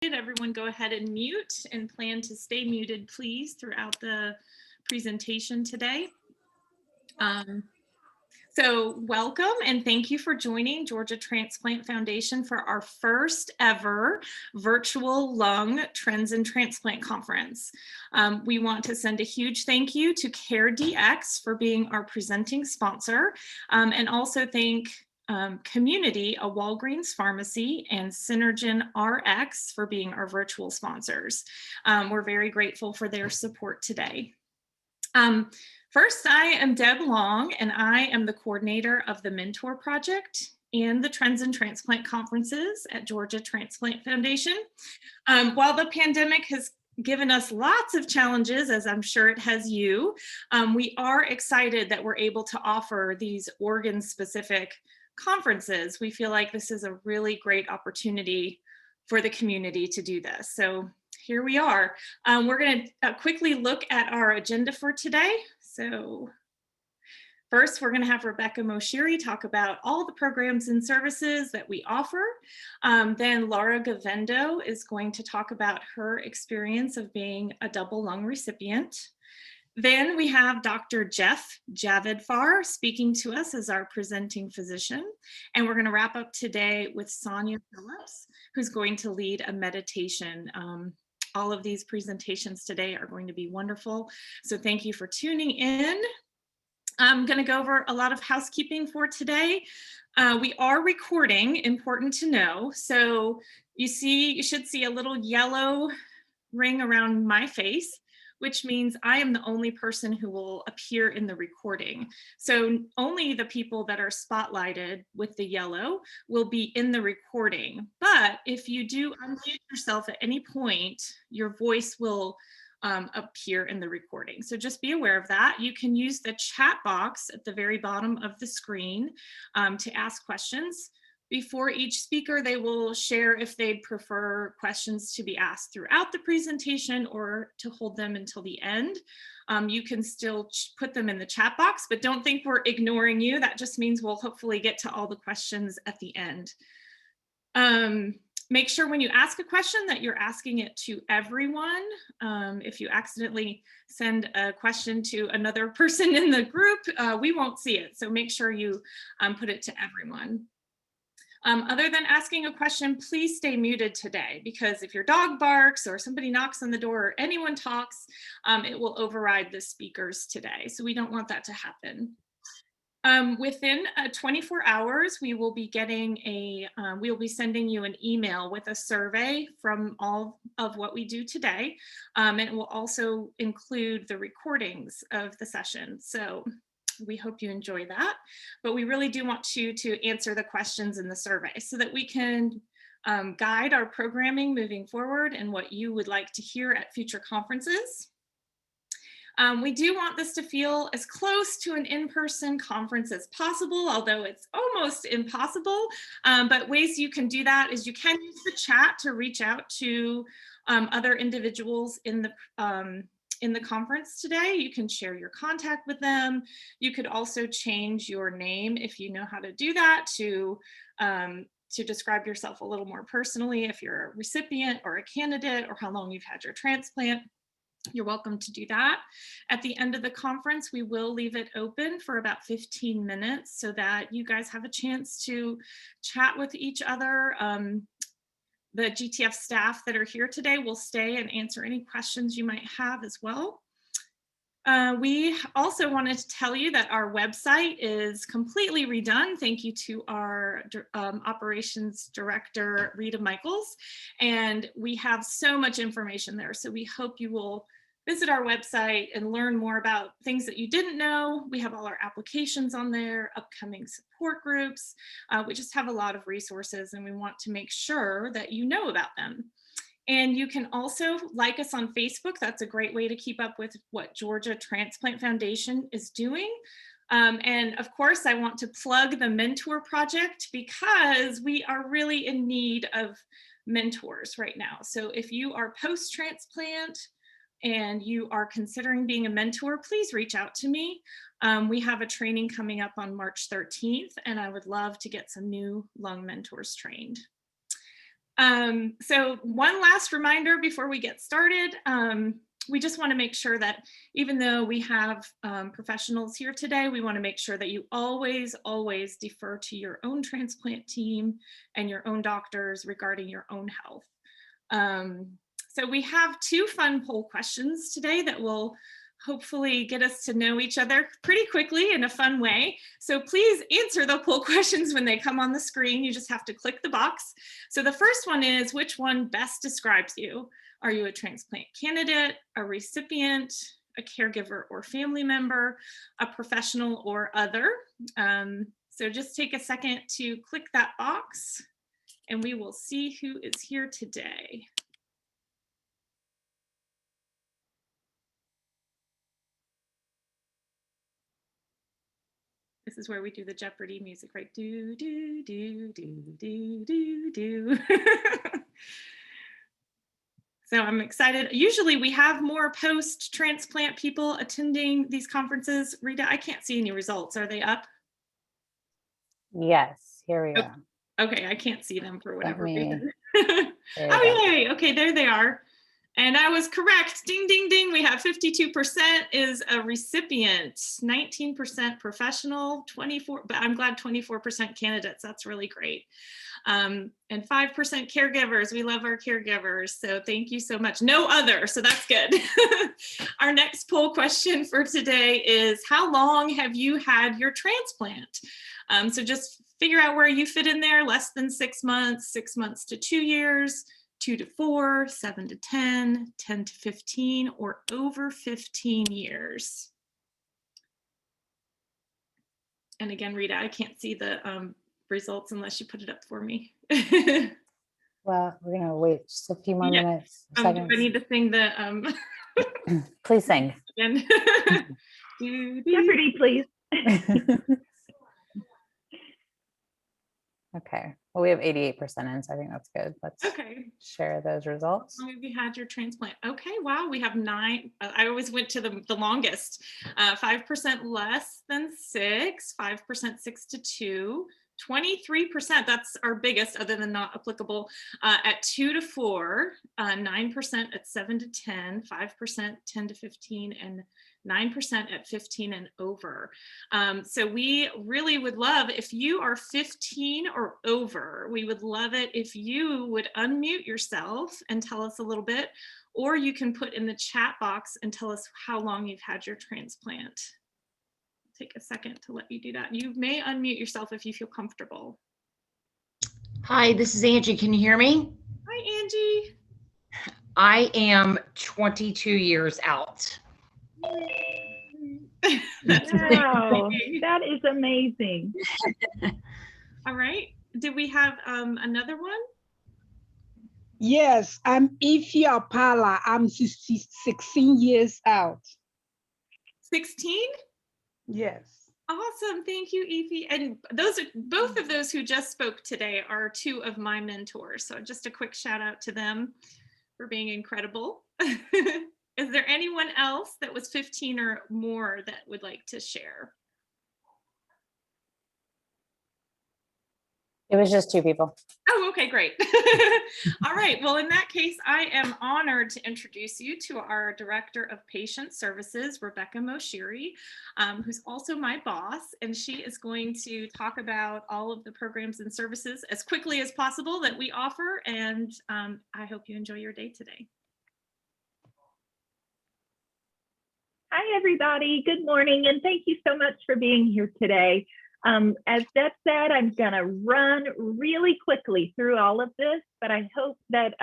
Everyone go ahead and mute and plan to stay muted, please, throughout the presentation today. So welcome and thank you for joining Georgia Transplant Foundation for our first ever virtual lung trends and transplant conference. We want to send a huge thank you to CareDx for being our presenting sponsor, and also thank Community, a Walgreens pharmacy, and Synergen RX for being our virtual sponsors. We're very grateful for their support today. First, I am Deb Long, and I am the coordinator of the Mentor Project and the Trends and Transplant Conferences at Georgia Transplant Foundation. While the pandemic has given us lots of challenges, as I'm sure it has you, we are excited that we're able to offer these organ-specific conferences. We feel like this is a really great opportunity for the community to do this. So here we are. We're going to quickly look at our agenda for today. So first, we're going to have Rebecca Moshiri talk about all the programs and services that we offer. Then Laura Gavendo is going to talk about her experience of being a double lung recipient. Then we have Dr. Jeff Javidfar speaking to us as our presenting physician. And we're going to wrap up today with Sonia Phillips, who's going to lead a meditation. All of these presentations today are going to be wonderful. So thank you for tuning in. I'm going to go over a lot of housekeeping for today. We are recording, important to know. So you should see a little yellow ring around my face, which means I am the only person who will appear in the recording. So only the people that are spotlighted with the yellow will be in the recording. But if you do unmute yourself at any point, your voice will appear in the recording. So just be aware of that. You can use the chat box at the very bottom of the screen to ask questions. Before each speaker, they will share if they'd prefer questions to be asked throughout the presentation or to hold them until the end. You can still put them in the chat box, but don't think we're ignoring you. That just means we'll hopefully get to all the questions at the end. Make sure when you ask a question that you're asking it to everyone. If you accidentally send a question to another person in the group, we won't see it. So make sure you put it to everyone. Other than asking a question, please stay muted today, because if your dog barks or somebody knocks on the door or anyone talks, it will override the speakers today. So we don't want that to happen. Within 24 hours, we will be we'll be sending you an email with a survey from all of what we do today. It will also include the recordings of the session. So we hope you enjoy that, but we really do want you to answer the questions in the survey so that we can guide our programming moving forward and what you would like to hear at future conferences. We do want this to feel as close to an in-person conference as possible, although it's almost impossible. But ways you can do that is you can use the chat to reach out to other individuals in the conference today. You can share your contact with them. You could also change your name if you know how to do that to describe yourself a little more personally if you're a recipient or a candidate or how long you've had your transplant. You're welcome to do that. At the end of the conference, we will leave it open for about 15 minutes so that you guys have a chance to chat with each other. The GTF staff that are here today will stay and answer any questions you might have as well. We also wanted to tell you that our website is completely redone. Thank you to our operations director, Rita Michaels. And we have so much information there. So we hope you will visit our website and learn more about things that you didn't know. We have all our applications on there, upcoming support groups. We just have a lot of resources and we want to make sure that you know about them. And you can also like us on Facebook. That's a great way to keep up with what Georgia Transplant Foundation is doing. And of course, I want to plug the Mentor Project because we are really in need of mentors right now. So if you are post-transplant and you are considering being a mentor, please reach out to me. We have a training coming up on March 13th, and I would love to get some new lung mentors trained. So one last reminder before we get started. We just want to make sure that even though we have professionals here today, we want to make sure that you always, always defer to your own transplant team and your own doctors regarding your own health. So we have 2 fun poll questions today that will hopefully get us to know each other pretty quickly in a fun way. So please answer the poll questions when they come on the screen. You just have to click the box. So the first one is, which one best describes you? Are you a transplant candidate, a recipient, a caregiver or family member, a professional or other? So just take a second to click that box and we will see who is here today. This is where we do the Jeopardy music, right? Do, do, do, do, do, do, do. So I'm excited. Usually we have more post-transplant people attending these conferences. Rita, I can't see any results. Are they up? Yes, here we go. Okay, I can't see them for whatever reason. Oh, yay. Okay, there they are. And I was correct. Ding, ding, ding. We have 52% is a recipient, 19% professional, 24, but I'm glad 24% candidates. That's really great. And 5% caregivers. We love our caregivers. So thank you so much. No other. So that's good. Our next poll question for today is, how long have you had your transplant? So just figure out where you fit in there, less than 6 months, 6 months to 2 years, 2 to 4, 7 to 10, 10 to 15, or over 15 years. And again, Rita, I can't see the results unless you put it up for me. Well, we're gonna wait just a few more minutes. Do I need to sing the Please sing. again. Jeopardy, please. Okay, well, we have 88% in, so I think that's good. Let's share those results. How long have you had your transplant? Okay, wow, we have 9. I always went to the longest. 5% less than 6, 5% 6 to 2, 23%, that's our biggest other than not applicable, at 2 to 4, 9% at 7 to 10, 5% 10 to 15, and 9% at 15 and over. So we really would love, if you are 15 or over, we would love it if you would unmute yourself and tell us a little bit, or you can put in the chat box and tell us how long you've had your transplant. Take a second to let you do that. You may unmute yourself if you feel comfortable. Hi, this is Angie. Can you hear me? Hi, Angie. I am 22 years out. Wow, that is amazing. All right. Do we have another one? Yes, I'm Ify Opala. I'm 16 years out. 16? Yes. Awesome. Thank you, Ify. And those are both of those who just spoke today are 2 of my mentors. So just a quick shout out to them for being incredible. Is there anyone else that was 15 or more that would like to share? It was just 2 people. Oh, okay, great. All right. Well, in that case, I am honored to introduce you to our Director of Patient Services, Rebecca Moshiri, who's also my boss, and she is going to talk about all of the programs and services as quickly as possible that we offer, and I hope you enjoy your day today. Hi, everybody. Good morning, and thank you so much for being here today. As Deb said, I'm going to run really quickly through all of this, but I hope that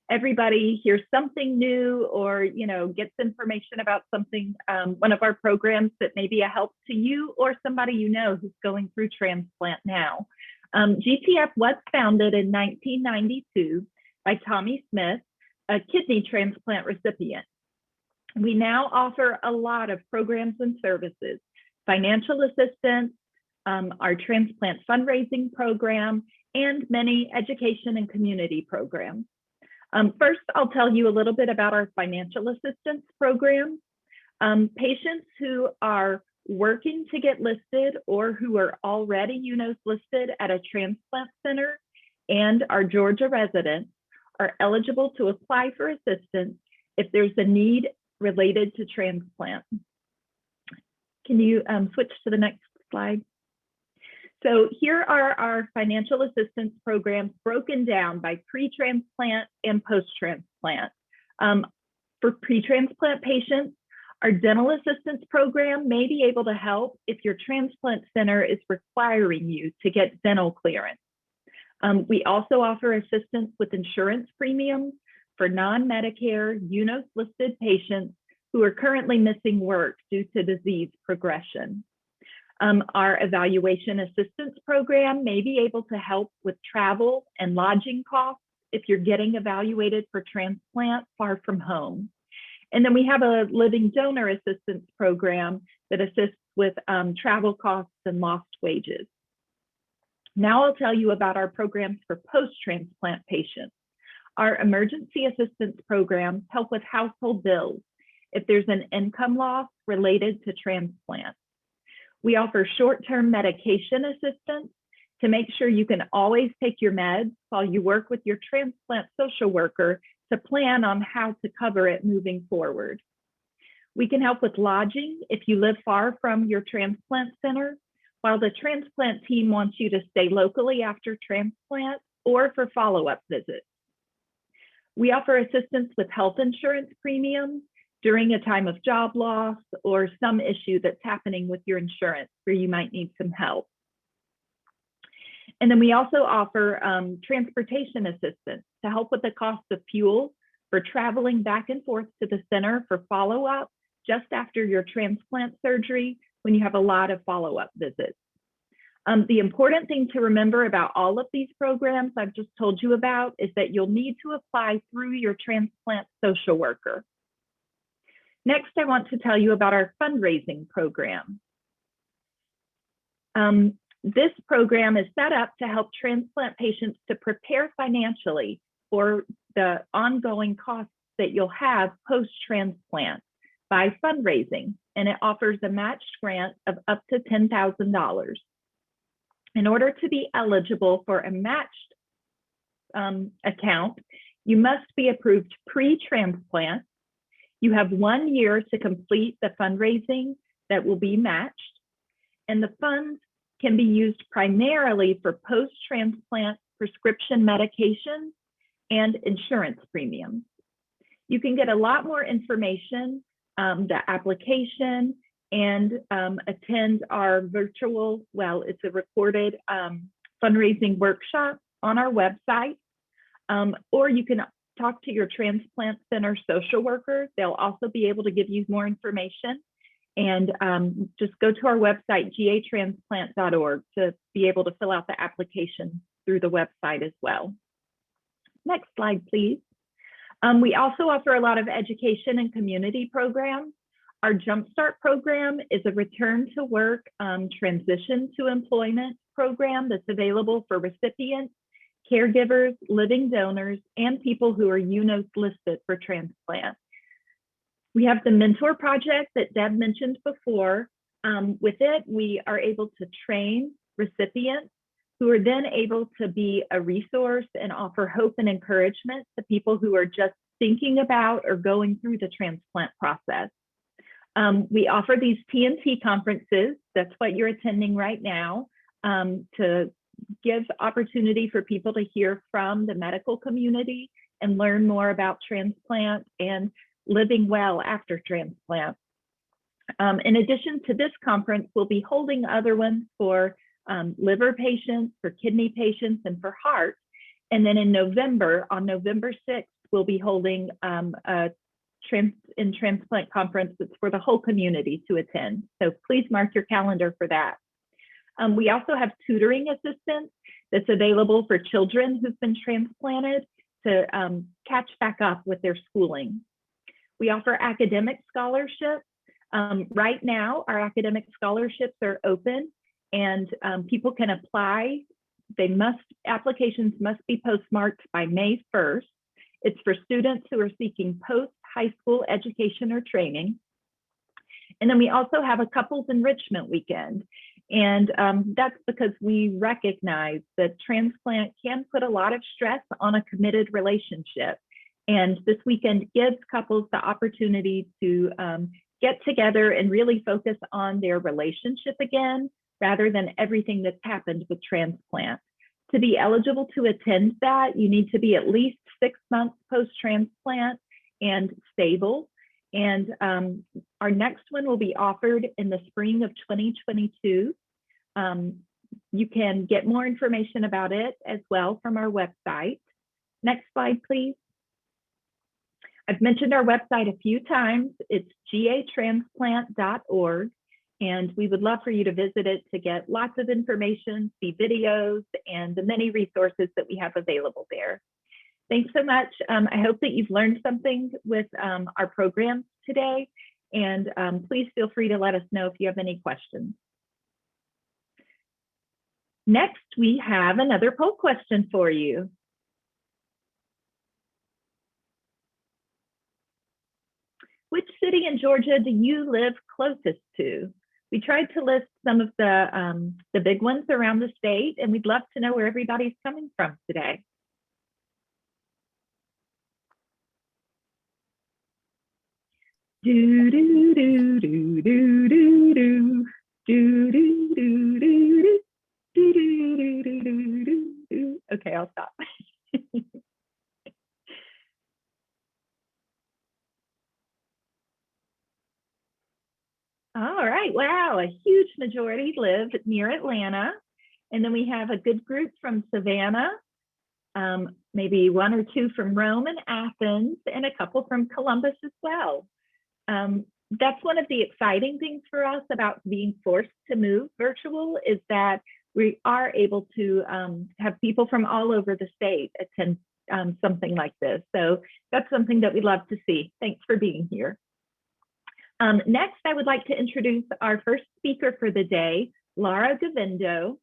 everybody hears something new or, gets information about something, one of our programs that may be a help to you or somebody you know who's going through transplant now. GTF was founded in 1992 by Tommy Smith, a kidney transplant recipient. We now offer a lot of programs and services, financial assistance, our transplant fundraising program, and many education and community programs. First, I'll tell you a little bit about our financial assistance program. Patients who are working to get listed or who are already UNOS listed at a transplant center and are Georgia residents are eligible to apply for assistance if there's a need related to transplant. Can you switch to the next slide? So here are our financial assistance programs broken down by pre-transplant and post-transplant. For pre-transplant patients, our dental assistance program may be able to help if your transplant center is requiring you to get dental clearance. We also offer assistance with insurance premiums for non-Medicare UNOS listed patients who are currently missing work due to disease progression. Our evaluation assistance program may be able to help with travel and lodging costs if you're getting evaluated for transplant far from home. And then we have a living donor assistance program that assists with travel costs and lost wages. Now I'll tell you about our programs for post-transplant patients. Our emergency assistance programs help with household bills if there's an income loss related to transplant. We offer short-term medication assistance to make sure you can always take your meds while you work with your transplant social worker to plan on how to cover it moving forward. We can help with lodging if you live far from your transplant center, while the transplant team wants you to stay locally after transplant or for follow-up visits. We offer assistance with health insurance premiums during a time of job loss or some issue that's happening with your insurance where you might need some help. And then we also offer transportation assistance to help with the cost of fuel for traveling back and forth to the center for follow-up just after your transplant surgery when you have a lot of follow-up visits. The important thing to remember about all of these programs I've just told you about is that you'll need to apply through your transplant social worker. Next, I want to tell you about our fundraising program. This program is set up to help transplant patients to prepare financially for the ongoing costs that you'll have post-transplant by fundraising, and it offers a matched grant of up to $10,000. In order to be eligible for a matched account, you must be approved pre-transplant. You have 1 year to complete the fundraising that will be matched, and the funds can be used primarily for post-transplant prescription medications and insurance premiums. You can get a lot more information, the application, and attend our virtual, well, it's a recorded fundraising workshop on our website, or you can talk to your transplant center social worker. They'll also be able to give you more information. And just go to our website, gatransplant.org, to be able to fill out the application through the website as well. Next slide, please. We also offer a lot of education and community programs. Our Jumpstart program is a return to work, transition to employment program that's available for recipients, caregivers, living donors, and people who are UNOS listed for transplant. We have the Mentor Project that Deb mentioned before. With it, we are able to train recipients who are then able to be a resource and offer hope and encouragement to people who are just thinking about or going through the transplant process. We offer these TNT conferences, that's what you're attending right now, to give opportunity for people to hear from the medical community and learn more about transplant and living well after transplant. In addition to this conference, we'll be holding other ones for liver patients, for kidney patients, and for heart. And then in November, on November 6th, we'll be holding a transplant conference that's for the whole community to attend. So please mark your calendar for that. We also have tutoring assistance that's available for children who've been transplanted to catch back up with their schooling. We offer academic scholarships. Right now, our academic scholarships are open and people can apply. Applications must be postmarked by May 1st. It's for students who are seeking post-high school education or training. And then we also have a couples enrichment weekend. And that's because we recognize that transplant can put a lot of stress on a committed relationship. And this weekend gives couples the opportunity to get together and really focus on their relationship again, rather than everything that's happened with transplant. To be eligible to attend that, you need to be at least 6 months post-transplant and stable. And our next one will be offered in the spring of 2022. You can get more information about it as well from our website. Next slide, please. I've mentioned our website a few times. It's gatransplant.org. And we would love for you to visit it to get lots of information, see videos, and the many resources that we have available there. Thanks so much. I hope that you've learned something with our programs today. And please feel free to let us know if you have any questions. Next, we have another poll question for you. Which city in Georgia do you live closest to? We tried to list some of the big ones around the state, and we'd love to know where everybody's coming from today. Do do do do do do do do do do do do do do do do do. Okay, I'll stop. All right, wow, a huge majority live near Atlanta. And then we have a good group from Savannah, maybe 1 or 2 from Rome and Athens, and a couple from Columbus as well. That's one of the exciting things for us about being forced to move virtual, is that we are able to have people from all over the state attend something like this. So that's something that we love to see. Thanks for being here. Next, I would like to introduce our first speaker for the day, Laura Govindo.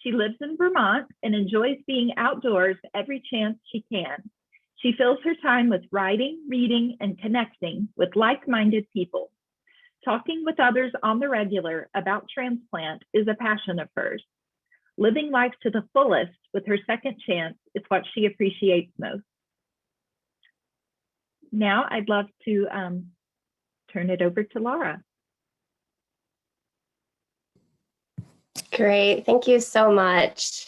She lives in Vermont and enjoys being outdoors every chance she can. She fills her time with writing, reading, and connecting with like-minded people. Talking with others on the regular about transplant is a passion of hers. Living life to the fullest with her second chance is what she appreciates most. Now I'd love to turn it over to Laura. Great, thank you so much.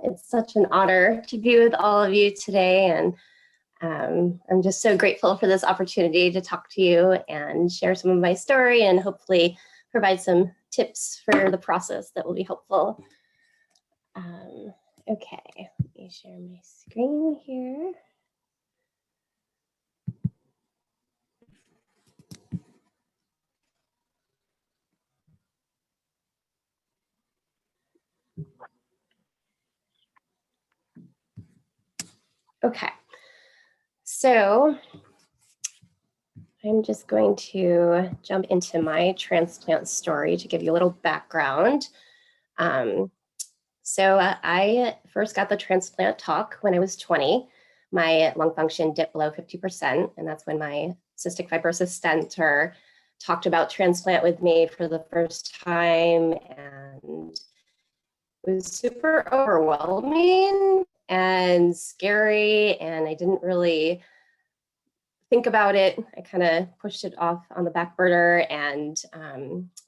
It's such an honor to be with all of you today, and I'm just so grateful for this opportunity to talk to you and share some of my story and hopefully provide some tips for the process that will be helpful. Okay, let me share my screen here. Okay, so I'm just going to jump into my transplant story to give you a little background. So I first got the transplant talk when I was 20. My lung function dipped below 50%, and that's when my cystic fibrosis center talked about transplant with me for the first time, and it was super overwhelming and scary, and I didn't really think about it. I kind of pushed it off on the back burner, and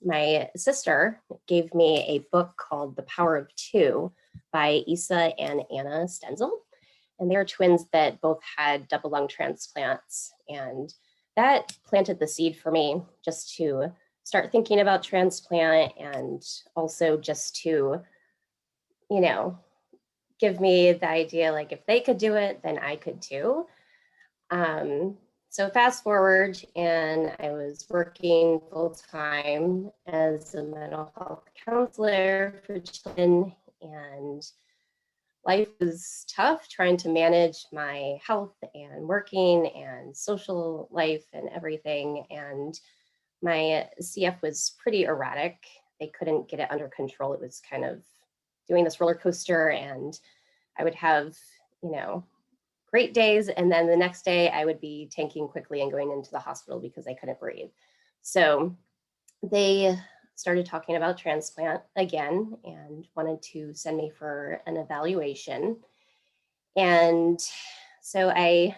my sister gave me a book called The Power of Two by Isa and Anna Stenzel. And they were twins that both had double lung transplants. And that planted the seed for me just to start thinking about transplant, and also just to, you know, give me the idea, like, if they could do it, then I could too. So fast forward, and I was working full-time as a mental health counselor for children, and life was tough trying to manage my health and working and social life and everything. And my CF was pretty erratic. They couldn't get it under control. It was kind of doing this roller coaster, and I would have, you know, great days, and then the next day I would be tanking quickly and going into the hospital because I couldn't breathe. So they started talking about transplant again and wanted to send me for an evaluation. And so I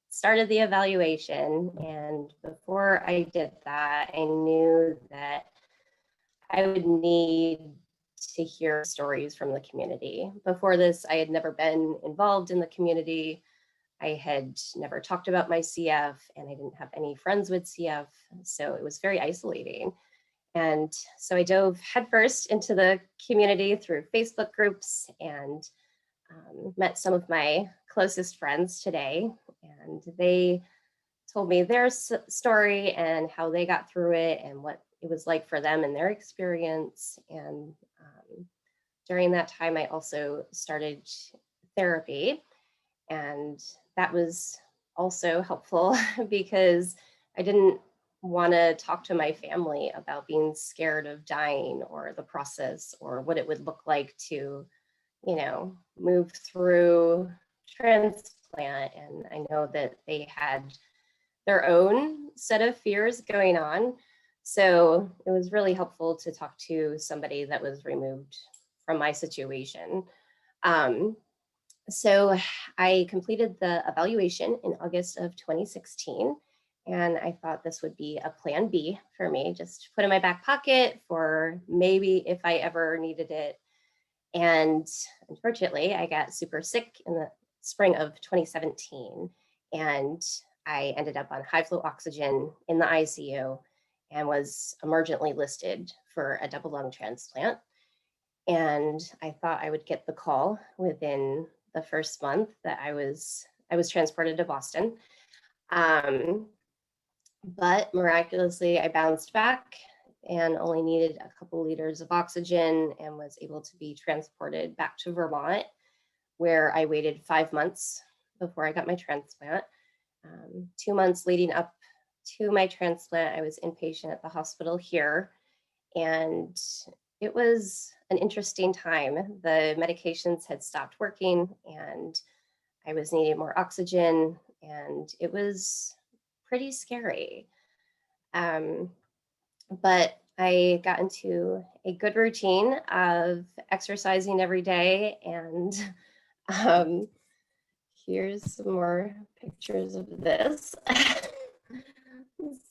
started the evaluation, and before I did that, I knew that I would need to hear stories from the community. Before this, I had never been involved in the community. I had never talked about my CF, and I didn't have any friends with CF, so it was very isolating. And so I dove headfirst into the community through Facebook groups and met some of my closest friends today, and they told me their story and how they got through it and what it was like for them and their experience. And during that time, I also started therapy, and that was also helpful because I didn't want to talk to my family about being scared of dying or the process or what it would look like to, you know, move through transplant. And I know that they had their own set of fears going on. So it was really helpful to talk to somebody that was removed from my situation. So I completed the evaluation in August of 2016. And I thought this would be a plan B for me, just put in my back pocket for maybe if I ever needed it. And unfortunately, I got super sick in the spring of 2017. And I ended up on high flow oxygen in the ICU and was emergently listed for a double lung transplant. And I thought I would get the call within the first month that I was transported to Boston. But miraculously, I bounced back and only needed a couple liters of oxygen and was able to be transported back to Vermont, where I waited 5 months before I got my transplant. 2 months leading up to my transplant, I was inpatient at the hospital here, and it was an interesting time. The medications had stopped working, and I was needing more oxygen, and it was pretty scary. But I got into a good routine of exercising every day, and here's some more pictures of this.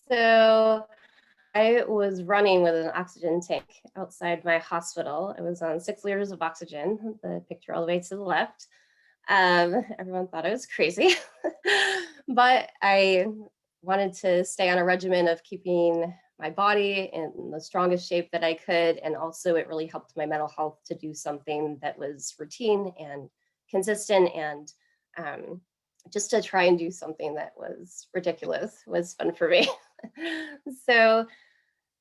So I was running with an oxygen tank outside my hospital. I was on 6 liters of oxygen, the picture all the way to the left. Everyone thought I was crazy, but I wanted to stay on a regimen of keeping my body in the strongest shape that I could. And also it really helped my mental health to do something that was routine and consistent, and just to try and do something that was ridiculous was fun for me. So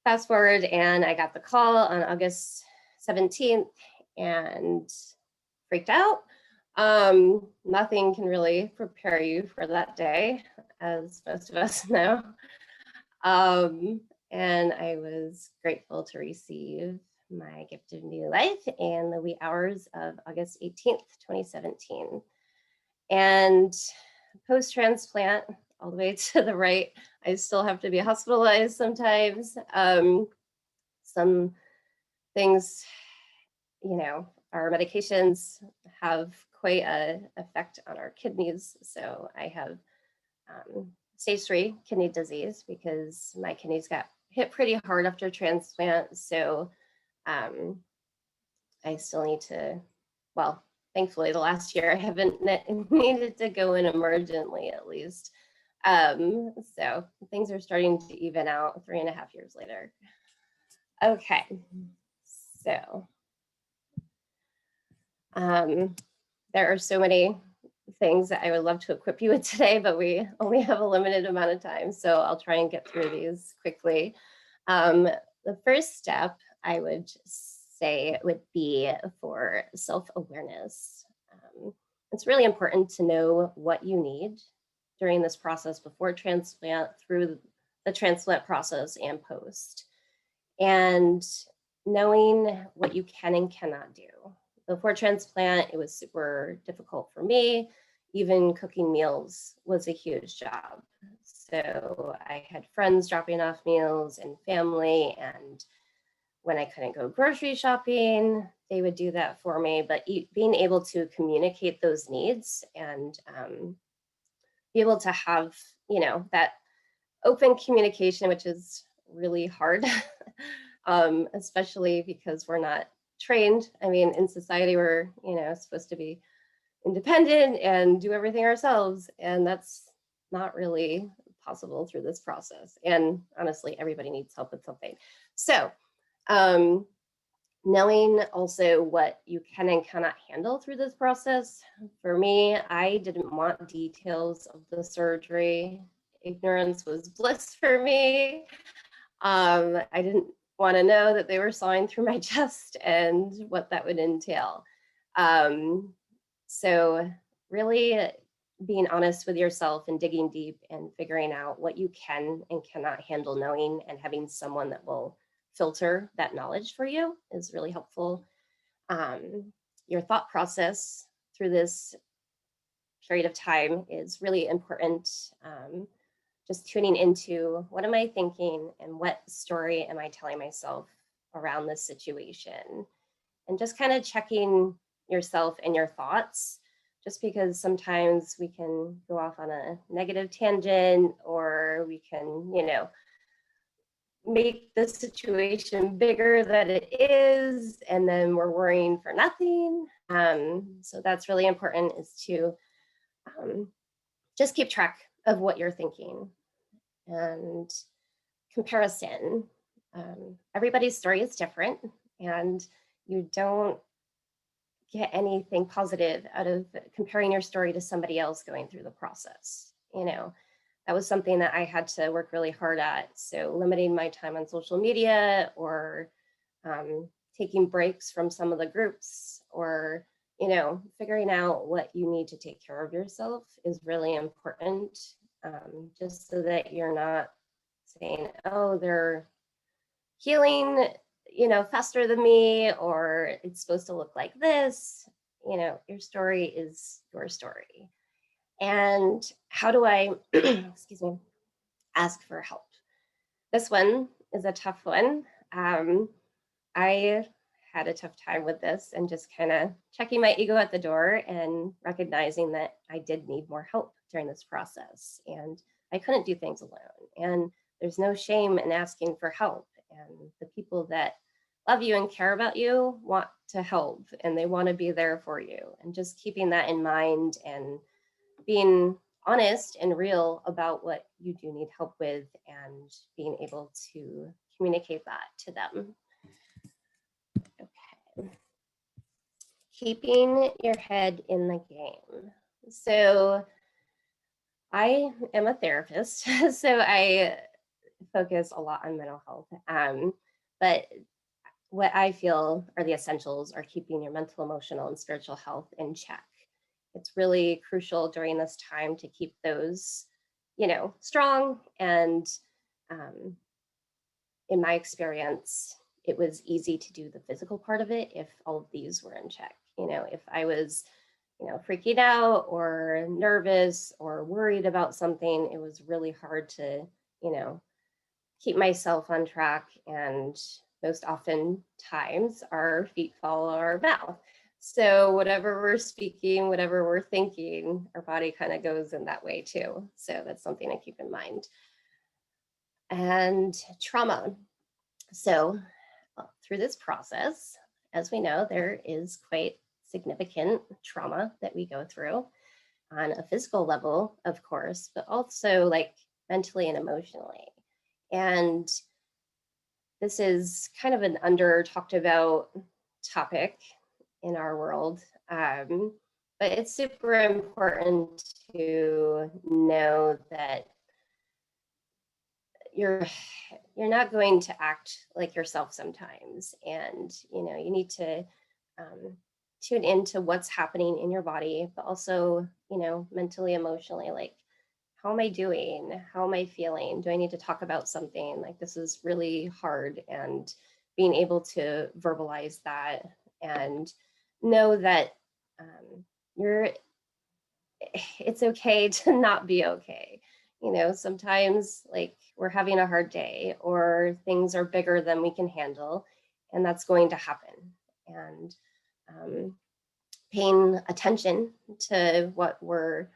fast forward, and I got the call on August 17th and freaked out. Nothing can really prepare you for that day, as most of us know. And I was grateful to receive my gift of new life in the wee hours of August 18th, 2017. And post-transplant, all the way to the right, I still have to be hospitalized sometimes. Some things, you know, our medications have quite an effect on our kidneys. So I have stage 3 kidney disease because my kidneys got hit pretty hard after transplant. So I still need to, well, thankfully the last year I haven't needed to go in emergently at least. So things are starting to even out 3.5 years later. Okay, so there are so many things that I would love to equip you with today, but we only have a limited amount of time, so I'll try and get through these quickly. The first step I would say would be for self-awareness. It's really important to know what you need during this process before transplant, through the transplant process, and post. And knowing what you can and cannot do. Before transplant, it was super difficult for me. Even cooking meals was a huge job. So I had friends dropping off meals and family, and when I couldn't go grocery shopping, they would do that for me. But being able to communicate those needs and be able to have, that open communication, which is really hard, especially because we're not trained. I mean, in society, we're, supposed to be independent and do everything ourselves. And that's not really possible through this process. And honestly, everybody needs help with something. So knowing also what you can and cannot handle through this process. For me, I didn't want details of the surgery. Ignorance was bliss for me. I didn't want to know that they were sawing through my chest and what that would entail. So really being honest with yourself and digging deep and figuring out what you can and cannot handle knowing, and having someone that will filter that knowledge for you is really helpful. Your thought process through this period of time is really important. Just tuning into, what am I thinking and what story am I telling myself around this situation? And just kind of checking yourself and your thoughts, just because sometimes we can go off on a negative tangent, or we can, make the situation bigger than it is, and then we're worrying for nothing. So that's really important, is to just keep track of what you're thinking. And comparison. Everybody's story is different, and you don't get anything positive out of comparing your story to somebody else going through the process. That was something that I had to work really hard at. So limiting my time on social media, or taking breaks from some of the groups, or, figuring out what you need to take care of yourself is really important, just so that you're not saying, oh, they're healing, faster than me, or it's supposed to look like this. Your story is your story. And how do I, excuse me, ask for help? This one is a tough one. I had a tough time with this, and just kind of checking my ego at the door and recognizing that I did need more help during this process, and I couldn't do things alone. And there's no shame in asking for help. And the people that love you and care about you want to help, and they want to be there for you. And just keeping that in mind, and being honest and real about what you do need help with, and being able to communicate that to them. Okay. Keeping your head in the game. So I am a therapist, so I focus a lot on mental health. But what I feel are the essentials are keeping your mental, emotional, and spiritual health in check. It's really crucial during this time to keep those, strong. And in my experience, it was easy to do the physical part of it if all of these were in check. If I was, freaking out or nervous or worried about something, it was really hard to, keep myself on track. And most often times our feet follow our mouth. So whatever we're speaking, whatever we're thinking, our body kind of goes in that way too. So that's something to keep in mind. And trauma. So through this process, as we know, there is quite significant trauma that we go through on a physical level, of course, but also like mentally and emotionally. And this is kind of an under talked about topic in our world, but it's super important to know that you're not going to act like yourself sometimes, and you need to tune into what's happening in your body, but also mentally, emotionally, like, how am I doing? How am I feeling? Do I need to talk about something? Like, this is really hard, and being able to verbalize that and know that it's okay to not be okay. Sometimes like we're having a hard day, or things are bigger than we can handle, and that's going to happen. And paying attention to what we're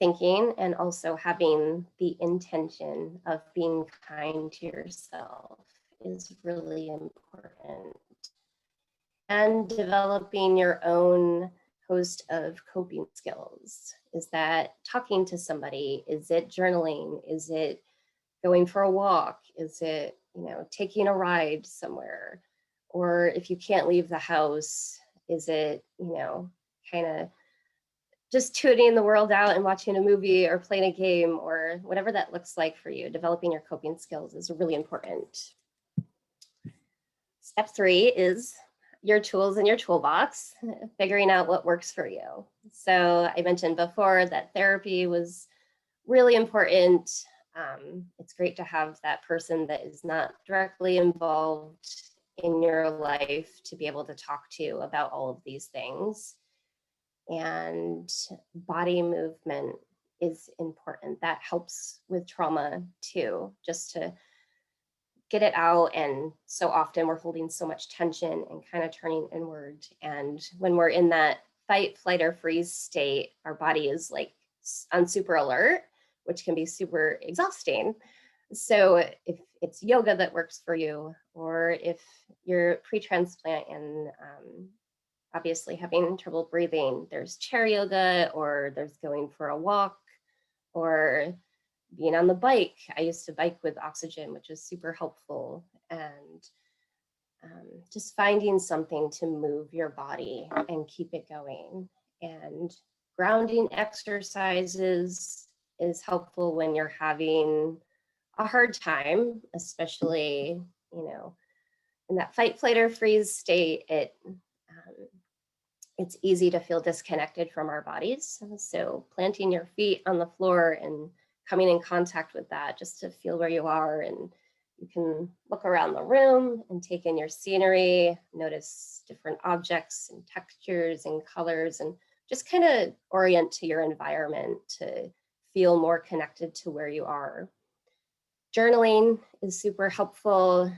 thinking, and also having the intention of being kind to yourself is really important. And developing your own host of coping skills. Is that talking to somebody? Is it journaling? Is it going for a walk? Is it, taking a ride somewhere? Or if you can't leave the house, is it, kind of just tuning the world out and watching a movie or playing a game, or whatever that looks like for you? Developing your coping skills is really important. Step 3 is your tools in your toolbox, figuring out what works for you. So I mentioned before that therapy was really important. It's great to have that person that is not directly involved in your life to be able to talk to about all of these things. And body movement is important. That helps with trauma too, just to get it out. And so often we're holding so much tension and kind of turning inward. And when we're in that fight, flight, or freeze state, our body is like on super alert, which can be super exhausting. So if it's yoga that works for you, or if you're pre-transplant and obviously having trouble breathing, there's chair yoga, or there's going for a walk, or being on the bike. I used to bike with oxygen, which is super helpful. And just finding something to move your body and keep it going. And grounding exercises is helpful when you're having a hard time, especially, in that fight, flight, or freeze state. It's easy to feel disconnected from our bodies. So planting your feet on the floor and coming in contact with that, just to feel where you are. And you can look around the room and take in your scenery, notice different objects and textures and colors, and just kind of orient to your environment to feel more connected to where you are. Journaling is super helpful.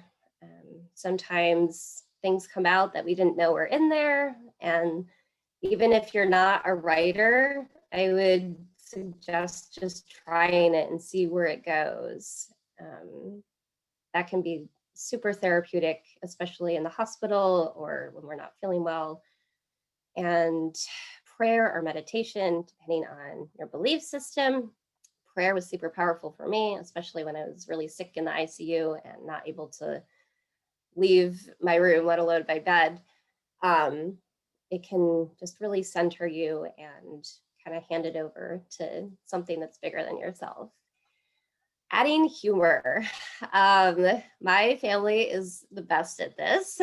Sometimes things come out that we didn't know were in there. And even if you're not a writer, I would suggest just trying it and see where it goes. That can be super therapeutic, especially in the hospital or when we're not feeling well. And prayer or meditation, depending on your belief system. Prayer was super powerful for me, especially when I was really sick in the ICU and not able to leave my room, let alone my bed. It can just really center you and kind of hand it over to something that's bigger than yourself. Adding humor. My family is the best at this.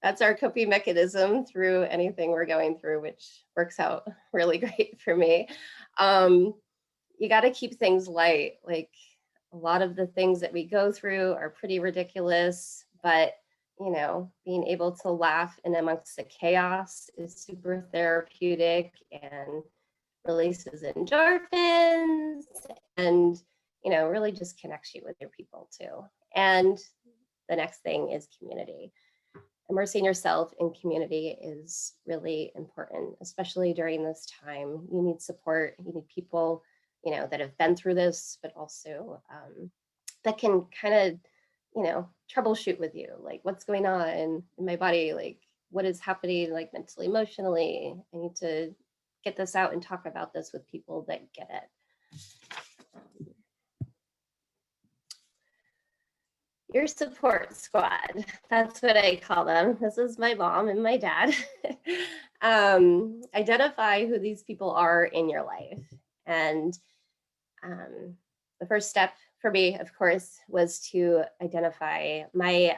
That's our coping mechanism through anything we're going through, which works out really great for me. You got to keep things light. Like, a lot of the things that we go through are pretty ridiculous, but being able to laugh in amongst the chaos is super therapeutic and releases endorphins, and really just connects you with your people too. And the next thing is community. Immersing yourself in community is really important, especially during this time. You need support. You need people that have been through this, but also that can kind of troubleshoot with you, like, what's going on in my body, like what is happening, like mentally, emotionally. I need to get this out and talk about this with people that get it. Your support squad, that's what I call them. This is my mom and my dad. Identify who these people are in your life. And the first step for me, of course, was to identify my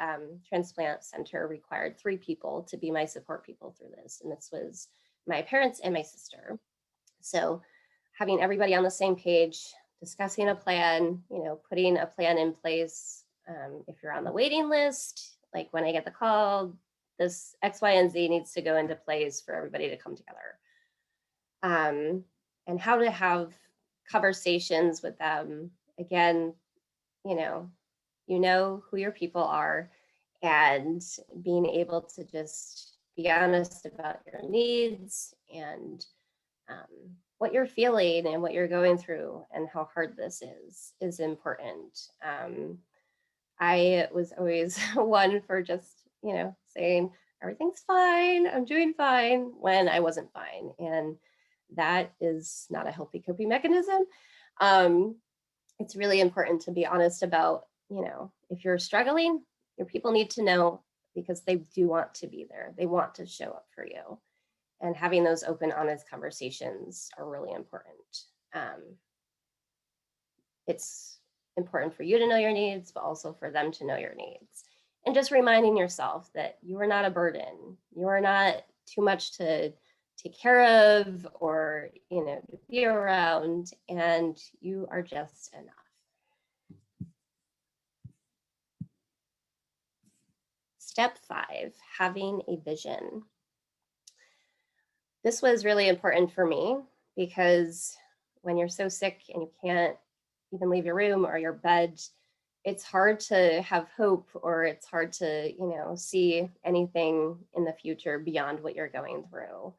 transplant center required 3 people to be my support people through this. And this was my parents and my sister. So having everybody on the same page, discussing a plan, putting a plan in place. If you're on the waiting list, like when I get the call, this X, Y, and Z needs to go into place for everybody to come together. And how to have conversations with them. Again, you know who your people are, and being able to just be honest about your needs and what you're feeling and what you're going through and how hard this is important. I was always one for just, saying everything's fine, I'm doing fine, when I wasn't fine. And that is not a healthy coping mechanism. It's really important to be honest about, if you're struggling, your people need to know, because they do want to be there. They want to show up for you. And having those open, honest conversations are really important. It's important for you to know your needs, but also for them to know your needs. And just reminding yourself that you are not a burden. You are not too much to take care of or, to be around, and you are just enough. Step 5, having a vision. This was really important for me because when you're so sick and you can't even leave your room or your bed, it's hard to have hope, or it's hard to, see anything in the future beyond what you're going through.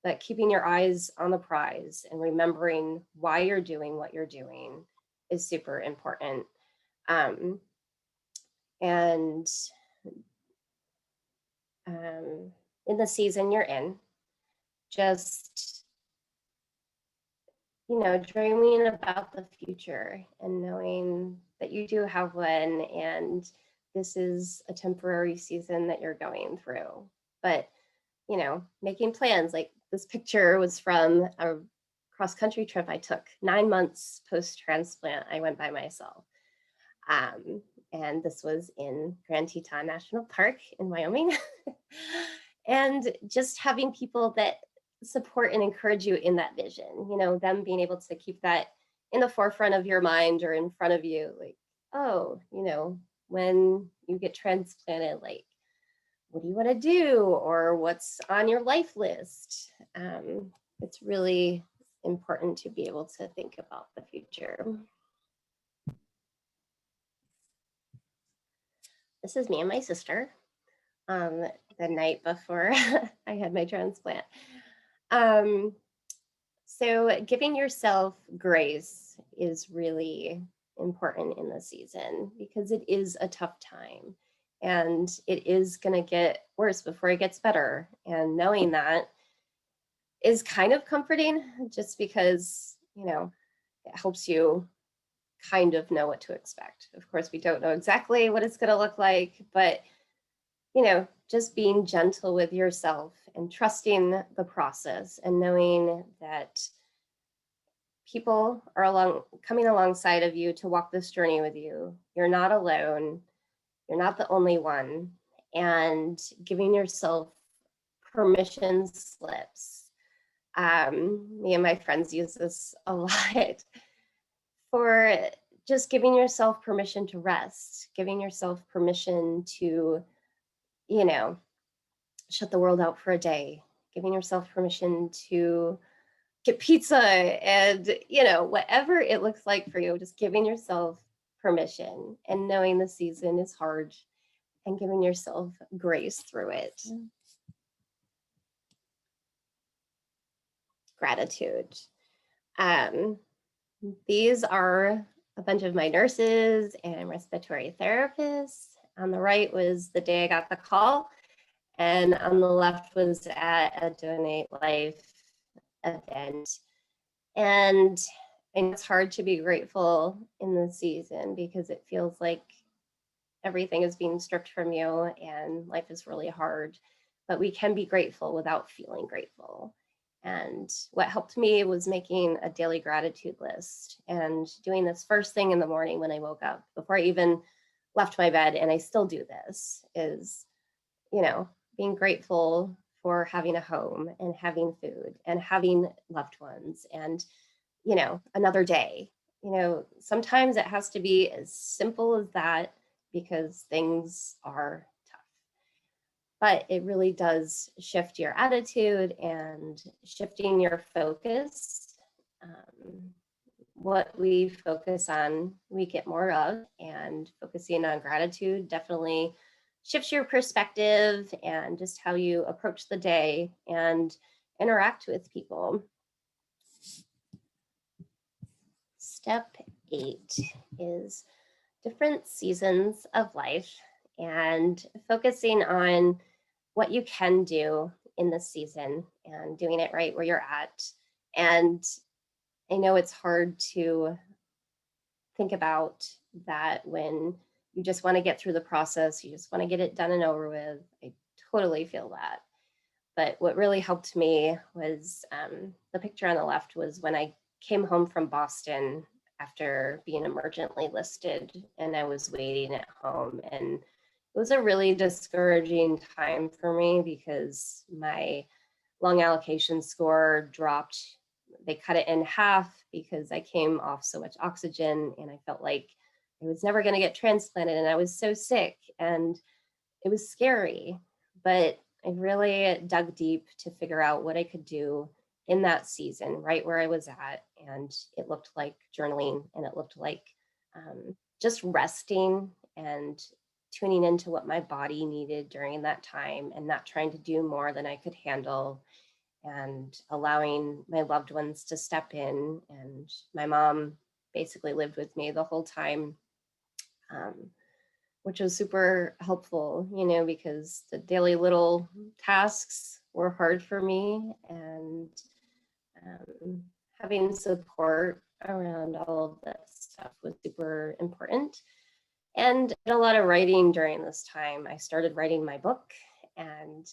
But keeping your eyes on the prize and remembering why you're doing what you're doing is super important. In the season you're in, just, dreaming about the future and knowing that you do have one, and this is a temporary season that you're going through. But, making plans, like this picture was from a cross-country trip I took 9 months post-transplant. I went by myself. And this was in Grand Teton National Park in Wyoming. And just having people that support and encourage you in that vision, them being able to keep that in the forefront of your mind or in front of you, like, oh, when you get transplanted, like, what do you want to do, or what's on your life list? It's really important to be able to think about the future. This is me and my sister the night before I had my transplant. So giving yourself grace is really important in the season, because it is a tough time and it is going to get worse before it gets better. And knowing that is kind of comforting, just because, it helps you kind of know what to expect. Of course, we don't know exactly what it's going to look like, but just being gentle with yourself and trusting the process and knowing that people are coming alongside of you to walk this journey with you. You're not alone. You're not the only one. And giving yourself permission slips. Me and my friends use this a lot for just giving yourself permission to rest, giving yourself permission to, shut the world out for a day, giving yourself permission to get pizza and, whatever it looks like for you, just giving yourself permission and knowing the season is hard and giving yourself grace through it. Gratitude. These are a bunch of my nurses and respiratory therapists. On the right was the day I got the call, and on the left was at a Donate Life event. And it's hard to be grateful in the season because it feels like everything is being stripped from you and life is really hard, but we can be grateful without feeling grateful. And what helped me was making a daily gratitude list and doing this first thing in the morning when I woke up, before I even left my bed. And I still do this, is, being grateful for having a home and having food and having loved ones and, another day. Sometimes it has to be as simple as that because things are tough. But it really does shift your attitude and shifting your focus. What we focus on, we get more of, and focusing on gratitude definitely shifts your perspective and just how you approach the day and interact with people. Step 8 is different seasons of life and focusing on what you can do in this season and doing it right where you're at. And I know it's hard to think about that when you just want to get through the process, you just want to get it done and over with. I totally feel that. But what really helped me was the picture on the left was when I came home from Boston after being emergently listed, and I was waiting at home. And it was a really discouraging time for me because my lung allocation score dropped. They cut it in half because I came off so much oxygen, and I felt like I was never going to get transplanted, and I was so sick, and it was scary. But I really dug deep to figure out what I could do in that season, right where I was at. And it looked like journaling, and it looked like just resting and tuning into what my body needed during that time and not trying to do more than I could handle, and allowing my loved ones to step in. And my mom basically lived with me the whole time, which was super helpful, you know, because the daily little tasks were hard for me, and having support around all of that stuff was super important. And I did a lot of writing during this time. I started writing my book, and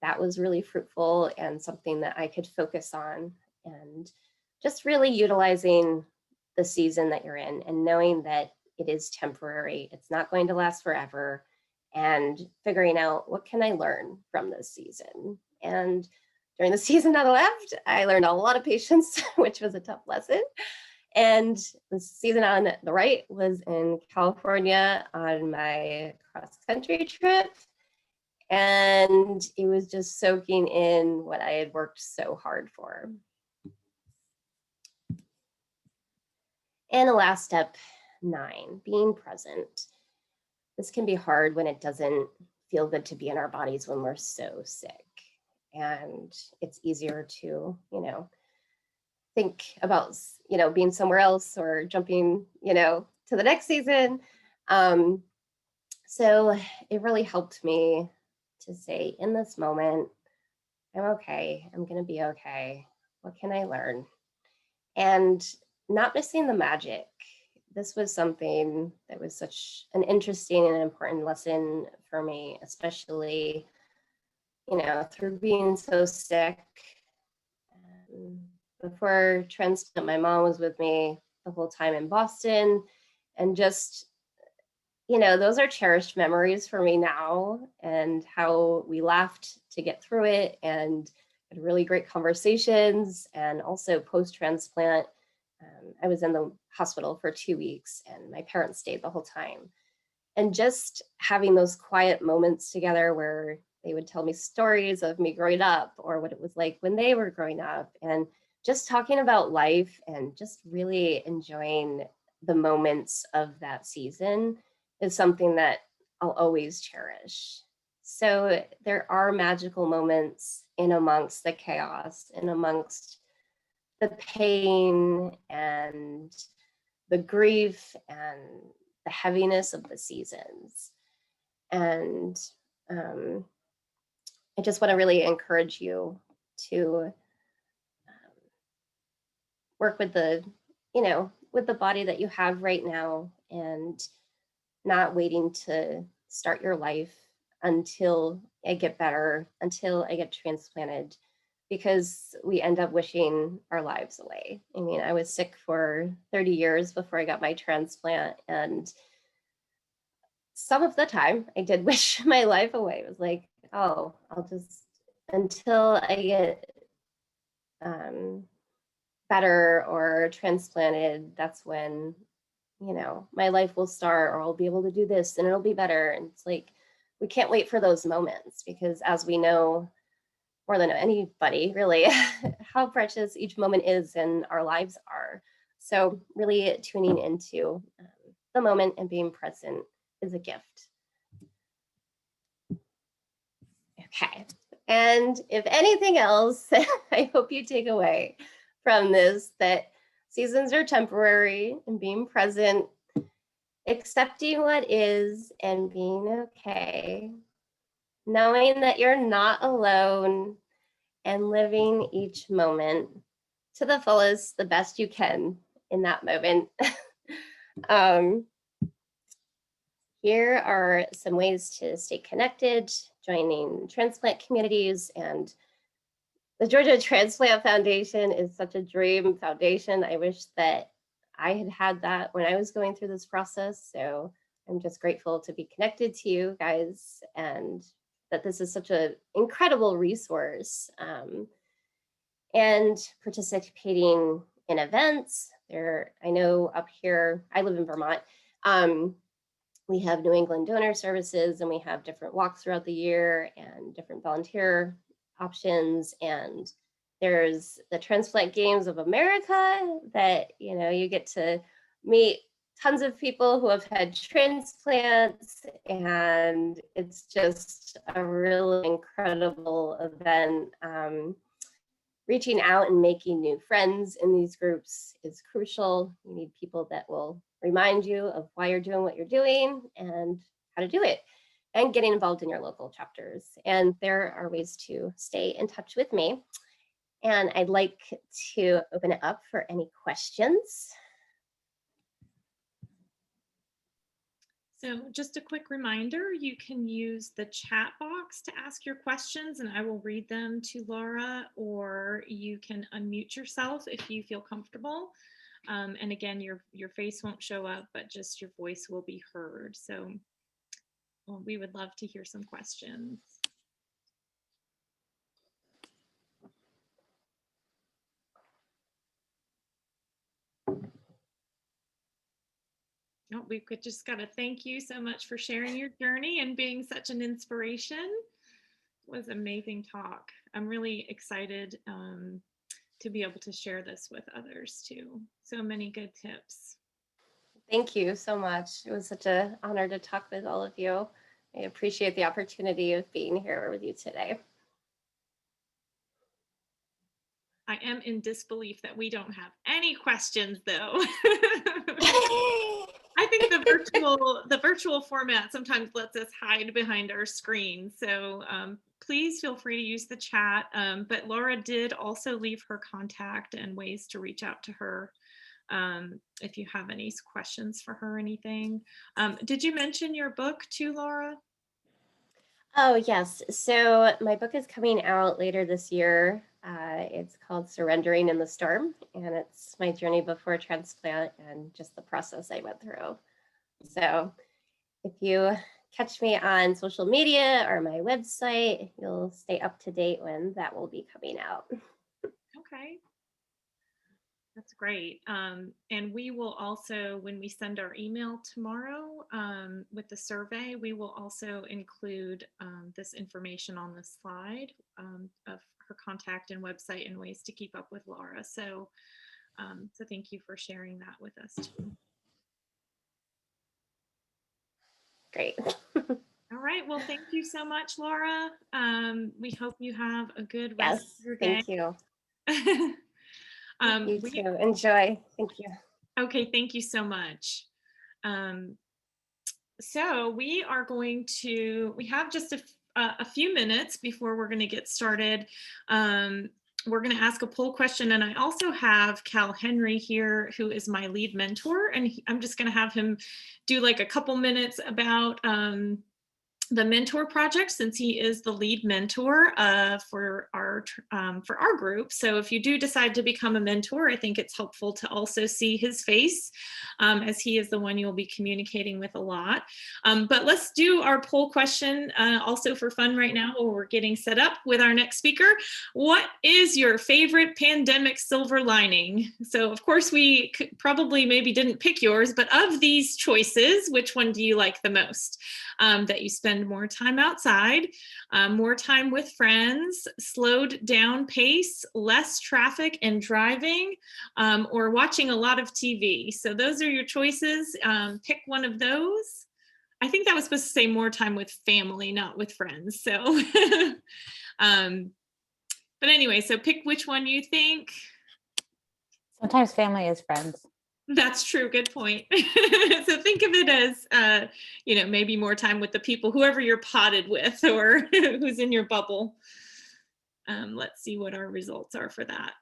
that was really fruitful and something that I could focus on, and just really utilizing the season that you're in and knowing that it is temporary. It's not going to last forever, and figuring out what can I learn from this season. And during the season on the left, I learned a lot of patience, which was a tough lesson. And the season on the right was in California on my cross-country trip. And it was just soaking in what I had worked so hard for. And the last step, 9, being present. This can be hard when it doesn't feel good to be in our bodies when we're so sick. And it's easier to, you know, think about, you know, being somewhere else or jumping, you know, to the next season. So it really helped me to say, in this moment, I'm okay. I'm going to be okay. What can I learn? And not missing the magic. This was something that was such an interesting and important lesson for me, especially, you know, through being so sick. Before transplant, my mom was with me the whole time in Boston, and just, you know, those are cherished memories for me now, and how we laughed to get through it and had really great conversations. And also post-transplant, I was in the hospital for 2 weeks, and my parents stayed the whole time. And just having those quiet moments together where they would tell me stories of me growing up or what it was like when they were growing up, and just talking about life and just really enjoying the moments of that season is something that I'll always cherish. So there are magical moments in amongst the chaos, in amongst the pain and the grief and the heaviness of the seasons. And I just want to really encourage you to work with the, you know, with the body that you have right now, and not waiting to start your life until I get better, until I get transplanted, because we end up wishing our lives away. I mean, I was sick for 30 years before I got my transplant, and some of the time I did wish my life away. It was like, oh, I'll just, until I get better or transplanted, that's when, you know, my life will start, or I'll be able to do this and it'll be better. And it's like, we can't wait for those moments, because as we know more than anybody really, how precious each moment is and our lives are. So really tuning into the moment and being present is a gift. Okay. And if anything else, I hope you take away from this that seasons are temporary and being present, accepting what is and being okay, knowing that you're not alone, and living each moment to the fullest, the best you can in that moment. Here are some ways to stay connected, joining transplant communities, and the Georgia Transplant Foundation is such a dream foundation. I wish that I had had that when I was going through this process. So I'm just grateful to be connected to you guys and that this is such an incredible resource. And participating in events. I know up here, I live in Vermont, we have New England Donor Services, and we have different walks throughout the year and different volunteer options. And there's the Transplant Games of America that, you get to meet tons of people who have had transplants, and it's just a really incredible event. Reaching out and making new friends in these groups is crucial. You need people that will remind you of why you're doing what you're doing and how to do it, and getting involved in your local chapters. And there are ways to stay in touch with me. And I'd like to open it up for any questions. So just a quick reminder, you can use the chat box to ask your questions and I will read them to Laura, or you can unmute yourself if you feel comfortable. And again, your face won't show up, but just your voice will be heard. So we would love to hear some questions. Oh, we could just gotta thank you so much for sharing your journey and being such an inspiration. It was an amazing talk. I'm really excited to be able to share this with others too. So many good tips. Thank you so much. It was such an honor to talk with all of you. I appreciate the opportunity of being here with you today. I am in disbelief that we don't have any questions though. I think the virtual format sometimes lets us hide behind our screen. So please feel free to use the chat. But Laura did also leave her contact and ways to reach out to her if you have any questions for her or anything. Did you mention your book too, Laura? Oh, yes. So my book is coming out later this year. It's called Surrendering in the Storm, and it's my journey before transplant and just the process I went through. So if you catch me on social media or my website, you'll stay up to date when that will be coming out. Okay. That's great. And we will also, when we send our email tomorrow with the survey, we will also include this information on the slide of her contact and website and ways to keep up with Laura. So, so thank you for sharing that with us too. Great. All right. Well, thank you so much, Laura. We hope you have a good rest of your day. Thank you. You We too. Enjoy. Thank you. Okay, thank you so much. So we are going to, we have just a few minutes before we're going to get started. We're going to ask a poll question, and I also have Cal Henry here, who is my lead mentor, and I'm just going to have him do like a couple minutes about the mentor project, since he is the lead mentor for our group. So if you do decide to become a mentor, I think it's helpful to also see his face, as he is the one you'll be communicating with a lot. But let's do our poll question also for fun right now while we're getting set up with our next speaker. What is your favorite pandemic silver lining? So of course we probably maybe didn't pick yours, but of these choices, which one do you like the most? That you spend more time outside, more time with friends, slowed down pace, less traffic and driving, or watching a lot of TV. So those are your choices. Pick one of those. I think that was supposed to say more time with family, not with friends. So, but anyway, so pick which one you think. Sometimes family is friends. That's true. Good point. So think of it as, maybe more time with the people, whoever you're potted with or who's in your bubble. Let's see what our results are for that.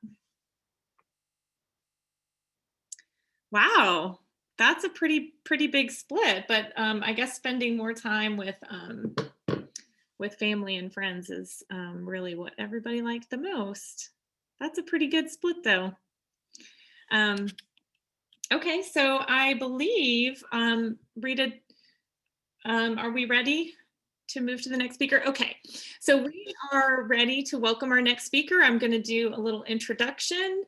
Wow, that's a pretty big split, but I guess spending more time with family and friends is really what everybody liked the most. That's a pretty good split though. Okay, so I believe, Rita, are we ready to move to the next speaker? Okay, so we are ready to welcome our next speaker. I'm going to do a little introduction.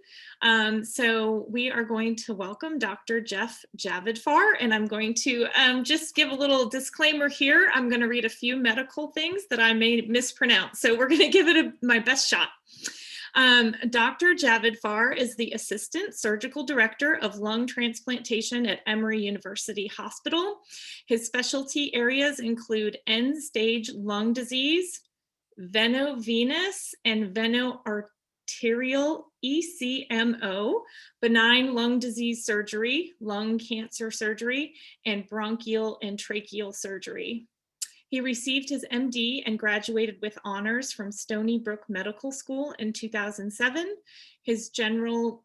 So we are going to welcome Dr. Jeff Javidfar, and I'm going to just give a little disclaimer here. I'm going to read a few medical things that I may mispronounce, so we're going to give it my best shot. Dr. Javidfar is the Assistant Surgical Director of Lung Transplantation at Emory University Hospital. His specialty areas include end-stage lung disease, venovenous and veno-arterial ECMO, benign lung disease surgery, lung cancer surgery, and bronchial and tracheal surgery. He received his MD and graduated with honors from Stony Brook Medical School in 2007. His general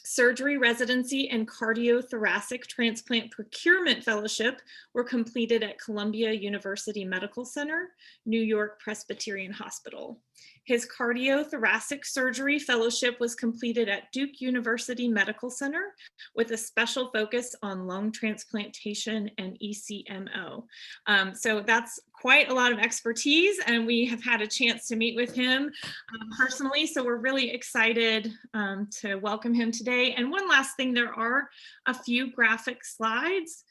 surgery residency and cardiothoracic transplant procurement fellowship were completed at Columbia University Medical Center, New York Presbyterian Hospital. His cardiothoracic surgery fellowship was completed at Duke University Medical Center with a special focus on lung transplantation and ECMO. So that's quite a lot of expertise, and we have had a chance to meet with him personally. So we're really excited to welcome him today. And one last thing, there are a few graphic slides.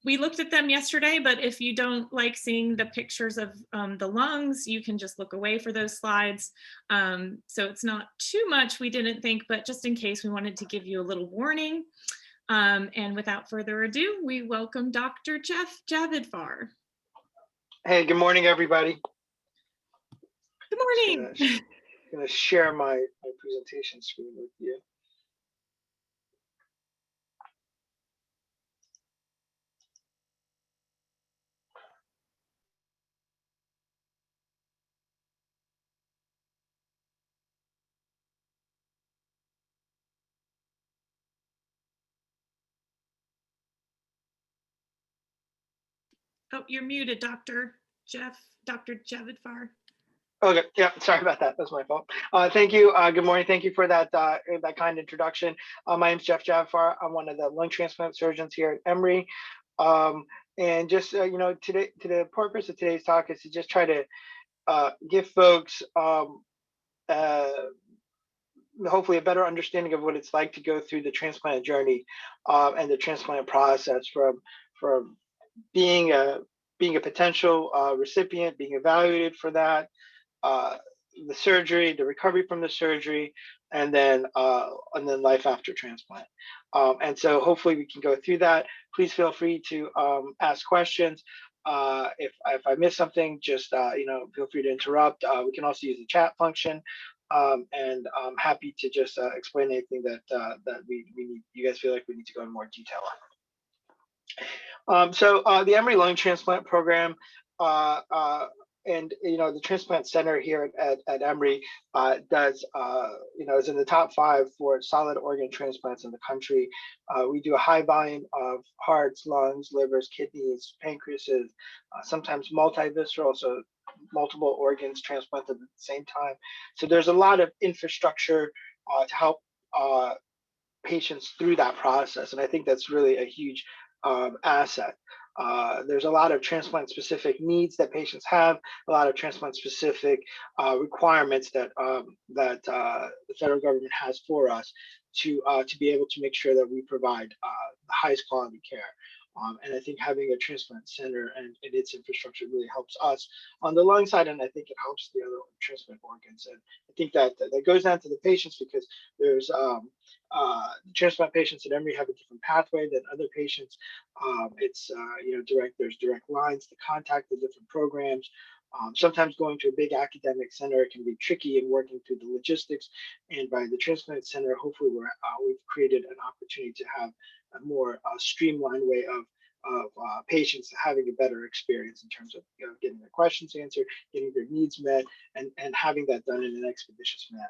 We looked at them yesterday, but if you don't like seeing the pictures of the lungs, you can just look away for those slides. So it's not too much, we didn't think, but just in case, we wanted to give you a little warning. And without further ado, we welcome Dr. Jeff Javidfar. Hey, good morning, everybody. Good morning. I'm going to share my presentation screen with you. Oh, you're muted, Dr. Javidfar. Okay, yeah, sorry about that. That's my fault. Thank you. Good morning. Thank you for that kind introduction. My name is Jeff Javidfar. I'm one of the lung transplant surgeons here at Emory. And just today, the purpose of today's talk is to just try to give folks hopefully a better understanding of what it's like to go through the transplant journey and the transplant process from being a potential recipient, being evaluated for that, the surgery, the recovery from the surgery, and then life after transplant. And so hopefully we can go through that. Please feel free to ask questions. If I miss something, just feel free to interrupt. We can also use the chat function. And I'm happy to just explain anything that we need, you guys feel like we need to go in more detail on. So the Emory Lung Transplant Program and the Transplant Center here at Emory does is in the top 5 for solid organ transplants in the country. We do a high volume of hearts, lungs, livers, kidneys, pancreases, sometimes multi-visceral, so multiple organs transplanted at the same time. So there's a lot of infrastructure to help patients through that process, and I think that's really a huge asset. There's a lot of transplant-specific needs that patients have, a lot of transplant-specific requirements that the federal government has for us to be able to make sure that we provide the highest quality care. And I think having a transplant center and its infrastructure really helps us on the lung side, and I think it helps the other transplant organs. And I think that goes down to the patients, because there's transplant patients at Emory have a different pathway than other patients. It's there's direct lines to contact the different programs. Sometimes going to a big academic center can be tricky in working through the logistics. And by the transplant center, hopefully we've created an opportunity to have a more streamlined way of patients having a better experience in terms of getting their questions answered, getting their needs met, and having that done in an expeditious manner.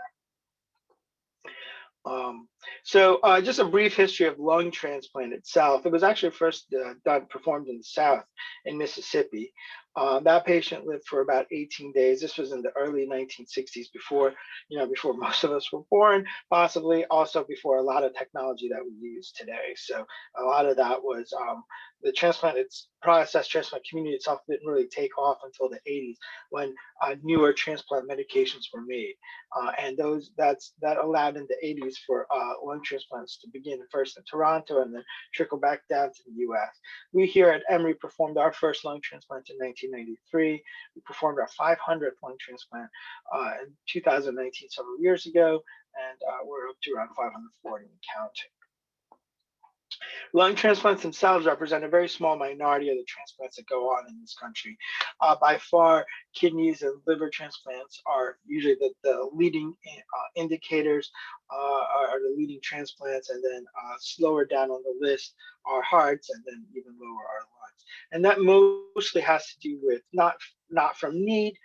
Just a brief history of lung transplant itself. It was actually first performed in the South in Mississippi. That patient lived for about 18 days. This was in the early 1960s, before most of us were born, possibly also before a lot of technology that we use today. So a lot of that was the transplant community itself didn't really take off until the 80s, when newer transplant medications were made. And that allowed in the 80s for lung transplants to begin first in Toronto and then trickle back down to the US. We here at Emory performed our first lung transplant in 1993. We performed our 500th lung transplant in 2019, several years ago, and we're up to around 540 and counting. Lung transplants themselves represent a very small minority of the transplants that go on in this country. By far, kidneys and liver transplants are usually the leading indicators, are the leading transplants, and then slower down on the list are hearts, and then even lower are lungs. And that mostly has to do with not from need,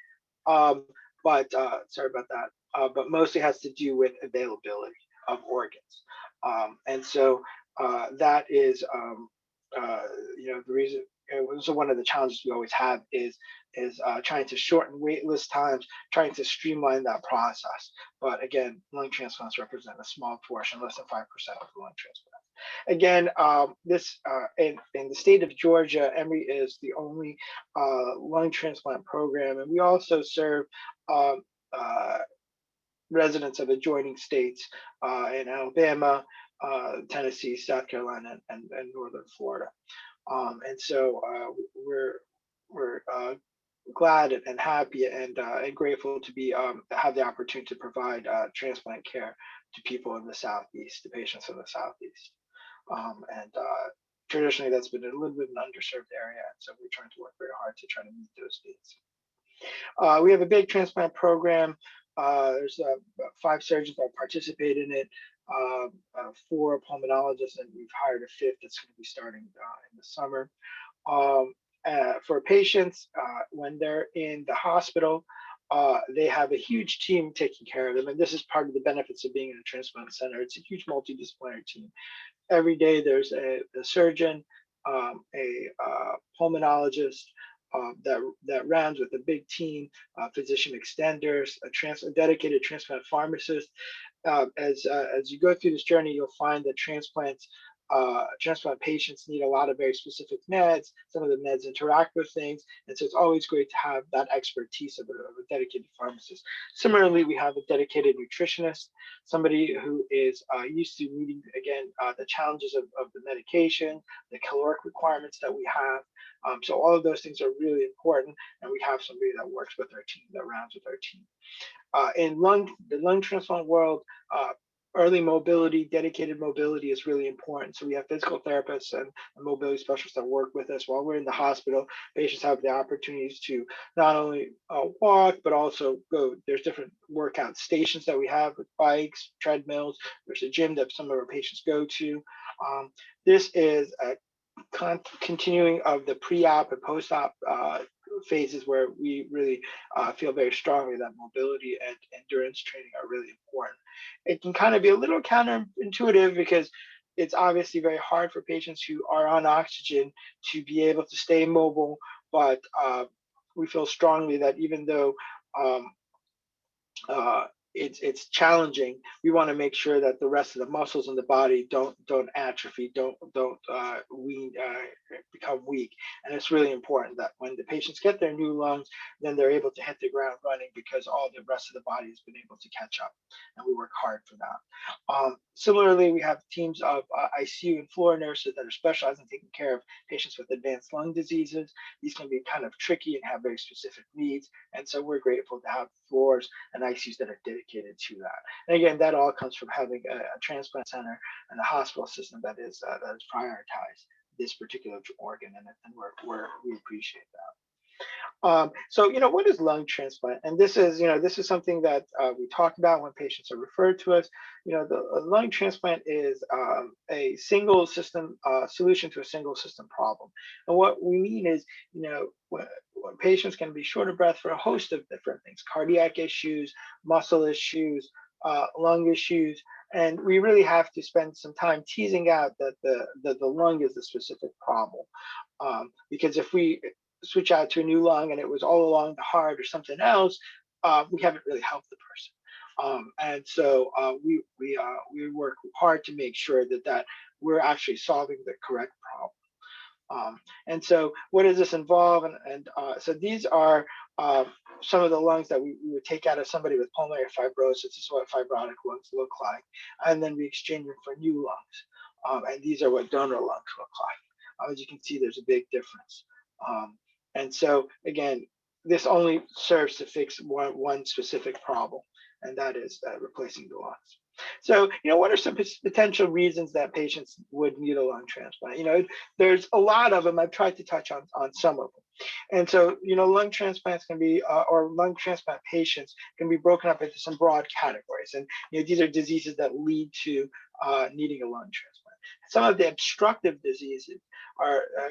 but sorry about that, but mostly has to do with availability of organs. And so that is, the reason. So one of the challenges we always have is trying to shorten wait list times, trying to streamline that process. But again, lung transplants represent a small portion, less than 5% of lung transplants. Again, in the state of Georgia, Emory is the only lung transplant program, and we also serve residents of adjoining states in Alabama, Tennessee, South Carolina, and Northern Florida. And so we're glad and happy and grateful to have the opportunity to provide transplant care to people in the Southeast, to patients in the Southeast. And traditionally, that's been a little bit of an underserved area, and so we're trying to work very hard to try to meet those needs. We have a big transplant program. There's 5 surgeons that participate in it, 4 pulmonologists, and we've hired a 5th that's going to be starting in the summer. For patients, when they're in the hospital, they have a huge team taking care of them, and this is part of the benefits of being in a transplant center. It's a huge multidisciplinary team. Every day there's a surgeon, a pulmonologist, that rounds with a big team, physician extenders, a dedicated transplant pharmacist. As you go through this journey, you'll find that transplant patients need a lot of very specific meds. Some of the meds interact with things, and so it's always great to have that expertise of a dedicated pharmacist. Similarly, we have a dedicated nutritionist, somebody who is used to meeting, again, the challenges of the medication, the caloric requirements that we have. So all of those things are really important, and we have somebody that works with our team, that rounds with our team. In the lung transplant world, early mobility, dedicated mobility is really important. So we have physical therapists and mobility specialists that work with us while we're in the hospital. Patients have the opportunities to not only walk, but also go. There's different workout stations that we have with bikes, treadmills. There's a gym that some of our patients go to. This is a continuing of the pre-op and post-op phases, where we really feel very strongly that mobility and endurance training are really important. It can kind of be a little counterintuitive, because it's obviously very hard for patients who are on oxygen to be able to stay mobile, but we feel strongly that even though it's challenging. We want to make sure that the rest of the muscles in the body don't atrophy, don't become weak. And it's really important that when the patients get their new lungs, then they're able to hit the ground running because all the rest of the body has been able to catch up, and we work hard for that. Similarly, we have teams of ICU and floor nurses that are specialized in taking care of patients with advanced lung diseases. These can be kind of tricky and have very specific needs, and so we're grateful to have floors and ICUs that are dedicated to that. And again, that all comes from having a transplant center and a hospital system that is prioritized this particular organ, and we appreciate that. So, what is lung transplant? And this is something that we talk about when patients are referred to us. The lung transplant is a single system solution to a single system problem. And what we mean is, when patients can be short of breath for a host of different things: cardiac issues, muscle issues, lung issues. And we really have to spend some time teasing out that the lung is the specific problem. Because if we switch out to a new lung and it was all along the heart or something else, we haven't really helped the person. And so we work hard to make sure that we're actually solving the correct problem. And so what does this involve? And so these are some of the lungs that we would take out of somebody with pulmonary fibrosis. This is what fibrotic lungs look like. And then we exchange them for new lungs. And these are what donor lungs look like. As you can see, there's a big difference. And so again, this only serves to fix one specific problem, and that is replacing the lungs. So, what are some potential reasons that patients would need a lung transplant? There's a lot of them. I've tried to touch on some of them. And so, lung transplants can be, or lung transplant patients can be broken up into some broad categories. And these are diseases that lead to needing a lung transplant. Some of the obstructive diseases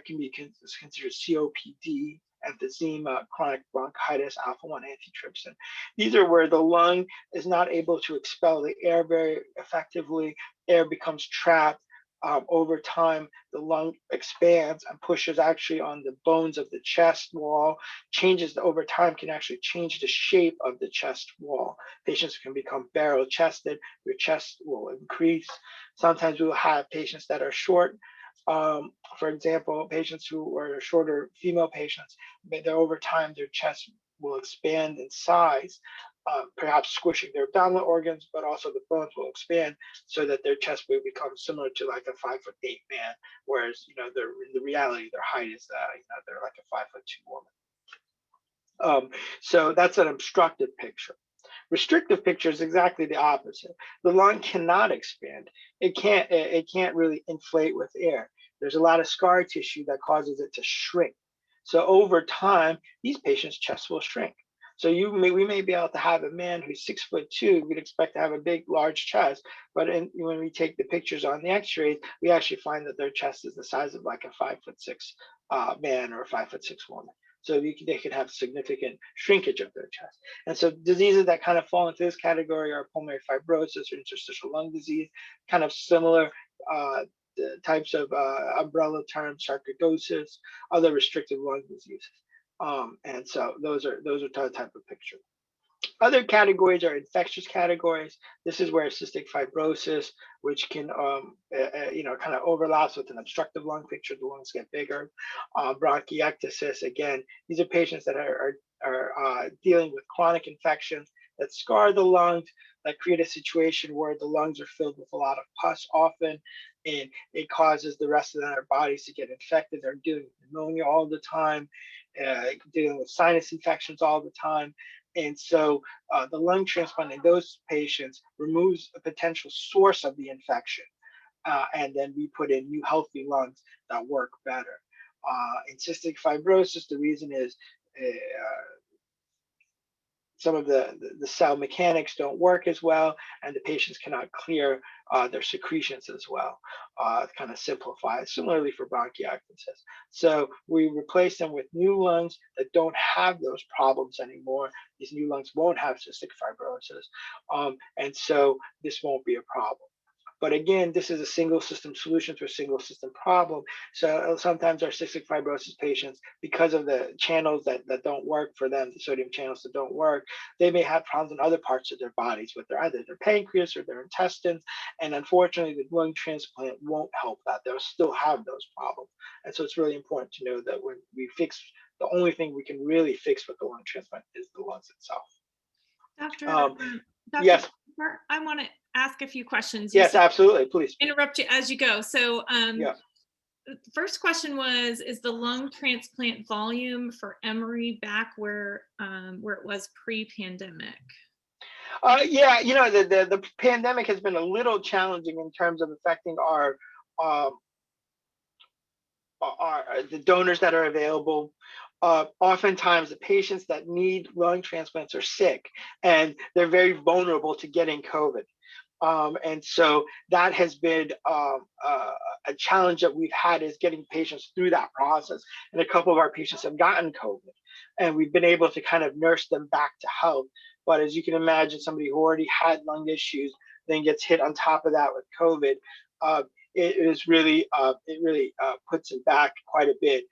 can be considered COPD, emphysema, chronic bronchitis, alpha-1 antitrypsin. These are where the lung is not able to expel the air very effectively. Air becomes trapped. Over time, the lung expands and pushes actually on the bones of the chest wall. Changes over time can actually change the shape of the chest wall. Patients can become barrel-chested. Their chest will increase. Sometimes we will have patients that are short. For example, patients who are shorter female patients, over time, their chest will expand in size, perhaps squishing their abdominal organs, but also the bones will expand so that their chest will become similar to like a 5'8" man, whereas in the reality their height is they're like a 5'2" woman. So that's an obstructive picture. Restrictive picture is exactly the opposite. The lung cannot expand. It can't really inflate with air. There's a lot of scar tissue that causes it to shrink. So over time, these patients' chests will shrink. So we may be able to have a man who's 6'2". We'd expect to have a big, large chest, but when we take the pictures on the X-rays, we actually find that their chest is the size of like a 5'6" man or a 5'6" woman. So they could have significant shrinkage of their chest. And so diseases that kind of fall into this category are pulmonary fibrosis or interstitial lung disease, kind of similar types of umbrella terms, sarcoidosis, other restrictive lung diseases. And so those are the type of picture. Other categories are infectious categories. This is where cystic fibrosis, which can, kind of overlaps with an obstructive lung picture. The lungs get bigger. Bronchiectasis, again, these are patients that are dealing with chronic infections that scar the lungs, that create a situation where the lungs are filled with a lot of pus often, and it causes the rest of their bodies to get infected. They're dealing with pneumonia all the time, dealing with sinus infections all the time. And so the lung transplant in those patients removes a potential source of the infection. And then we put in new healthy lungs that work better. In cystic fibrosis, the reason is some of the cell mechanics don't work as well, and the patients cannot clear their secretions as well. Kind of simplifies. Similarly for bronchiectasis. So we replace them with new lungs that don't have those problems anymore. These new lungs won't have cystic fibrosis. And so this won't be a problem. But again, this is a single system solution to a single system problem. So sometimes our cystic fibrosis patients, because of the channels that don't work for them, the sodium channels that don't work, they may have problems in other parts of their bodies with either their pancreas or their intestines. And unfortunately, the lung transplant won't help that. They'll still have those problems. And so it's really important to know that when we fix, the only thing we can really fix with the lung transplant is the lungs itself. Dr. Yes. Cooper, I want to ask a few questions. Yes, absolutely. Please. Interrupt you as you go. So Yeah. the first question was, is the lung transplant volume for Emory back where it was pre-pandemic? Yeah, the pandemic has been a little challenging in terms of affecting the donors that are available. Oftentimes the patients that need lung transplants are sick and they're very vulnerable to getting COVID. And so that has been a challenge that we've had, is getting patients through that process. And a couple of our patients have gotten COVID and we've been able to kind of nurse them back to health. But as you can imagine, somebody who already had lung issues then gets hit on top of that with COVID. It really puts it back quite a bit.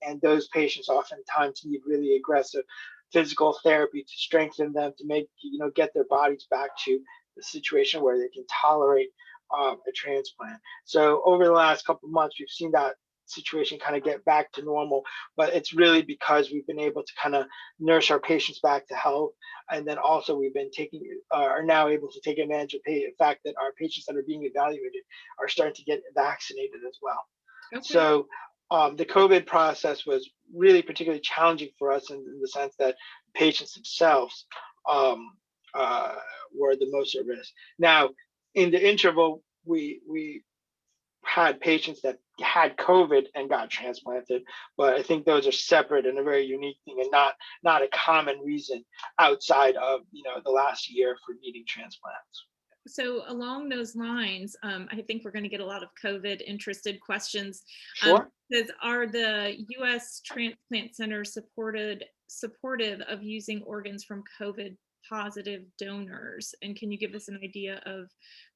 And those patients oftentimes need really aggressive physical therapy to strengthen them, to make, get their bodies back to the situation where they can tolerate a transplant. So over the last couple of months, we've seen that situation kind of get back to normal, but it's really because we've been able to kind of nurse our patients back to health. And then also we've been are now able to take advantage of the fact that our patients that are being evaluated are starting to get vaccinated as well. Okay. So the COVID process was really particularly challenging for us in the sense that patients themselves were the most at risk. Now, in the interval, we had patients that had COVID and got transplanted, but I think those are separate and a very unique thing, and not a common reason outside of the last year for needing transplants. So along those lines, I think we're going to get a lot of COVID interested questions. Sure. Are the U.S. Transplant Centers supportive of using organs from COVID positive donors? And can you give us an idea of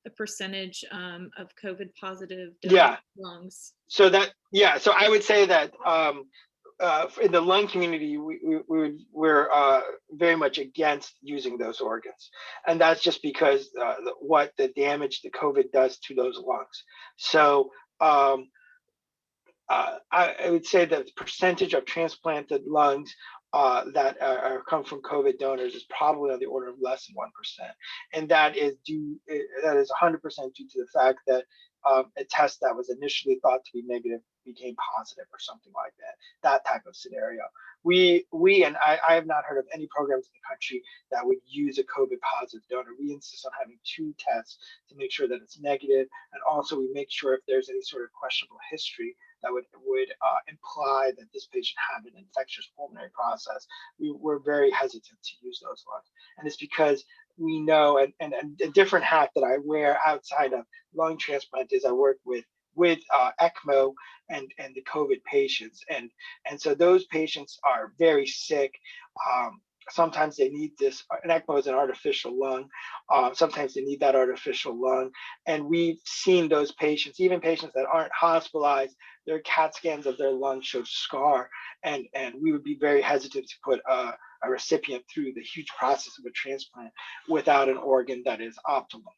the percentage of COVID positive donor lungs? So I would say that in the lung community, we're very much against using those organs. And that's just because what the damage the COVID does to those lungs. So I would say that the percentage of transplanted lungs that come from COVID donors is probably on the order of less than 1%, and that is 100% due to the fact that a test that was initially thought to be negative became positive or something like that. That type of scenario. I have not heard of any programs in the country that would use a COVID positive donor. We insist on having 2 tests to make sure that it's negative, and also we make sure if there's any sort of questionable history that would imply that this patient had an infectious pulmonary process, we're very hesitant to use those lungs. And it's because we know, and a different hat that I wear outside of lung transplant is I work with ECMO and the COVID patients. And so those patients are very sick. Sometimes they need an ECMO is an artificial lung. Sometimes they need that artificial lung. And we've seen those patients, even patients that aren't hospitalized, their CAT scans of their lungs show scar. And we would be very hesitant to put a recipient through the huge process of a transplant without an organ that is optimal.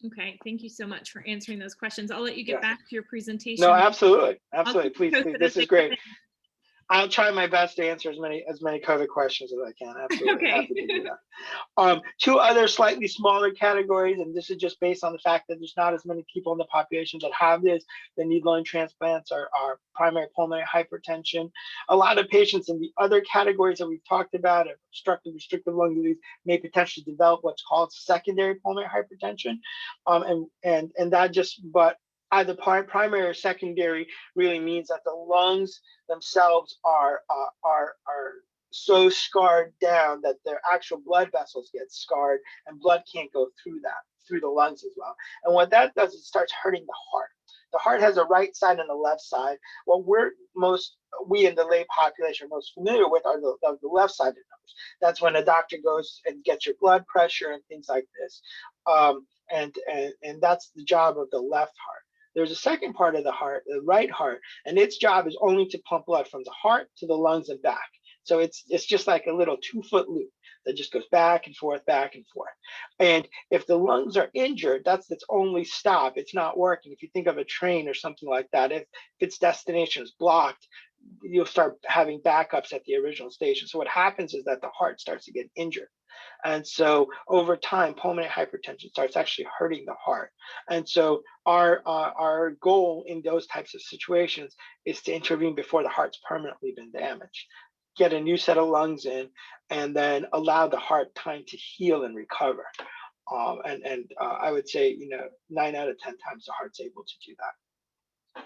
Okay, thank you so much for answering those questions. I'll let you get back to your presentation. No, absolutely. Please, this is great. I'll try my best to answer as many COVID questions as I can. Absolutely. Okay. Happy to do that. 2 other slightly smaller categories, and this is just based on the fact that there's not as many people in the population that have this, that need lung transplants, are primary pulmonary hypertension. A lot of patients in the other categories that we've talked about, obstructive restrictive lung disease, may potentially develop what's called secondary pulmonary hypertension. And that just, but either primary or secondary really means that the lungs themselves are so scarred down that their actual blood vessels get scarred and blood can't go through the lungs as well. And what that does is it starts hurting the heart. The heart has a right side and a left side. What we're most we in the lay population are most familiar with are the left-sided numbers. That's when a doctor goes and gets your blood pressure and things like this. And that's the job of the left heart. There's a second part of the heart, the right heart, and its job is only to pump blood from the heart to the lungs and back. So it's just like a little 2-foot loop that just goes back and forth, back and forth. And if the lungs are injured, that's its only stop. It's not working. If you think of a train or something like that, if its destination is blocked, you'll start having backups at the original station. So what happens is that the heart starts to get injured. And so over time, pulmonary hypertension starts actually hurting the heart. And so our goal in those types of situations is to intervene before the heart's permanently been damaged, get a new set of lungs in, and then allow the heart time to heal and recover. I would say, 9 out of 10 times the heart's able to do that.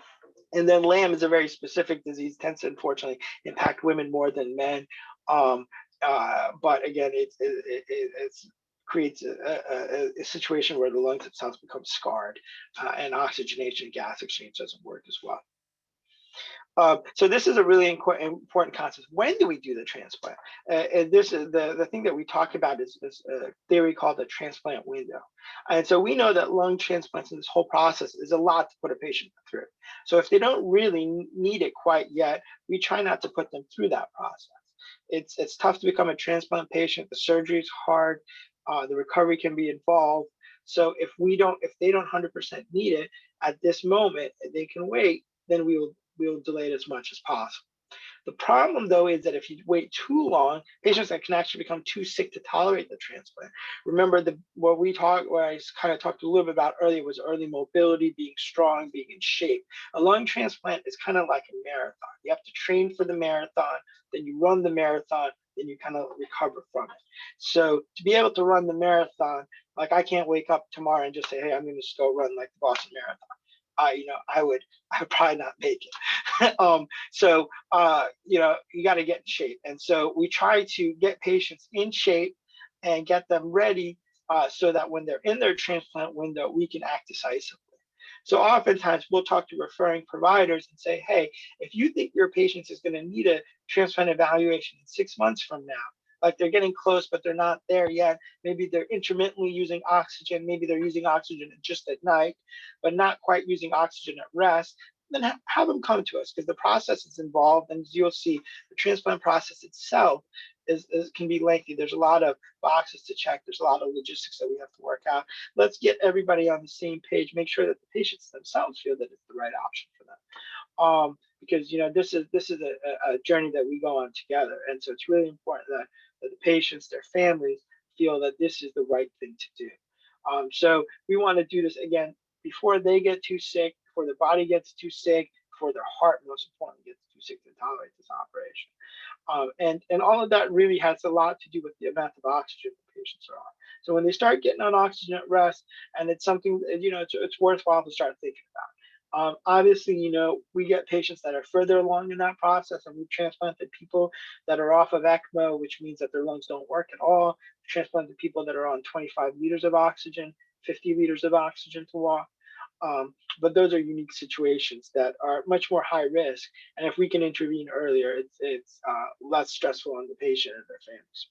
And then LAM is a very specific disease, tends to unfortunately impact women more than men. But again, it creates a situation where the lungs themselves become scarred, and oxygenation, gas exchange doesn't work as well. So this is a really important concept. When do we do the transplant? And this is the thing that we talk about is a theory called the transplant window. And so we know that lung transplants in this whole process is a lot to put a patient through. So if they don't really need it quite yet, we try not to put them through that process. It's tough to become a transplant patient. The surgery is hard. The recovery can be involved. So if they don't 100% need it at this moment, they can wait, then we'll delay it as much as possible. The problem, though, is that if you wait too long, patients that can actually become too sick to tolerate the transplant. Remember, what I kind of talked a little bit about earlier was early mobility, being strong, being in shape. A lung transplant is kind of like a marathon. You have to train for the marathon, then you run the marathon, then you kind of recover from it. So to be able to run the marathon, like I can't wake up tomorrow and just say, hey, I'm going to just go run like the Boston Marathon. I would probably not make it. You got to get in shape. And so we try to get patients in shape and get them ready so that when they're in their transplant window, we can act decisively. So oftentimes we'll talk to referring providers and say, hey, if you think your patient is going to need a transplant evaluation in 6 months from now, like they're getting close, but they're not there yet. Maybe they're intermittently using oxygen. Maybe they're using oxygen just at night, but not quite using oxygen at rest. Then have them come to us because the process is involved. And as you'll see, the transplant process itself can be lengthy. There's a lot of boxes to check. There's a lot of logistics that we have to work out. Let's get everybody on the same page. Make sure that the patients themselves feel that it's the right option for them. Because this is a journey that we go on together, and so it's really important that the patients, their families, feel that this is the right thing to do. So we want to do this again before they get too sick, before their body gets too sick, before their heart, most importantly, gets too sick to tolerate this operation. And all of that really has a lot to do with the amount of oxygen the patients are on. So when they start getting on oxygen at rest, and it's something it's worthwhile to start thinking about. Obviously, we get patients that are further along in that process, and we've transplanted people that are off of ECMO, which means that their lungs don't work at all. We've transplanted people that are on 25 liters of oxygen, 50 liters of oxygen to walk. But those are unique situations that are much more high risk. And if we can intervene earlier, it's less stressful on the patient and their families.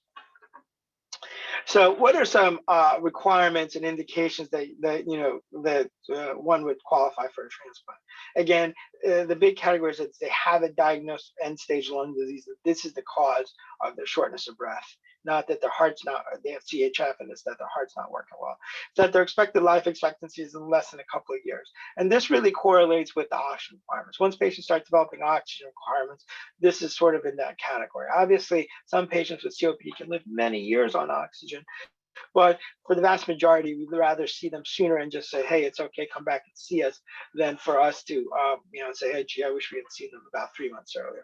So what are some requirements and indications that one would qualify for a transplant? Again, the big category is that they have a diagnosed end-stage lung disease. This is the cause of their shortness of breath. Not that their heart's not, they have CHF, and it's that their heart's not working well. It's that their expected life expectancy is less than a couple of years. And this really correlates with the oxygen requirements. Once patients start developing oxygen requirements, this is sort of in that category. Obviously, some patients with COPD can live many years on oxygen, but for the vast majority, we'd rather see them sooner and just say, hey, it's okay, come back and see us, than for us to say, hey, gee, I wish we had seen them about 3 months earlier.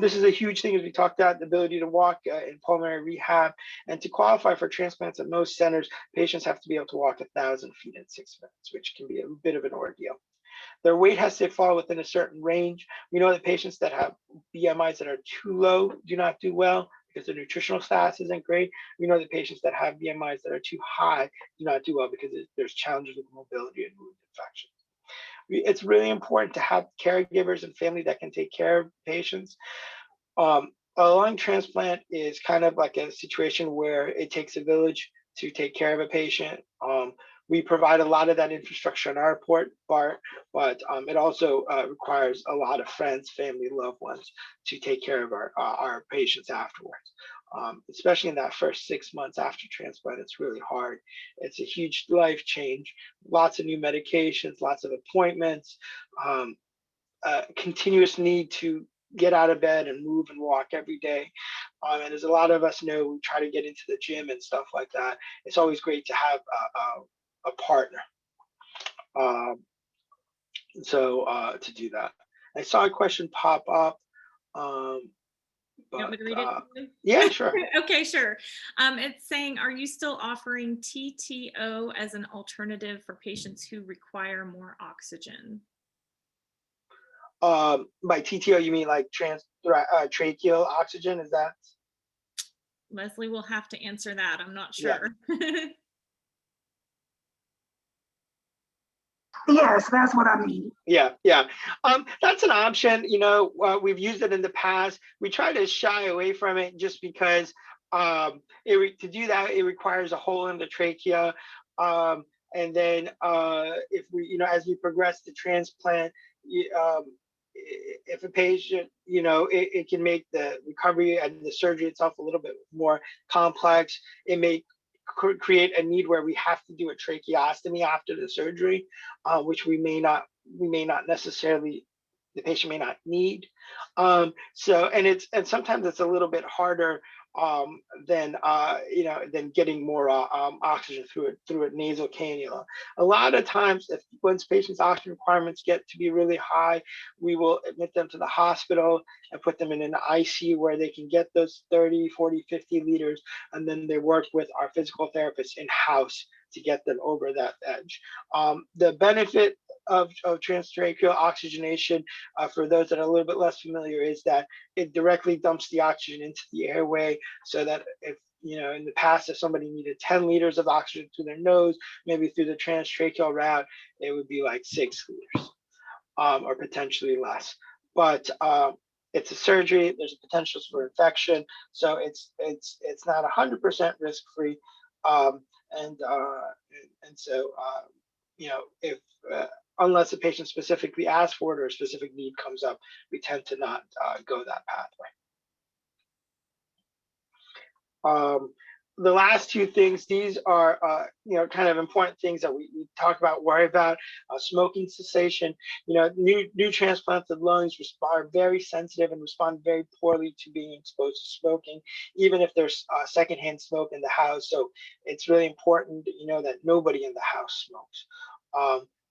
This is a huge thing, as we talked about, the ability to walk in pulmonary rehab. And to qualify for transplants at most centers, patients have to be able to walk 1,000 feet in 6 minutes, which can be a bit of an ordeal. Their weight has to fall within a certain range. We know that patients that have BMIs that are too low do not do well because their nutritional status isn't great. We know that patients that have BMIs that are too high do not do well because there's challenges with mobility and wound infections. it's really important to have caregivers and family that can take care of patients. A lung transplant is kind of like a situation where it takes a village to take care of a patient. We provide a lot of that infrastructure on our part, but it also requires a lot of friends, family, loved ones to take care of our patients afterwards. Especially in that first 6 months after transplant, it's really hard. It's a huge life change, lots of new medications, lots of appointments, continuous need to get out of bed and move and walk every day. And as a lot of us know, we try to get into the gym and stuff like that. It's always great to have a partner. To do that. I saw a question pop up. You want me to read it? Yeah, sure. Okay, sure. It's saying, are you still offering TTO as an alternative for patients who require more oxygen? By TTO, you mean like tracheal oxygen? Is that? Leslie will have to answer that. I'm not sure. Yeah. Yes, that's what I mean. Yeah. That's an option. We've used it in the past. We try to shy away from it just because to do that, it requires a hole in the trachea. And then if we, as we progress to transplant, if a patient, it can make the recovery and the surgery itself a little bit more complex. It may create a need where we have to do a tracheostomy after the surgery, which we may not necessarily, the patient may not need. And sometimes it's a little bit harder than getting more oxygen through a nasal cannula. A lot of times, once patients' oxygen requirements get to be really high, we will admit them to the hospital and put them in an ICU where they can get those 30, 40, 50 liters, and then they work with our physical therapists in-house to get them over that edge. The benefit of transtracheal oxygenation, for those that are a little bit less familiar, is that it directly dumps the oxygen into the airway, so that if, in the past, if somebody needed 10 liters of oxygen through their nose, maybe through the transtracheal route, it would be like 6 liters, or potentially less. But it's a surgery. There's a potential for infection, so it's not 100% risk-free. If unless a patient specifically asks for it or a specific need comes up, we tend to not go that pathway. The last two things, these are kind of important things that we talk about, worry about. Smoking cessation. New transplanted lungs are very sensitive and respond very poorly to being exposed to smoking, even if there's secondhand smoke in the house. So it's really important that nobody in the house smokes,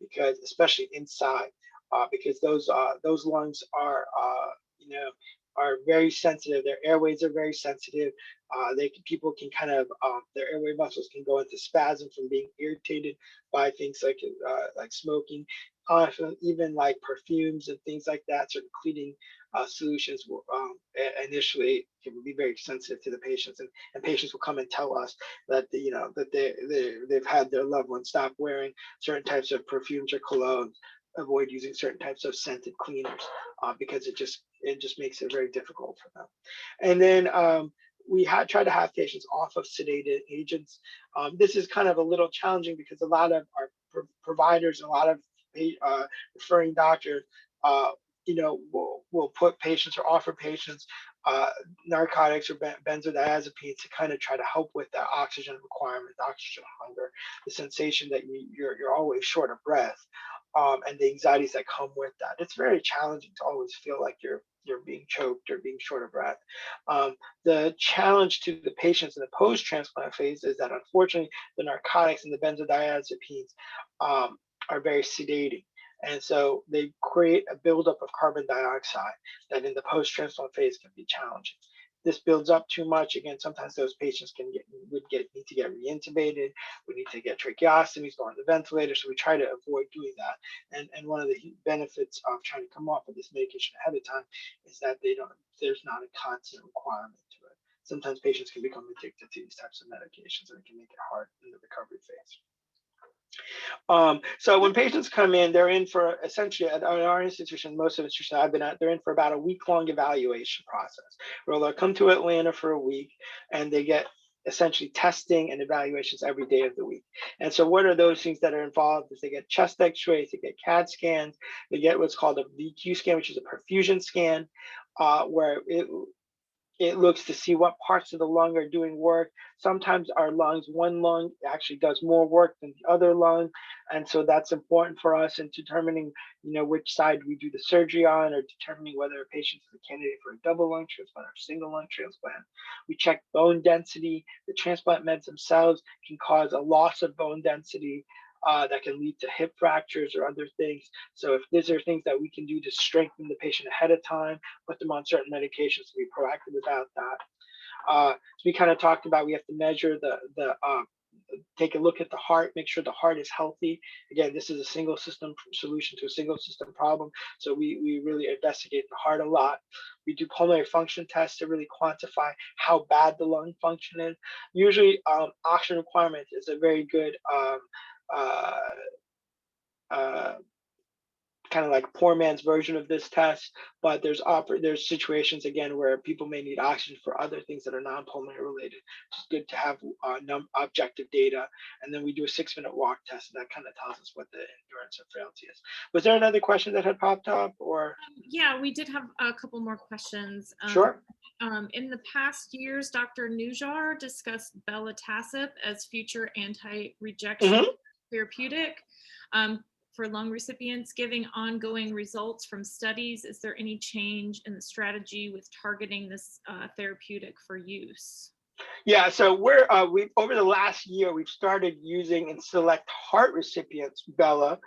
because especially inside, because those lungs are very sensitive. Their airways are very sensitive. People can kind of, their airway muscles can go into spasm from being irritated by things like smoking, even like perfumes and things like that. Certain cleaning solutions will initially can be very sensitive to the patients, and patients will come and tell us that they've had their loved ones stop wearing certain types of perfumes or colognes, avoid using certain types of scented cleaners, because it just makes it very difficult for them. And then we try to have patients off of sedated agents. This is kind of a little challenging because a lot of our providers and a lot of referring doctors, will put patients or offer patients narcotics or benzodiazepines to kind of try to help with that oxygen requirement, oxygen hunger, the sensation that you're always short of breath, and the anxieties that come with that. It's very challenging to always feel like you're being choked or being short of breath. The challenge to the patients in the post-transplant phase is that, unfortunately, the narcotics and the benzodiazepines are very sedating. And so they create a buildup of carbon dioxide that in the post-transplant phase can be challenging. This builds up too much. Again, sometimes those patients need to get reintubated. We need to get tracheostomies, go on the ventilator. So we try to avoid doing that. And one of the benefits of trying to come off of this medication ahead of time is that there's not a constant requirement to it. Sometimes patients can become addicted to these types of medications, and it can make it hard in the recovery phase. So when patients come in, they're in for essentially at our institution, most of the institutions I've been at, they're in for about a week-long evaluation process, where they'll come to Atlanta for a week and they get essentially testing and evaluations every day of the week. And so what are those things that are involved is they get chest x-rays, they get CAT scans, they get what's called a VQ scan, which is a perfusion scan, where it looks to see what parts of the lung are doing work. Sometimes our lungs, one lung actually does more work than the other lung. And so that's important for us in determining, which side we do the surgery on, or determining whether a patient is a candidate for a double lung transplant or single lung transplant. We check bone density. The transplant meds themselves can cause a loss of bone density that can lead to hip fractures or other things. So if these are things that we can do to strengthen the patient ahead of time, put them on certain medications to be proactive about that. So we kind of talked about, we have to measure take a look at the heart, make sure the heart is healthy. Again, this is a single system solution to a single system problem. So we really investigate the heart a lot. We do pulmonary function tests to really quantify how bad the lung function is. Usually oxygen requirement is a very good kind of like poor man's version of this test, but there's situations again where people may need oxygen for other things that are non-pulmonary related. It's good to have objective data, and then we do a 6-minute walk test, and that kind of tells us what the endurance of frailty is. Was there another question that had popped up, or? Yeah, we did have a couple more questions. Sure. In the past years, Dr. Nujar discussed belatacept as future anti-rejection therapeutic. For lung recipients, giving ongoing results from studies, is there any change in the strategy with targeting this therapeutic for use? Yeah, so we've over the last year, we've started using in select heart recipients Bella,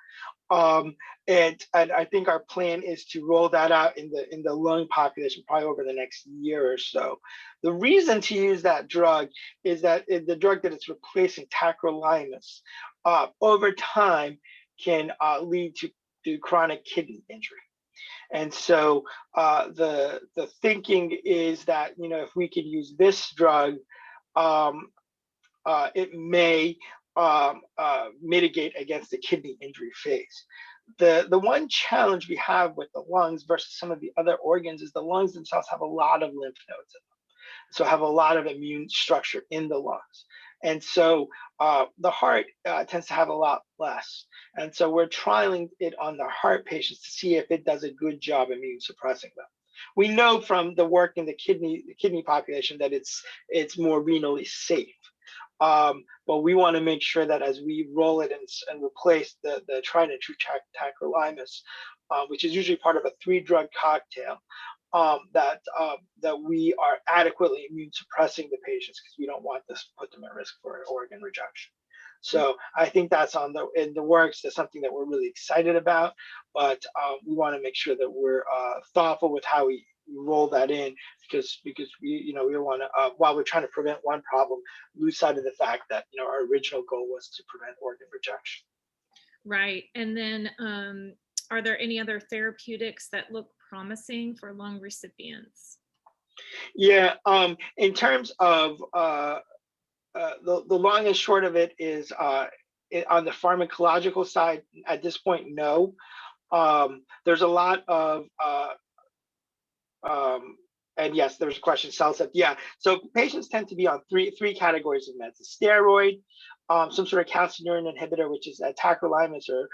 and I think our plan is to roll that out in the lung population probably over the next year or so. The reason to use that drug is that the drug that it's replacing, tacrolimus, over time can lead to chronic kidney injury. And so the thinking is that, if we could use this drug, it may mitigate against the kidney injury phase. The one challenge we have with the lungs versus some of the other organs is the lungs themselves have a lot of lymph nodes in them, so have a lot of immune structure in the lungs. And so the heart tends to have a lot less. And so we're trialing it on the heart patients to see if it does a good job immune suppressing them. We know from the work in the kidney population that it's more renally safe. But we want to make sure that as we roll it and replace the tried and true tacrolimus, which is usually part of a 3-drug cocktail, that we are adequately immune suppressing the patients, because we don't want this to put them at risk for organ rejection. So I think that's in the works. That's something that we're really excited about, but we want to make sure that we're thoughtful with how we roll that in, because we don't want to, while we're trying to prevent one problem, lose sight of the fact that our original goal was to prevent organ rejection. Right. And then are there any other therapeutics that look promising for lung recipients? Yeah, in terms of the long and short of it is on the pharmacological side, at this point, no. There's a lot of and yes, there's a question, CellCept. Yeah, so patients tend to be on three categories of meds: a steroid, some sort of calcineurin inhibitor, which is tacrolimus, or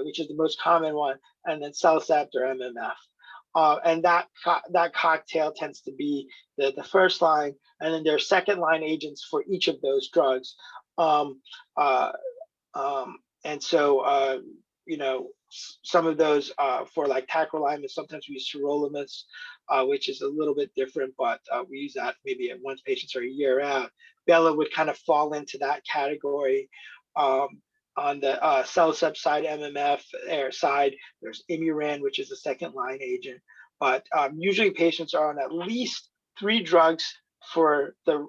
which is the most common one, and then CellCept or MMF. And that cocktail tends to be the first line, and then there are second line agents for each of those drugs. And so some of those for like tacrolimus, sometimes we use sirolimus, which is a little bit different, but we use that maybe once patients are a year out. Bella would kind of fall into that category. On the CellCept side, MMF side, there's Imuran, which is a second line agent. But usually patients are on at least 3 drugs for the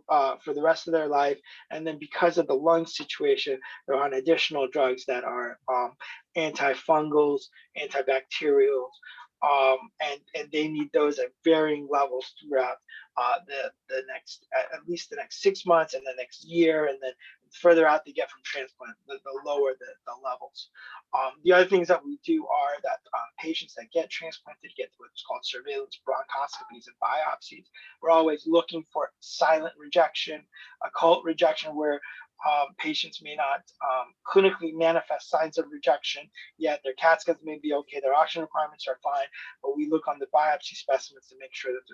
rest of their life, and then because of the lung situation, they're on additional drugs that are antifungals, antibacterials, and they need those at varying levels throughout the next, at least the next 6 months, and the next year, and then further out they get from transplant, the lower the levels. The other things that we do are that patients that get transplanted get what's called surveillance bronchoscopies and biopsies. We're always looking for silent rejection, occult rejection, where patients may not clinically manifest signs of rejection, yet their CAT scans may be okay, their oxygen requirements are fine, but we look on the biopsy specimens to make sure that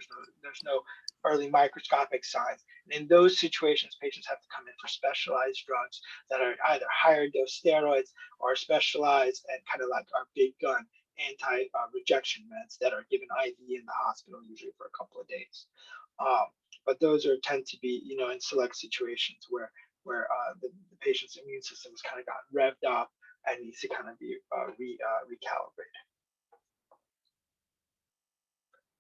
there's no early microscopic signs. And in those situations, patients have to come in for specialized drugs that are either higher dose steroids or specialized and kind of like our big gun anti-rejection meds that are given IV in the hospital, usually for a couple of days. But those tend to be, in select situations where the patient's immune system has kind of got revved up and needs to kind of be recalibrated.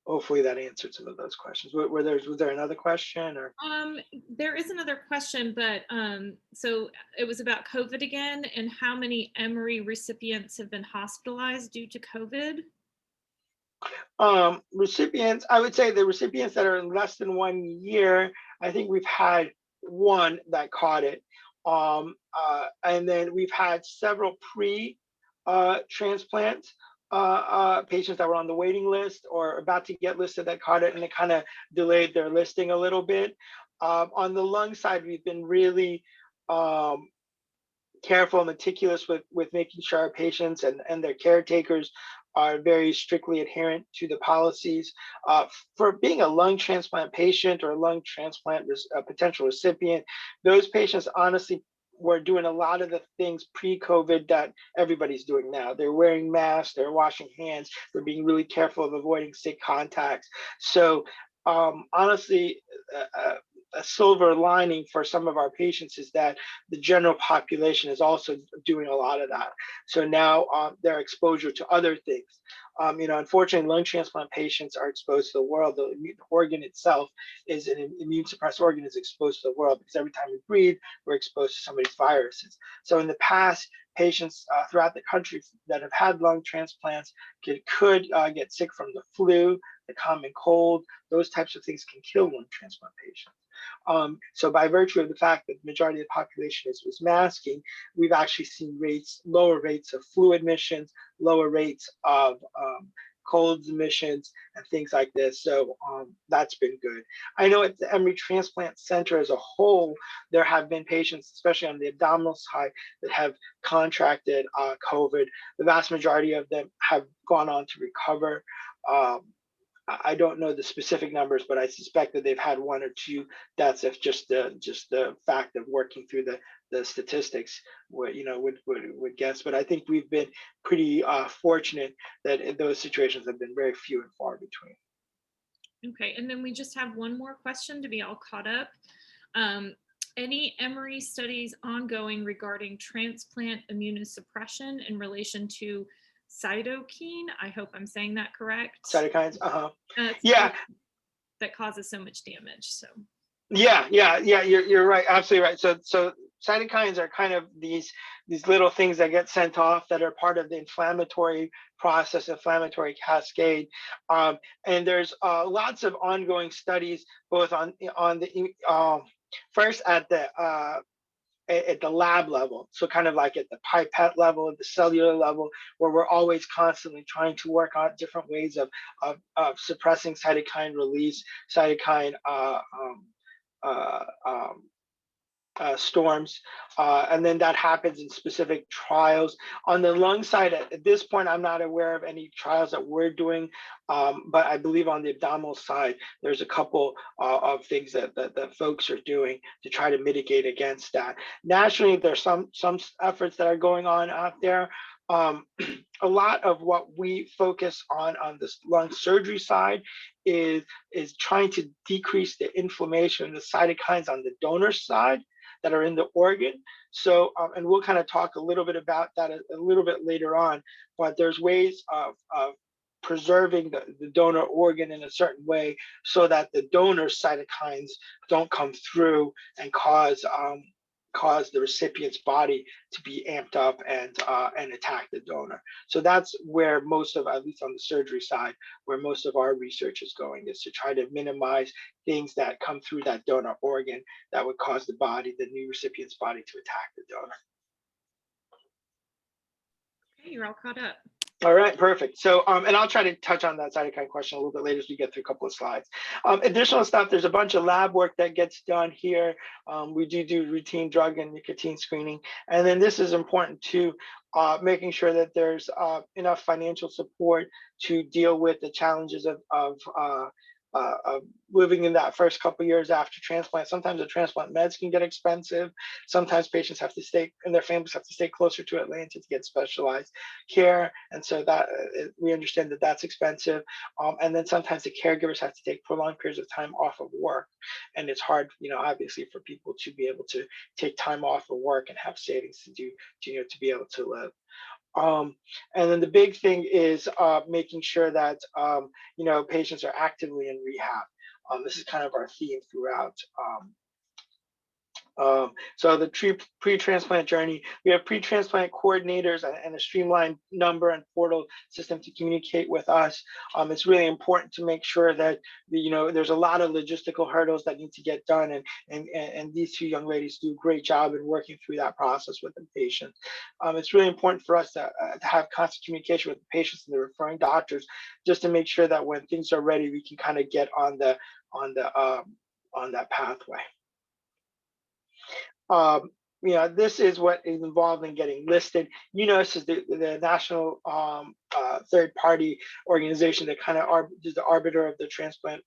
Hopefully that answered some of those questions. Was there another question or? There is another question, but so it was about COVID again, and how many Emory recipients have been hospitalized due to COVID? Recipients, I would say the recipients that are in less than 1 year, I think we've had one that caught it. And then we've had several pre-transplant patients that were on the waiting list or about to get listed that caught it, and it kind of delayed their listing a little bit. On the lung side, we've been really careful and meticulous with making sure our patients and their caretakers are very strictly adherent to the policies. For being a lung transplant patient or a lung transplant potential recipient, those patients honestly were doing a lot of the things pre-COVID that everybody's doing now. They're wearing masks, they're washing hands, they're being really careful of avoiding sick contacts. So honestly, a silver lining for some of our patients is that the general population is also doing a lot of that. So now their exposure to other things. Unfortunately, lung transplant patients are exposed to the world. The organ itself is an immune suppressed organ, is exposed to the world because every time we breathe, we're exposed to somebody's viruses. So in the past, patients throughout the country that have had lung transplants could get sick from the flu, the common cold. Those types of things can kill lung transplant patients. So by virtue of the fact that the majority of the population is masking, we've actually seen lower rates of flu admissions, lower rates of cold admissions, and things like this. So that's been good. I know at the Emory Transplant Center as a whole, there have been patients, especially on the abdominal side, that have contracted COVID. The vast majority of them have gone on to recover. I don't know the specific numbers, but I suspect that they've had one or two deaths if just the fact of working through the statistics would guess. But I think we've been pretty fortunate that those situations have been very few and far between. Okay, and then we just have one more question to be all caught up. Any Emory studies ongoing regarding transplant immunosuppression in relation to cytokine? I hope I'm saying that correct. Cytokines, yeah. That causes so much damage. So. Yeah. You're right. Absolutely right. So cytokines are kind of these little things that get sent off that are part of the inflammatory process, inflammatory cascade. And there's lots of ongoing studies, both on the first at the lab level, so kind of like at the pipette level, at the cellular level, where we're always constantly trying to work on different ways of suppressing cytokine release, cytokine storms, and then that happens in specific trials. On the lung side, at this point, I'm not aware of any trials that we're doing, but I believe on the abdominal side, there's a couple of things that folks are doing to try to mitigate against that. Nationally, there's some efforts that are going on out there. A lot of what we focus on this lung surgery side is trying to decrease the inflammation, the cytokines on the donor side that are in the organ. So, and we'll kind of talk a little bit about that a little bit later on, but there's ways of preserving the donor organ in a certain way so that the donor cytokines don't come through and cause cause the recipient's body to be amped up and attack the donor. So that's where most of, at least on the surgery side, where most of our research is going, is to try to minimize things that come through that donor organ that would cause the body, the new recipient's body, to attack the donor. Okay, you're all caught up. All right, perfect. So, and I'll try to touch on that cytokine question a little bit later as we get through a couple of slides. Additional stuff, there's a bunch of lab work that gets done here. We do routine drug and nicotine screening. And then this is important too, making sure that there's enough financial support to deal with the challenges of living in that first couple years after transplant. Sometimes the transplant meds can get expensive. Sometimes patients have to stay, and their families have to stay closer to Atlanta to get specialized care. And so that we understand that that's expensive. And then sometimes the caregivers have to take prolonged periods of time off of work. And it's hard, obviously, for people to be able to take time off of work and have savings to do, to be able to live. And then the big thing is making sure that patients are actively in rehab. This is kind of our theme throughout. So the pre-transplant journey, we have pre-transplant coordinators and a streamlined number and portal system to communicate with us. It's really important to make sure that there's a lot of logistical hurdles that need to get done, and these two young ladies do a great job in working through that process with the patient. It's really important for us to have constant communication with the patients and the referring doctors, just to make sure that when things are ready, we can kind of get on that pathway. This is what is involved in getting listed. This is the national third-party organization that kind of is the arbiter of the transplant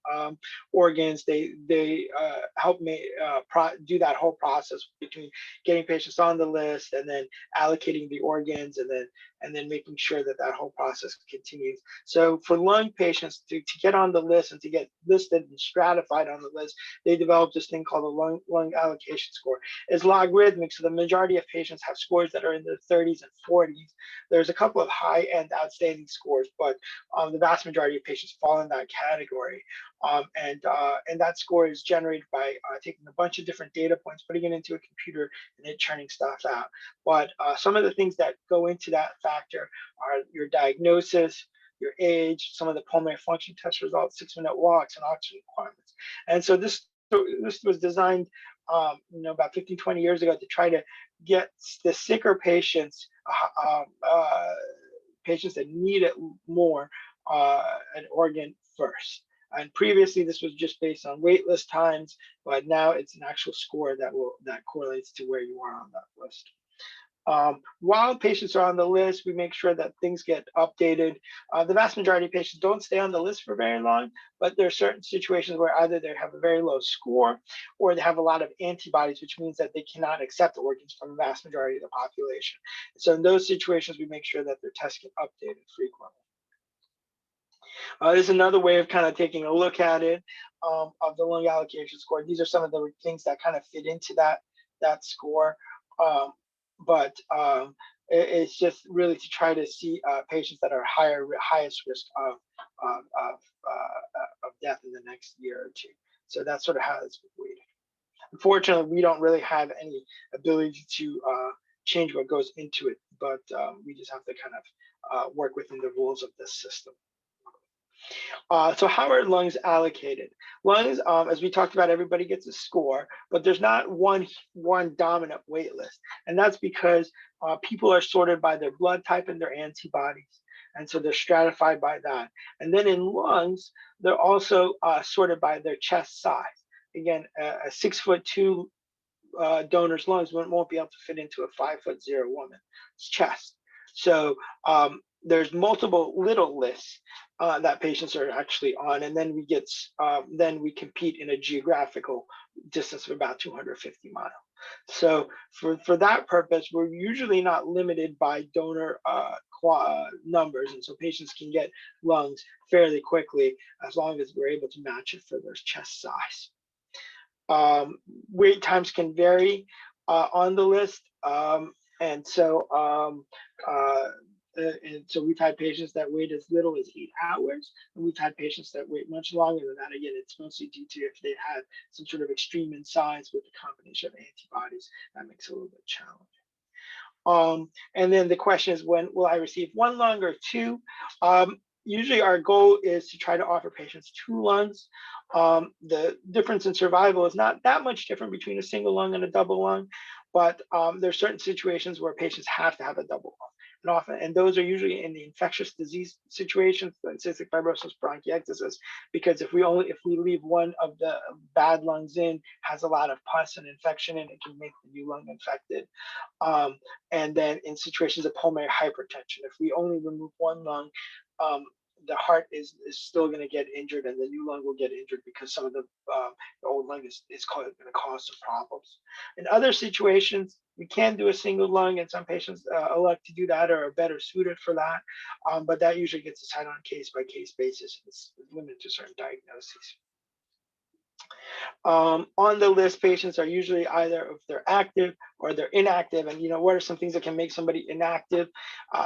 organs. They help me do that whole process between getting patients on the list and then allocating the organs and then making sure that whole process continues. So for lung patients to get on the list and to get listed and stratified on the list, they developed this thing called the lung allocation score. It's logarithmic, so the majority of patients have scores that are in the 30s and 40s. There's a couple of high-end outstanding scores, but the vast majority of patients fall in that category. And that score is generated by taking a bunch of different data points, putting it into a computer, and then churning stuff out. But some of the things that go into that factor are your diagnosis, your age, some of the pulmonary function test results, 6-minute walks, and oxygen requirements. And so this was designed about 15, 20 years ago to try to get the sicker patients, patients that need it more, an organ first. And previously, this was just based on wait list times, but now it's an actual score that correlates to where you are on that list. While patients are on the list, we make sure that things get updated. The vast majority of patients don't stay on the list for very long, but there are certain situations where either they have a very low score or they have a lot of antibodies, which means that they cannot accept organs from the vast majority of the population. So in those situations, we make sure that their tests get updated frequently. This is another way of kind of taking a look at it, of the lung allocation score. These are some of the things that kind of fit into that score. But it's just really to try to see patients that are highest risk of death in the next year or two. So that's sort of how it's weighted. Unfortunately, we don't really have any ability to change what goes into it, but we just have to kind of work within the rules of this system. So how are lungs allocated? Lungs, as we talked about, everybody gets a score, but there's not one dominant wait list. And that's because people are sorted by their blood type and their antibodies. And so they're stratified by that. And then in lungs, they're also sorted by their chest size. Again, a 6'2" donor's lungs won't be able to fit into a 5'0" woman's chest. So there's multiple little lists that patients are actually on, and then we compete in a geographical distance of about 250 miles. So for that purpose, we're usually not limited by donor numbers, and so patients can get lungs fairly quickly as long as we're able to match it for their chest size. Wait times can vary on the list, and so and so we've had patients that wait as little as 8 hours, and we've had patients that wait much longer than that. Again, it's mostly due to if they had some sort of extreme in size with the combination of antibodies, that makes it a little bit challenging. And then the question is, when will I receive 1 lung or 2? Usually our goal is to try to offer patients 2 lungs. The difference in survival is not that much different between a single lung and a double lung, but there's certain situations where patients have to have a double lung. And those are usually in the infectious disease situations, like cystic fibrosis, bronchiectasis, because if we leave one of the bad lungs in, has a lot of pus and infection in it, can make the new lung infected. And then in situations of pulmonary hypertension, if we only remove 1 lung, the heart is still going to get injured, and the new lung will get injured because some of the old lung is going to cause some problems. In other situations, we can do a single lung, and some patients elect to do that or are better suited for that. But that usually gets decided on a case-by-case basis. It's limited to certain diagnoses. On the list, patients are usually either if they're active or they're inactive. And what are some things that can make somebody inactive?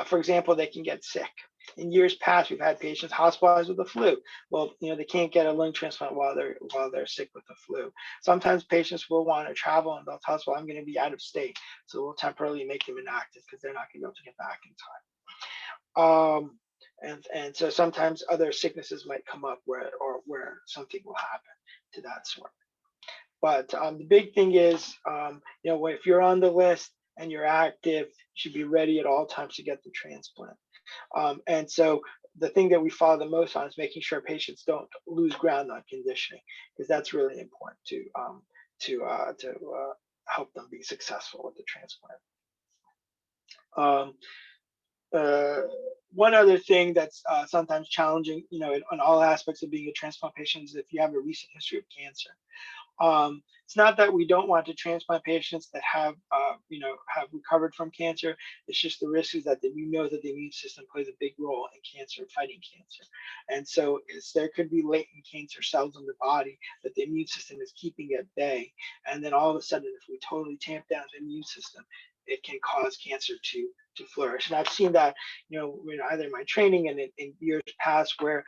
For example, they can get sick. In years past, we've had patients hospitalized with the flu. Well, they can't get a lung transplant while they're sick with the flu. Sometimes patients will want to travel and they'll tell us, well, I'm going to be out of state. So we'll temporarily make them inactive because they're not going to be able to get back in time. And so sometimes other sicknesses might come up where something will happen to that sort. But the big thing is, if you're on the list and you're active, you should be ready at all times to get the transplant. And so the thing that we follow the most on is making sure patients don't lose ground on conditioning, because that's really important to help them be successful with the transplant. One other thing that's sometimes challenging, in all aspects of being a transplant patient, is if you have a recent history of cancer. It's not that we don't want to transplant patients that have recovered from cancer. It's just the risk is that we know that the immune system plays a big role in fighting cancer. And so there could be latent cancer cells in the body that the immune system is keeping at bay. And then all of a sudden, if we totally tamp down the immune system, it can cause cancer to flourish. And I've seen that, either in my training and in years past where,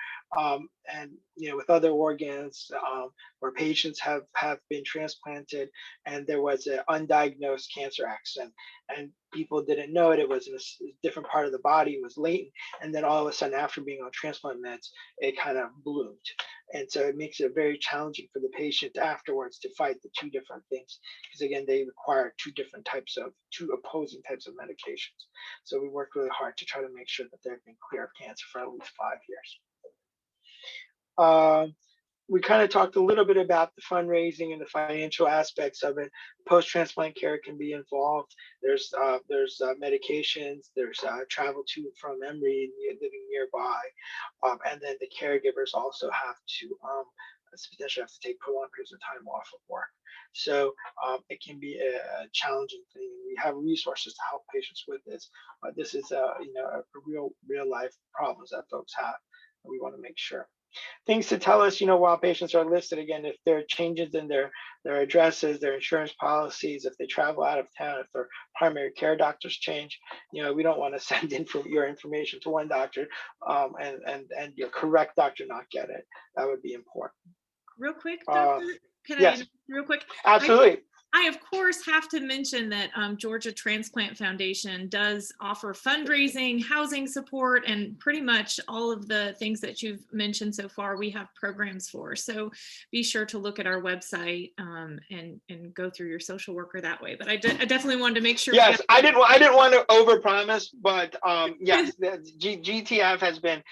with other organs, where patients have been transplanted and there was an undiagnosed cancer accident and people didn't know it. It was in a different part of the body, it was latent. And then all of a sudden, after being on transplant meds, it kind of bloomed. And so it makes it very challenging for the patient afterwards to fight the 2 different things, because again, they require 2 opposing types of medications. So we work really hard to try to make sure that they've been clear of cancer for at least 5 years. We kind of talked a little bit about the fundraising and the financial aspects of it. Post-transplant care can be involved. There's medications, there's travel to and from Emory, living nearby, and then the caregivers also have to potentially have to take prolonged periods of time off of work. So it can be a challenging thing. We have resources to help patients with this, but this is a real life problems that folks have, and we want to make sure. Things to tell us, while patients are listed, again, if there are changes in their addresses, their insurance policies, if they travel out of town, if their primary care doctors change, we don't want to send in your information to one doctor and your correct doctor not get it. That would be important. Real quick, Doctor, yes. Real quick? Absolutely. I, of course, have to mention that Georgia Transplant Foundation does offer fundraising, housing support, and pretty much all of the things that you've mentioned so far, we have programs for. So be sure to look at our website and go through your social worker that way. But I definitely wanted to make sure. Yes, I didn't want to overpromise, but yes, the GTF has been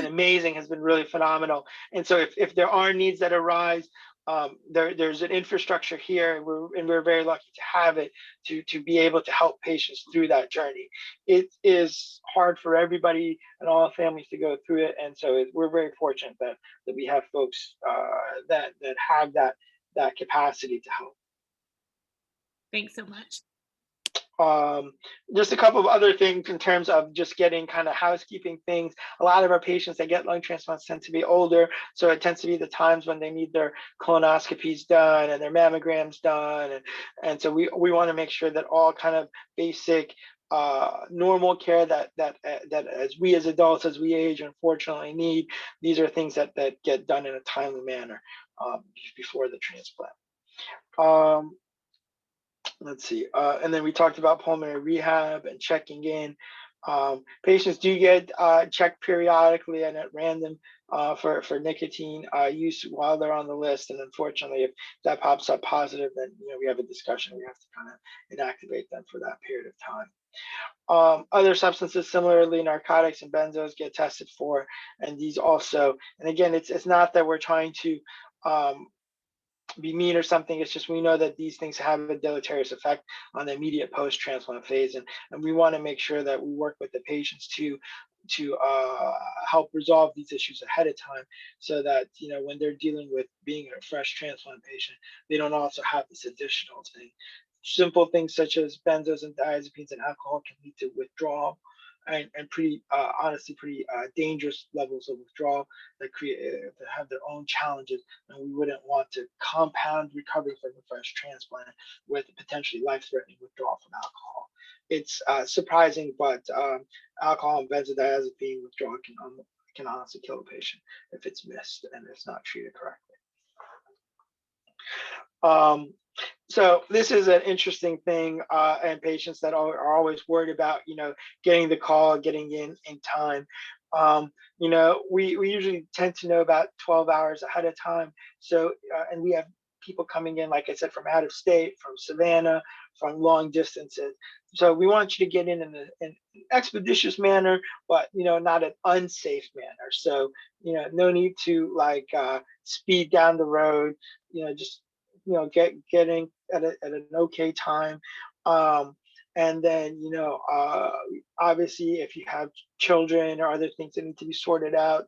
amazing, has been really phenomenal. And so if there are needs that arise, there's an infrastructure here, and we're very lucky to have it to be able to help patients through that journey. It is hard for everybody and all families to go through it, and so we're very fortunate that we have folks that have that capacity to help. Thanks so much. Just a couple of other things in terms of just getting kind of housekeeping things. A lot of our patients that get lung transplants tend to be older, so it tends to be the times when they need their colonoscopies done and their mammograms done, and so we want to make sure that all kind of basic normal care that as we as adults, as we age, unfortunately need. These are things that get done in a timely manner before the transplant. Let's see, and then we talked about pulmonary rehab and checking in. Patients do get checked periodically and at random for nicotine use while they're on the list. And unfortunately, if that pops up positive, then we have a discussion. We have to kind of inactivate them for that period of time. Other substances, similarly, narcotics and benzos get tested for, and these also. And again, it's not that we're trying to be mean or something. It's just we know that these things have a deleterious effect on the immediate post-transplant phase, and we want to make sure that we work with the patients to help resolve these issues ahead of time, so that when they're dealing with being a fresh transplant patient, they don't also have this additional thing. Simple things such as benzos and diazepines and alcohol can lead to withdrawal, and pretty honestly pretty dangerous levels of withdrawal that have their own challenges, and we wouldn't want to compound recovery from a fresh transplant with potentially life-threatening withdrawal from alcohol. It's surprising, but alcohol and benzodiazepine withdrawal can honestly kill a patient if it's missed and it's not treated correctly. So this is an interesting thing, and patients that are always worried about, getting the call, getting in time. We usually tend to know about 12 hours ahead of time. So, and we have people coming in, like I said, from out of state, from Savannah, from long distances. So we want you to get in an expeditious manner, but not an unsafe manner. So no need to speed down the road. Just getting at an okay time. And then obviously if you have children or other things that need to be sorted out,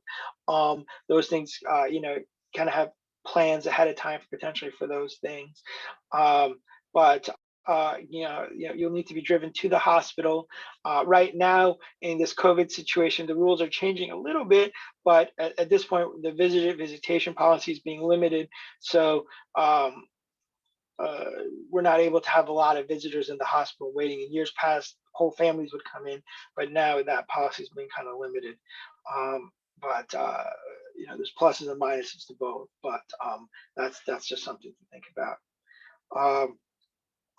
those things kind of have plans ahead of time potentially for those things. But you'll need to be driven to the hospital. Right now in this COVID situation, the rules are changing a little bit, but at this point, the visitation policy is being limited. So we're not able to have a lot of visitors in the hospital waiting. In years past, whole families would come in, but now that policy is being kind of limited. But there's pluses and minuses to both, but that's just something to think about.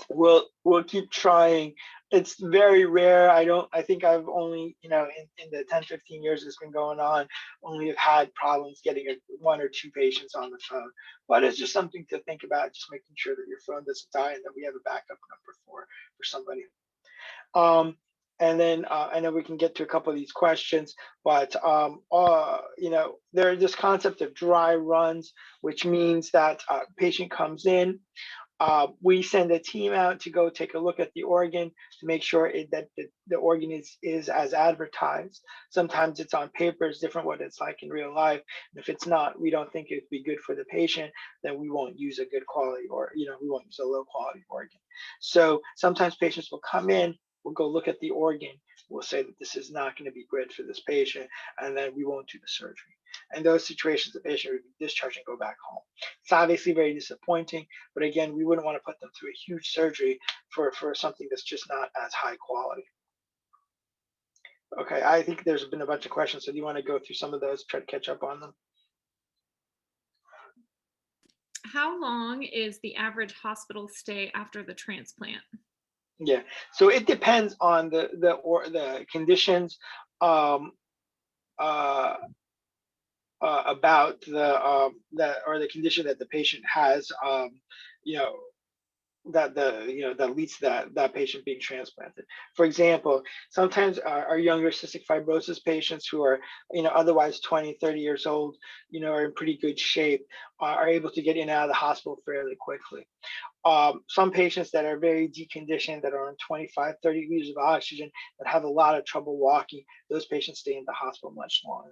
We'll keep trying. It's very rare. I think I've only, in the 10, 15 years it's been going on, only have had problems getting one or two patients on the phone. But it's just something to think about, just making sure that your phone doesn't die and that we have a backup number for somebody. And then I know we can get to a couple of these questions, but there's this concept of dry runs, which means that a patient comes in, we send a team out to go take a look at the organ to make sure that the organ is as advertised. Sometimes it's on paper, it's different what it's like in real life. And if it's not, we don't think it'd be good for the patient, then we won't use a good quality, or we won't use a low quality organ. So sometimes patients will come in, we'll go look at the organ, we'll say that this is not going to be good for this patient, and then we won't do the surgery. In those situations, the patient would be discharged and go back home. It's obviously very disappointing, but again, we wouldn't want to put them through a huge surgery for something that's just not as high quality. Okay, I think there's been a bunch of questions, so do you want to go through some of those, try to catch up on them? How long is the average hospital stay after the transplant? Yeah, so it depends on the conditions about the condition that the patient has, that leads to that patient being transplanted. For example, sometimes our younger cystic fibrosis patients who are otherwise 20, 30 years old, are in pretty good shape, are able to get in and out of the hospital fairly quickly. Some patients that are very deconditioned, that are on 25, 30 liters of oxygen, that have a lot of trouble walking, those patients stay in the hospital much longer.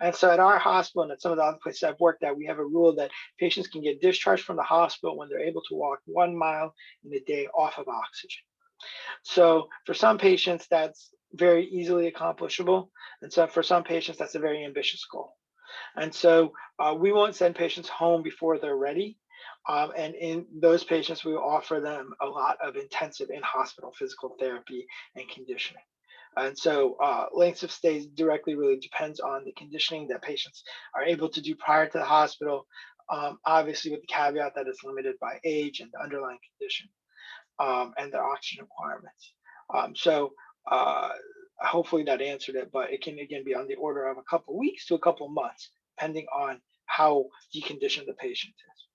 And so at our hospital and at some of the other places I've worked at, we have a rule that patients can get discharged from the hospital when they're able to walk 1 mile in a day off of oxygen. So for some patients, that's very easily accomplishable. And so for some patients, that's a very ambitious goal. And so we won't send patients home before they're ready. And in those patients, we offer them a lot of intensive in-hospital physical therapy and conditioning. And so lengths of stays directly really depends on the conditioning that patients are able to do prior to the hospital, obviously with the caveat that it's limited by age and the underlying condition and their oxygen requirements. So hopefully that answered it, but it can again be on the order of a couple of weeks to a couple of months, depending on how deconditioned the patient is.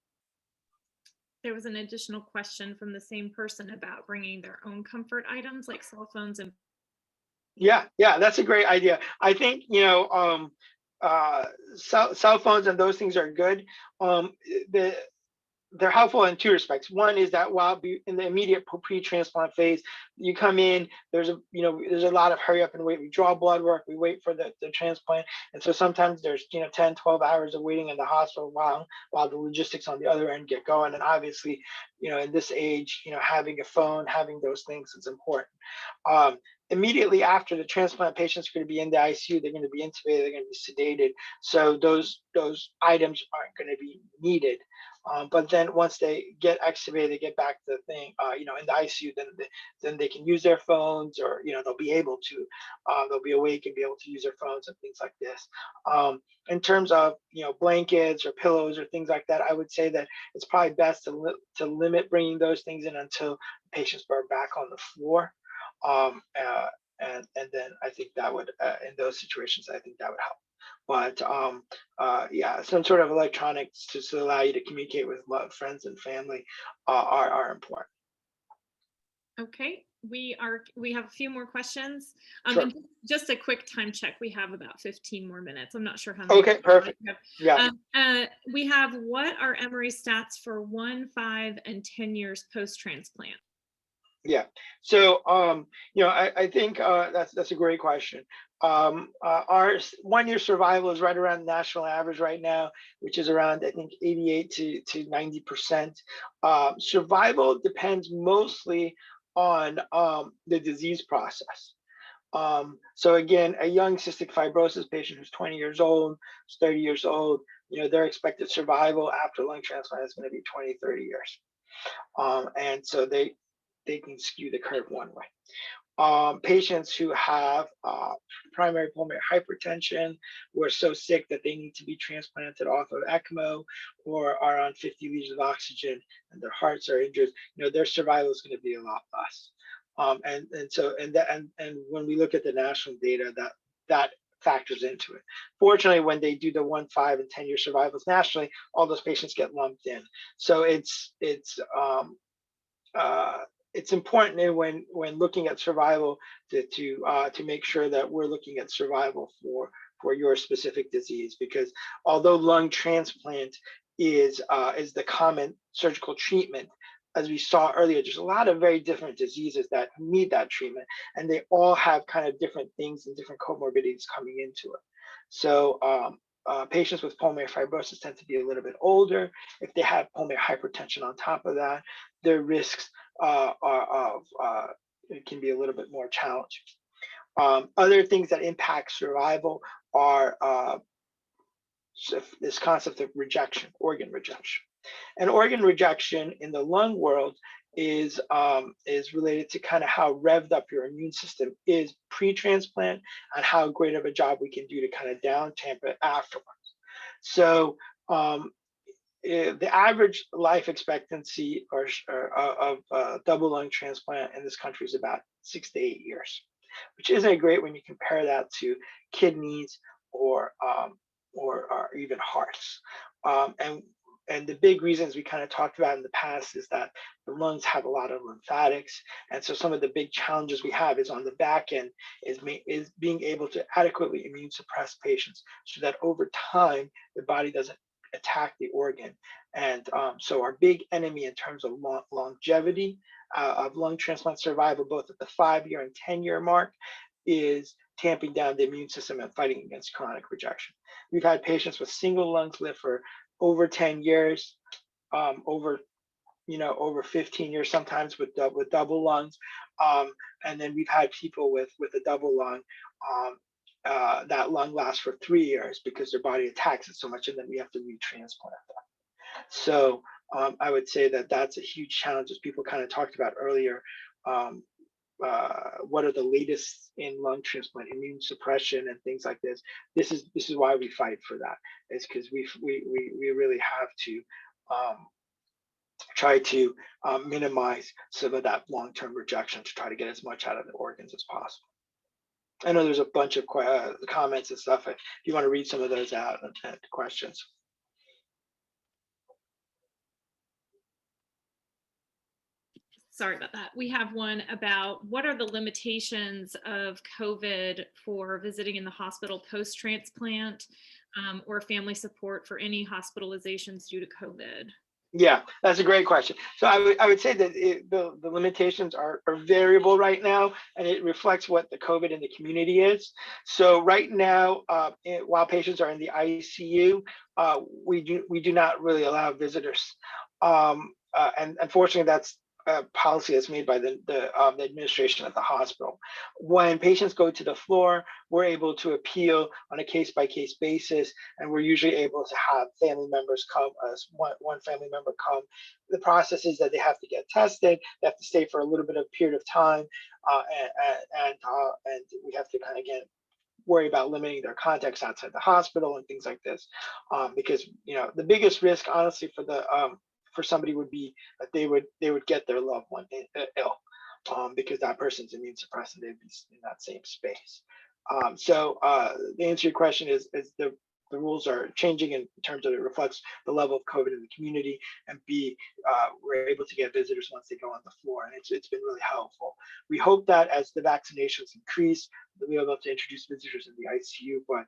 There was an additional question from the same person about bringing their own comfort items like cell phones and. Yeah, that's a great idea. I think, cell phones and those things are good. They're helpful in two respects. One is that while in the immediate pre-transplant phase, you come in, there's a lot of hurry up and wait. We draw blood work, we wait for the transplant. And so sometimes there's, 10, 12 hours of waiting in the hospital while the logistics on the other end get going. And obviously, in this age, having a phone, having those things is important. Immediately after the transplant, patients are going to be in the ICU, they're going to be intubated, they're going to be sedated. So those items aren't going to be needed. But then once they get extubated, they get back to the thing, in the ICU, then they can use their phones, or they'll be able to, they'll be awake and be able to use their phones and things like this. In terms of blankets or pillows or things like that, I would say that it's probably best to limit bringing those things in until patients are back on the floor. And then I think that would, in those situations, I think that would help. But yeah, some sort of electronics to allow you to communicate with friends and family are important. Okay, we have a few more questions. Sure. And just a quick time check. We have about 15 more minutes. I'm not sure how many. Okay, perfect. Yeah. We have, what are Emory stats for 1, 5, and 10 years post-transplant? Yeah. So, I think that's a great question. Our 1 year survival is right around the national average right now, which is around, I think, 88 to 90%. Survival depends mostly on the disease process. So again, a young cystic fibrosis patient who's 20 years old, who's 30 years old, their expected survival after lung transplant is going to be 20, 30 years. And so they can skew the curve one way. Patients who have primary pulmonary hypertension, who are so sick that they need to be transplanted off of ECMO, or are on 50 liters of oxygen and their hearts are injured, their survival is going to be a lot less. And when we look at the national data, that factors into it. Fortunately, when they do the 1, 5, and 10 year survivals nationally, all those patients get lumped in. So it's important when looking at survival to make sure that we're looking at survival for your specific disease, because although lung transplant is the common surgical treatment, as we saw earlier, there's a lot of very different diseases that need that treatment, and they all have kind of different things and different comorbidities coming into it. So patients with pulmonary fibrosis tend to be a little bit older. If they have pulmonary hypertension on top of that, their risks it can be a little bit more challenging. Other things that impact survival are this concept of rejection, organ rejection. And organ rejection in the lung world is related to kind of how revved up your immune system is pre-transplant, and how great of a job we can do to kind of down tamp it afterwards. So the average life expectancy of double lung transplant in this country is about 6 to 8 years, which isn't great when you compare that to kidneys or even hearts. And the big reasons we kind of talked about in the past is that the lungs have a lot of lymphatics. And so some of the big challenges we have is on the back end is being able to adequately immune suppress patients so that over time, the body doesn't attack the organ. And so our big enemy in terms of longevity of lung transplant survival, both at the 5 year and 10 year mark, is tamping down the immune system and fighting against chronic rejection. We've had patients with single lungs live for over 10 years, over 15 years sometimes with double lungs. And then we've had people with a double lung, that lung lasts for 3 years because their body attacks it so much, and then we have to retransplant them. So I would say that that's a huge challenge, as people kind of talked about earlier. What are the latest in lung transplant, immune suppression, and things like this? This is why we fight for that. Is because we really have to try to minimize some of that long-term rejection to try to get as much out of the organs as possible. I know there's a bunch of comments and stuff. If you want to read some of those out and questions. Sorry about that. We have one about what are the limitations of COVID for visiting in the hospital post-transplant, or family support for any hospitalizations due to COVID? Yeah, that's a great question. So I would say that the limitations are variable right now, and it reflects what the COVID in the community is. So right now, while patients are in the ICU, we do not really allow visitors. And unfortunately, that's a policy that's made by the administration at the hospital. When patients go to the floor, we're able to appeal on a case-by-case basis, and we're usually able to have family members come, one family member come. The process is that they have to get tested, they have to stay for a little bit of period of time, and we have to kind of worry about limiting their contacts outside the hospital and things like this, because the biggest risk, honestly, for somebody would be that they would get their loved one ill, because that person's immune suppressed and they'd be in that same space. So the answer to your question is the rules are changing in terms of it reflects the level of COVID in the community, and B, we're able to get visitors once they go on the floor, and it's been really helpful. We hope that as the vaccinations increase, that we'll be able to introduce visitors in the ICU, but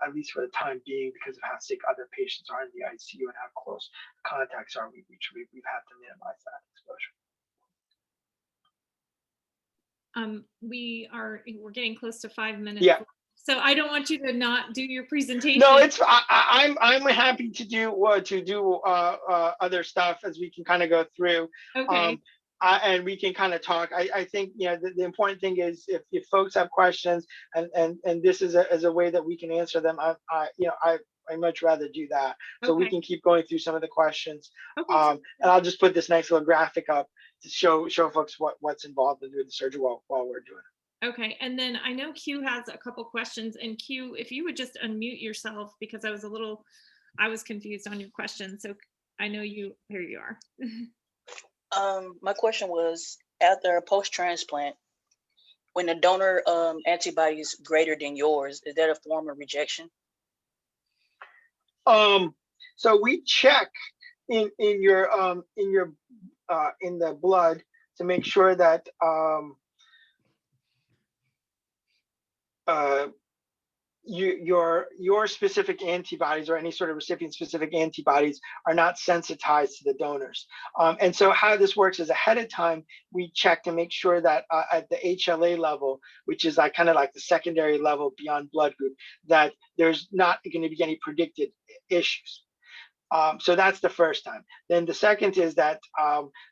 at least for the time being, because of how sick other patients are in the ICU and how close contacts are, we've had to minimize that exposure. We're getting close to 5 minutes. Yeah. So I don't want you to not do your presentation. No, I'm happy to do other stuff as we can kind of go through. Okay. And we can kind of talk. I think the important thing is if folks have questions and this is a way that we can answer them, I much rather do that. So we can keep going through some of the questions. And I'll just put this nice little graphic up to show folks what's involved in doing the surgery while we're doing it. Okay, and then I know Q has a couple questions, and Q, if you would just unmute yourself, because I was confused on your question. So I know here you are. My question was, after post-transplant, when the donor antibody is greater than yours, is that a form of rejection? So we check in the blood to make sure that your specific antibodies or any sort of recipient specific antibodies are not sensitized to the donors. And so how this works is ahead of time, we check to make sure that at the HLA level, which is kind of like the secondary level beyond blood group, that there's not going to be any predicted issues. So that's the first time. Then the second is that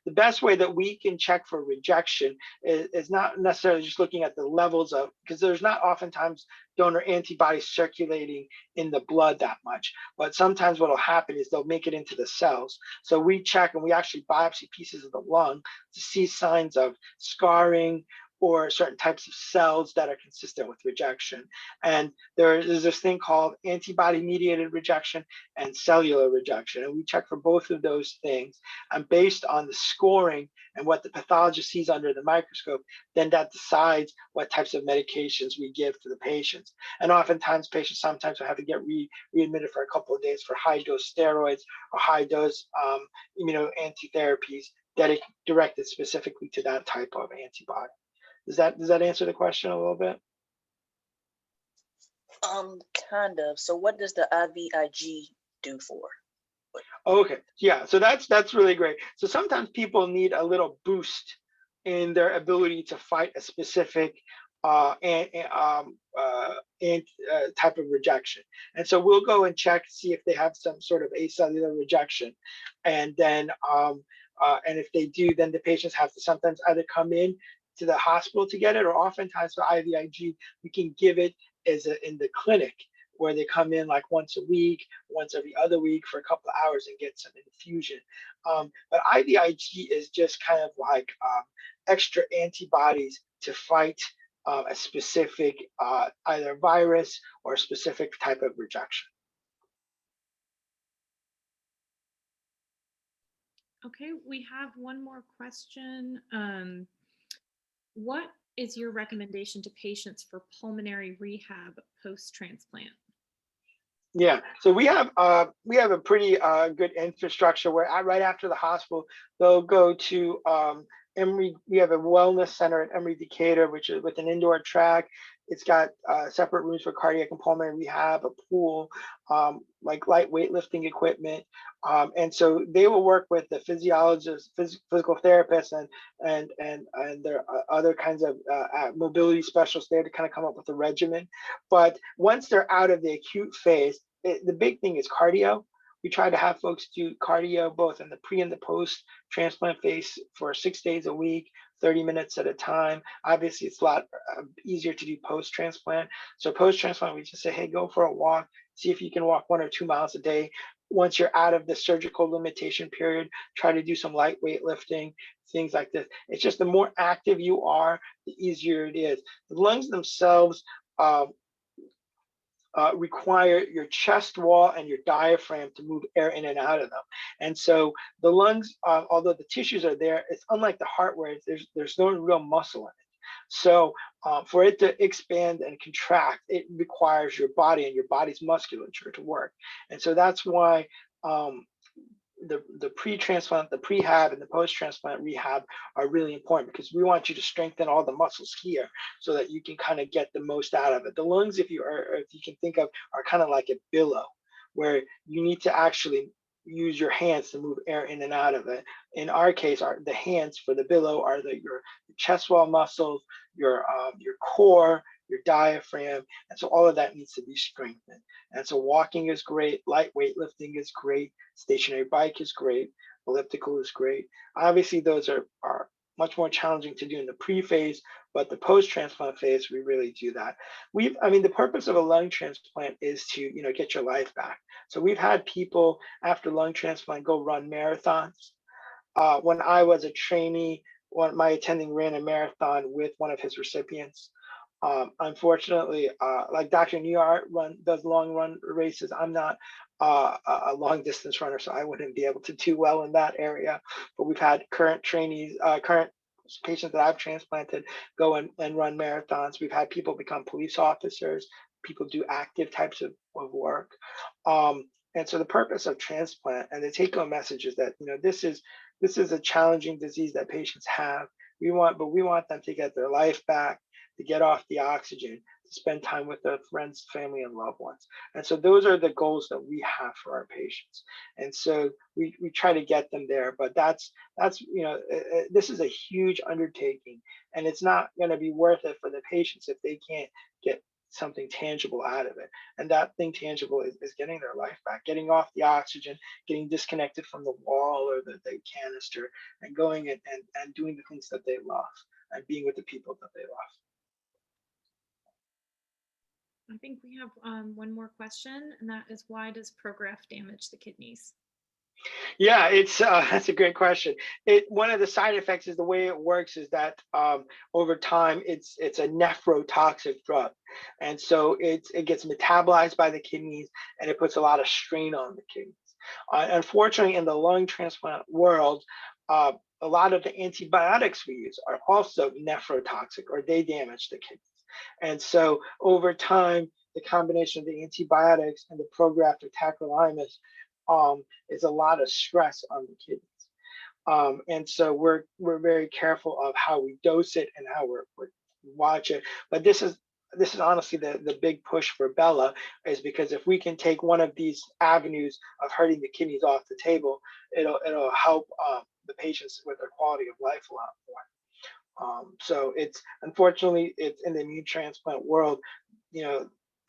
the best way that we can check for rejection is not necessarily just looking at the levels of, because there's not oftentimes donor antibodies circulating in the blood that much. But sometimes what will happen is they'll make it into the cells. So we check and we actually biopsy pieces of the lung to see signs of scarring or certain types of cells that are consistent with rejection. And there's this thing called antibody-mediated rejection and cellular rejection. And we check for both of those things. And based on the scoring and what the pathologist sees under the microscope, then that decides what types of medications we give to the patients. And oftentimes patients sometimes will have to get readmitted for a couple of days for high-dose steroids or high-dose immunoanti-therapies that are directed specifically to that type of antibody. Does that answer the question a little bit? Kind of. So what does the IVIG do for? Okay, yeah, so that's really great. So sometimes people need a little boost in their ability to fight a specific type of rejection. And so we'll go and check to see if they have some sort of acellular rejection. And then and if they do, then the patients have to sometimes either come in to the hospital to get it, or oftentimes for IVIG, we can give it in the clinic where they come in like once a week, once every other week for a couple of hours and get some infusion. But IVIG is just kind of like extra antibodies to fight a specific either virus or a specific type of rejection. Okay, we have one more question. What is your recommendation to patients for pulmonary rehab post-transplant? Yeah, so we have a pretty good infrastructure where right after the hospital, they'll go to Emory. We have a wellness center at Emory Decatur, which is with an indoor track. It's got separate rooms for cardiac and pulmonary rehab, a pool, like light weightlifting equipment. And so they will work with the physiologists, physical therapists, and their other kinds of mobility specialists there to kind of come up with a regimen. But once they're out of the acute phase, the big thing is cardio. We try to have folks do cardio both in the pre and the post transplant phase for 6 days a week, 30 minutes at a time. Obviously, it's a lot easier to do post transplant. So post transplant, we just say, hey, go for a walk, see if you can walk 1 or 2 miles a day. Once you're out of the surgical limitation period, try to do some light weightlifting, things like this. It's just the more active you are, the easier it is. The lungs themselves require your chest wall and your diaphragm to move air in and out of them. And so the lungs, although the tissues are there, it's unlike the heart where there's no real muscle in it. So for it to expand and contract, it requires your body and your body's musculature to work. And so that's why the pre-transplant, the prehab, and the post-transplant rehab are really important, because we want you to strengthen all the muscles here so that you can kind of get the most out of it. The lungs, if you can think of, are kind of like a billow where you need to actually use your hands to move air in and out of it. In our case, the hands for the billow are your chest wall muscles, your core, your diaphragm, and so all of that needs to be strengthened. And so walking is great, light weightlifting is great, stationary bike is great, elliptical is great. Obviously, those are much more challenging to do in the pre-phase, but the post-transplant phase, we really do that. The purpose of a lung transplant is to, get your life back. So we've had people after lung transplant go run marathons. When I was a trainee, my attending ran a marathon with one of his recipients. Unfortunately, like Dr. Newart does long run races. I'm not a long distance runner, so I wouldn't be able to do well in that area. But we've had current trainees, current patients that I've transplanted go and run marathons. We've had people become police officers. People do active types of work. And so the purpose of transplant and the take-home message is that this is a challenging disease that patients have. We want them to get their life back, to get off the oxygen, to spend time with their friends, family, and loved ones. And so those are the goals that we have for our patients. And so we try to get them there, but that's this is a huge undertaking, and it's not going to be worth it for the patients if they can't get something tangible out of it. And that thing tangible is getting their life back, getting off the oxygen, getting disconnected from the wall or the canister, and going and doing the things that they love and being with the people that they love. I think we have one more question, and that is, why does Prograft damage the kidneys? Yeah, that's a great question. One of the side effects is the way it works is that over time it's a nephrotoxic drug, and so it gets metabolized by the kidneys, and it puts a lot of strain on the kidneys. Unfortunately, in the lung transplant world, a lot of the antibiotics we use are also nephrotoxic, or they damage the kidneys. And so over time, the combination of the antibiotics and the Prograft or tacrolimus is a lot of stress on the kidneys. And so we're very careful of how we dose it and how we watch it. But this is honestly the big push for Bella, is because if we can take one of these avenues of hurting the kidneys off the table, it'll help the patients with their quality of life a lot more. So unfortunately it's in the immune transplant world.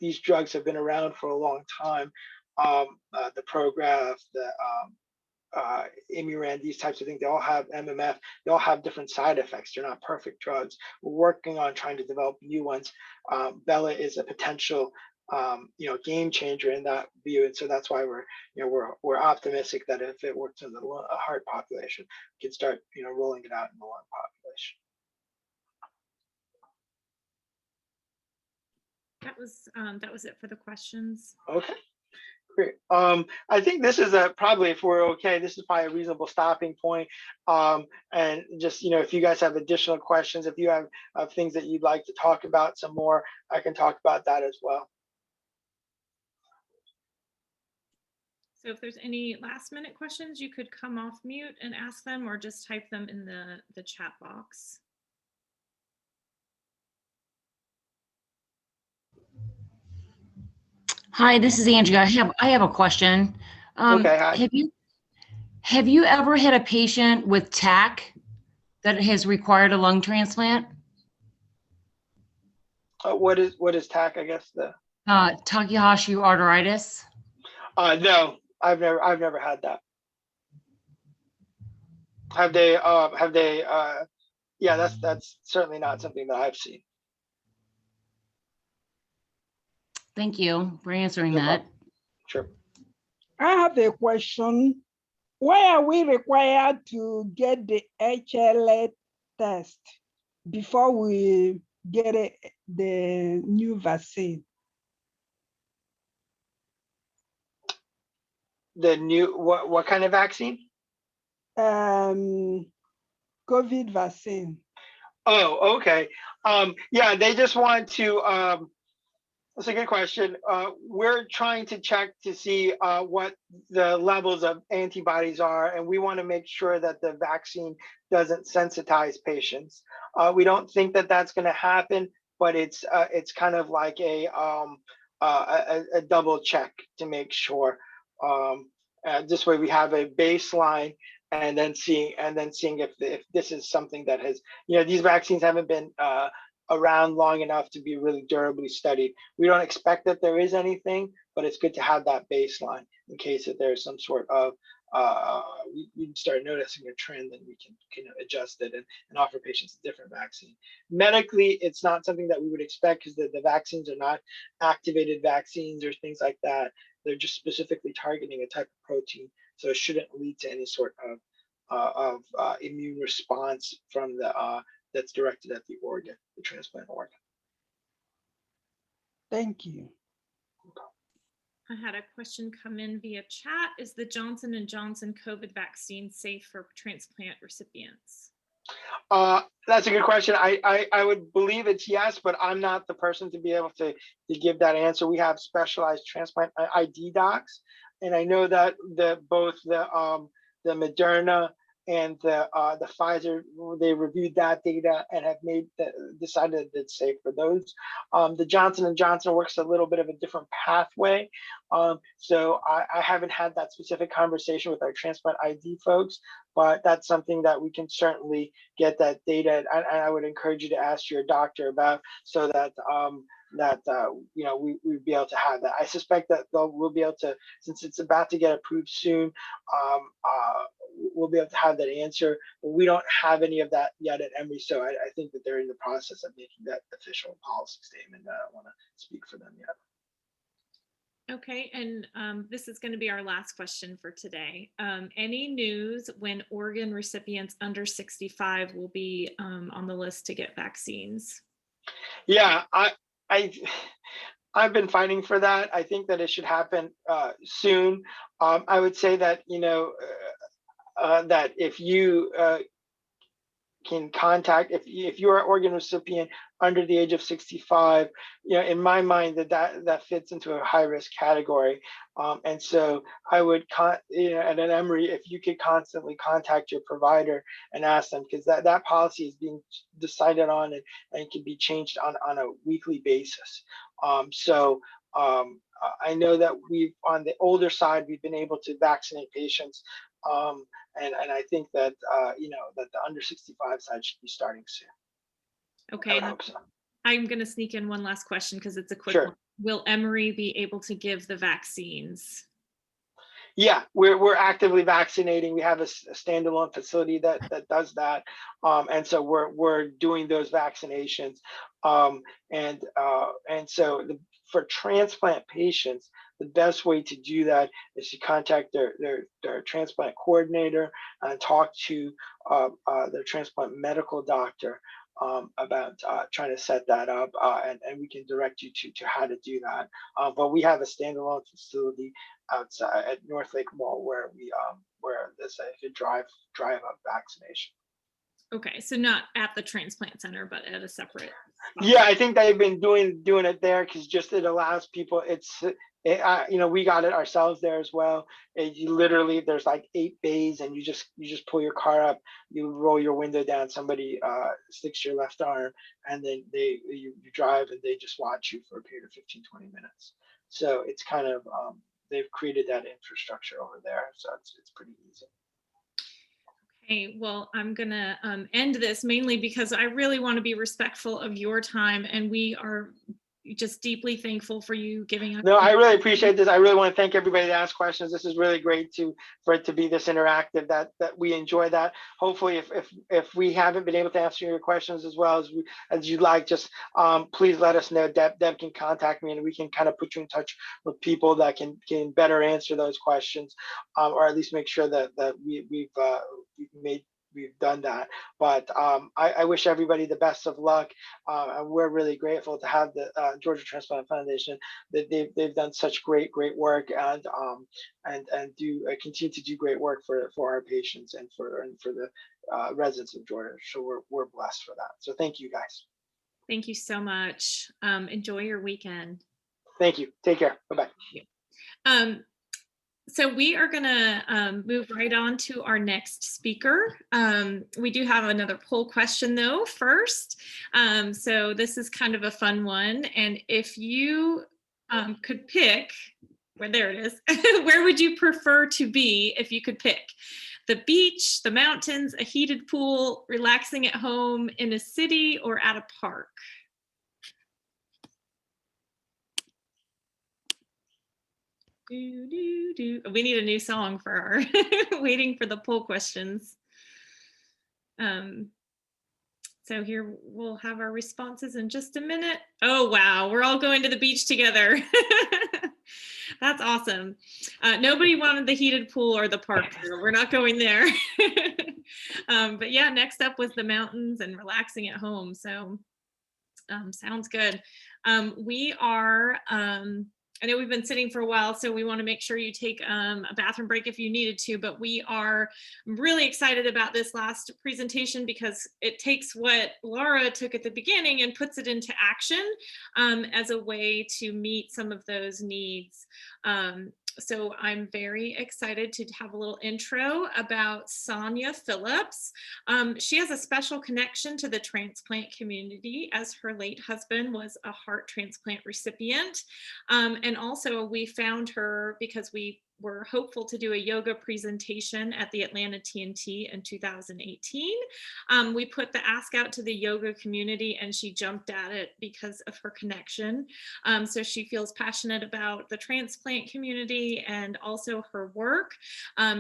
These drugs have been around for a long time. The Prograft, the Emory, these types of things, they all have MMF. They all have different side effects. They're not perfect drugs. We're working on trying to develop new ones. Bella is a potential game changer in that view. And so that's why we're optimistic that if it works in the heart population, we can start rolling it out in the lung population. That was it for the questions. Okay. Great. I think this is probably, if we're okay, this is probably a reasonable stopping point. And just, if you guys have additional questions, if you have things that you'd like to talk about some more, I can talk about that as well. So if there's any last minute questions, you could come off mute and ask them, or just type them in the chat box. Hi, this is Angie. I have a question. Okay. Hi. Have you ever had a patient with TAC that has required a lung transplant? What is TAC? I guess Takahashi arteritis. No, I've never had that. Have they? Yeah, that's certainly not something that I've seen. Thank you for answering that. Sure. I have a question. Why are we required to get the HLA test before we get the new vaccine? The new what kind of vaccine? COVID vaccine. Oh, okay. Yeah, they just want to. That's a good question. We're trying to check to see what the levels of antibodies are, and we want to make sure that the vaccine doesn't sensitize patients. We don't think that that's going to happen, but it's kind of like a double check to make sure. This way, we have a baseline, and then seeing if this is something that has, these vaccines haven't been around long enough to be really durably studied. We don't expect that there is anything, but it's good to have that baseline in case that there's some sort of we start noticing a trend, then we can adjust it and offer patients a different vaccine. Medically, it's not something that we would expect because the vaccines are not activated vaccines or things like that. They're just specifically targeting a type of protein, so it shouldn't lead to any sort of immune response from that's directed at the organ, the transplant organ. Thank you. I had a question come in via chat. Is the Johnson & Johnson COVID vaccine safe for transplant recipients? That's a good question. I would believe it's yes, but I'm not the person to be able to give that answer. We have specialized transplant ID docs, and I know that both the Moderna and the Pfizer, they reviewed that data and have decided that it's safe for those. The Johnson & Johnson works a little bit of a different pathway. So I haven't had that specific conversation with our transplant ID folks, but that's something that we can certainly get that data. And I would encourage you to ask your doctor about, so that we'd be able to have that. I suspect that we'll be able to, since it's about to get approved soon, we'll be able to have that answer, but we don't have any of that yet at Emory. So I think that they're in the process of making that official policy statement. I don't want to speak for them yet. Okay, and this is going to be our last question for today. Any news when organ recipients under 65 will be on the list to get vaccines? Yeah, I've been fighting for that. I think that it should happen soon. I would say that that if you can contact, if you're an organ recipient under the age of 65, in my mind that fits into a high risk category. And so I would, at an Emory, if you could constantly contact your provider and ask them, because that policy is being decided on and can be changed on a weekly basis. I know that on the older side, we've been able to vaccinate patients. And I think that that the under 65 side should be starting soon. Okay. I hope so. I'm going to sneak in one last question because it's a quick Sure. one. Will Emory be able to give the vaccines? Yeah, we're actively vaccinating. We have a standalone facility that does that, and so we're doing those vaccinations, and so for transplant patients, the best way to do that is to contact their transplant coordinator and talk to their transplant medical doctor about trying to set that up, and we can direct you to how to do that. But we have a standalone facility outside at North Lake Mall where there's a drive up vaccination. Okay, so not at the transplant center, but at a separate spot. Yeah, I think they've been doing it there because just it allows people. We got it ourselves there as well. You literally, there's like 8 bays, and you just pull your car up, you roll your window down, somebody sticks your left arm, and then you drive, and they just watch you for a period of 15-20 minutes. So it's kind of they've created that infrastructure over there, so it's pretty easy. Okay, well, I'm gonna end this mainly because I really want to be respectful of your time, and we are just deeply thankful for you giving us. No, I really appreciate this. I really want to thank everybody that asked questions. This is really great for it to be this interactive. That we enjoy that. Hopefully, if we haven't been able to answer your questions as well as you'd like, just please let us know. Deb can contact me, and we can kind of put you in touch with people that can better answer those questions, or at least make sure that we've done that. But I wish everybody the best of luck. And we're really grateful to have the Georgia Transplant Foundation. That they've done such great work, and do continue to do great work for our patients and for the residents of Georgia. So we're blessed for that. So thank you guys. Thank you so much. Enjoy your weekend. Thank you. Take care. Bye-bye. So we are going to move right on to our next speaker. We do have another poll question though first. So this is kind of a fun one. And if you could pick, there it is, where would you prefer to be if you could pick? The beach, the mountains, a heated pool, relaxing at home, in a city, or at a park? We need a new song for our waiting for the poll questions. So here we'll have our responses in just a minute. Oh, wow, we're all going to the beach together. That's awesome. Nobody wanted the heated pool or the park. We're not going there. But yeah, next up was the mountains and relaxing at home. So sounds good. We are, I know we've been sitting for a while, so we want to make sure you take a bathroom break if you needed to, but we are really excited about this last presentation because it takes what Laura took at the beginning and puts it into action as a way to meet some of those needs. So I'm very excited to have a little intro about Sonia Phillips. She has a special connection to the transplant community as her late husband was a heart transplant recipient. And also we found her because we were hopeful to do a yoga presentation at the Atlanta TNT in 2018. We put the ask out to the yoga community and she jumped at it because of her connection. So she feels passionate about the transplant community and also her work.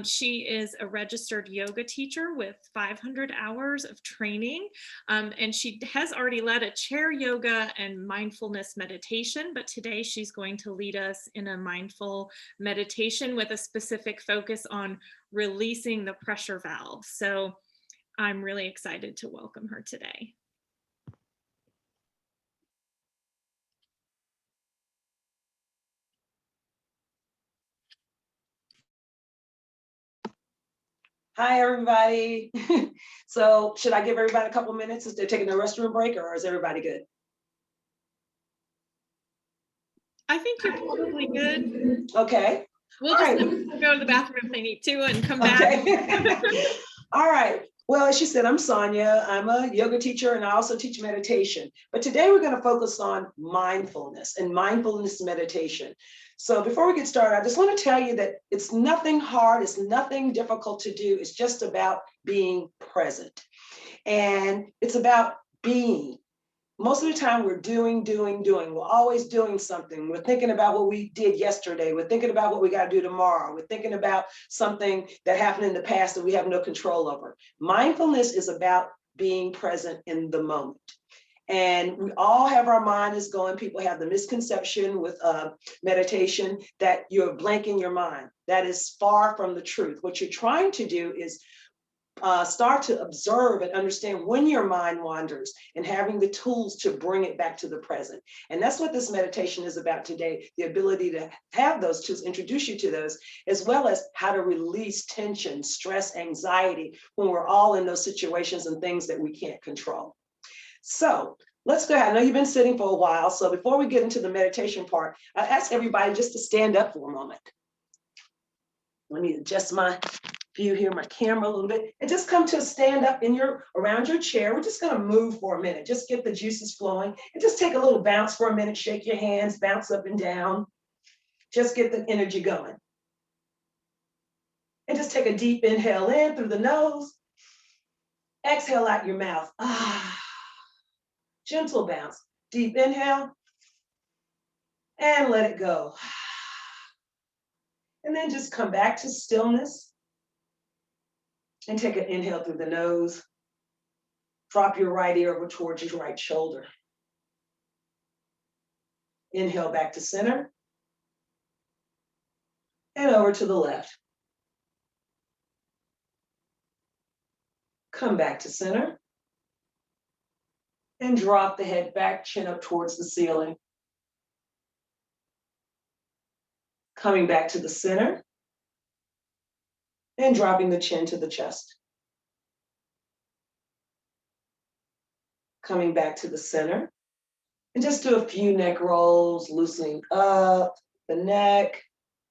She is a registered yoga teacher with 500 hours of training. And she has already led a chair yoga and mindfulness meditation, but today she's going to lead us in a mindful meditation with a specific focus on releasing the pressure valve. So I'm really excited to welcome her today. Hi, everybody. So should I give everybody a couple minutes as they're taking a restroom break, or is everybody good? I think you're probably good. Okay. We'll just go to the bathroom if they need to and come back. Okay. All right. Well, as she said, I'm Sonia. I'm a yoga teacher and I also teach meditation. But today we're going to focus on mindfulness and mindfulness meditation. So before we get started, I just want to tell you that it's nothing hard. It's nothing difficult to do. It's just about being present. And it's about being. Most of the time we're doing. We're always doing something. We're thinking about what we did yesterday. We're thinking about what we got to do tomorrow. We're thinking about something that happened in the past that we have no control over. Mindfulness is about being present in the moment. And we all have our mind is going. People have the misconception with meditation that you're blanking your mind. That is far from the truth. What you're trying to do is start to observe and understand when your mind wanders and having the tools to bring it back to the present. And that's what this meditation is about today, the ability to have those tools, introduce you to those, as well as how to release tension, stress, anxiety when we're all in those situations and things that we can't control. So let's go ahead. I know you've been sitting for a while. So before we get into the meditation part, I ask everybody just to stand up for a moment. Let me adjust my view here, my camera a little bit, and just come to a stand up around your chair. We're just going to move for a minute, just get the juices flowing, and just take a little bounce for a minute, shake your hands, bounce up and down, just get the energy going. And just take a deep inhale in through the nose, exhale out your mouth. Gentle bounce, deep inhale, and let it go. And then just come back to stillness. And take an inhale through the nose. Drop your right ear over towards your right shoulder. Inhale back to center. And over to the left. Come back to center. And drop the head back, chin up towards the ceiling. Coming back to the center. And dropping the chin to the chest. Coming back to the center. And just do a few neck rolls, loosening up the neck,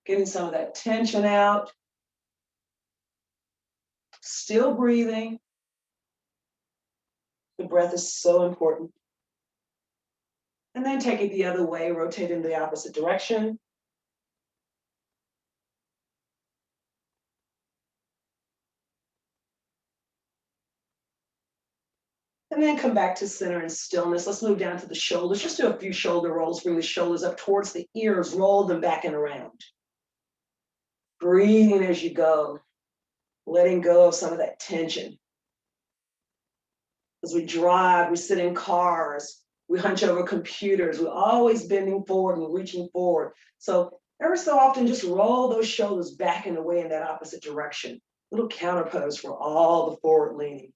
getting some of that tension out. Still breathing. The breath is so important. And then take it the other way, rotate in the opposite direction. And then come back to center and stillness. Let's move down to the shoulders. Just do a few shoulder rolls. Bring the shoulders up towards the ears. Roll them back and around. Breathing as you go. Letting go of some of that tension. As we drive, we sit in cars. We hunch over computers. We're always bending forward and reaching forward. So every so often, just roll those shoulders back and away in that opposite direction. Little counter pose for all the forward leaning.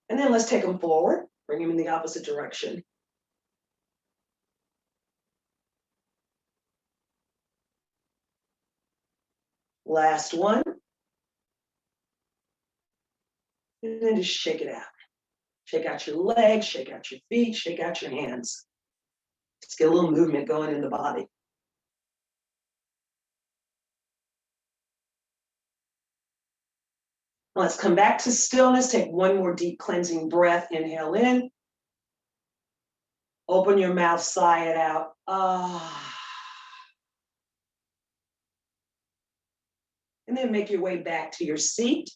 And then let's take them forward, bring them in the opposite direction. Last one. And then just shake it out. Shake out your legs, shake out your feet, shake out your hands. Just get a little movement going in the body. Let's come back to stillness. Take one more deep cleansing breath. Inhale in. Open your mouth, sigh it out. And then make your way back to your seat.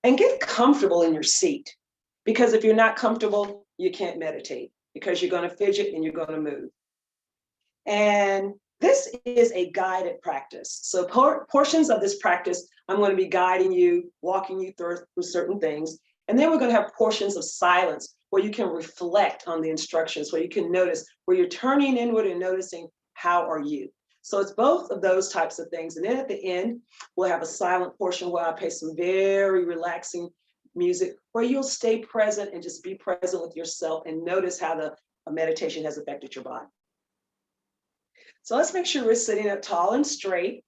And get comfortable in your seat. Because if you're not comfortable, you can't meditate. Because you're going to fidget and you're going to move. And this is a guided practice. So portions of this practice, I'm going to be guiding you, walking you through certain things. And then we're going to have portions of silence where you can reflect on the instructions, where you can notice, where you're turning inward and noticing, how are you? So it's both of those types of things. And then at the end, we'll have a silent portion where I play some very relaxing music where you'll stay present and just be present with yourself and notice how the meditation has affected your body. So let's make sure we're sitting up tall and straight.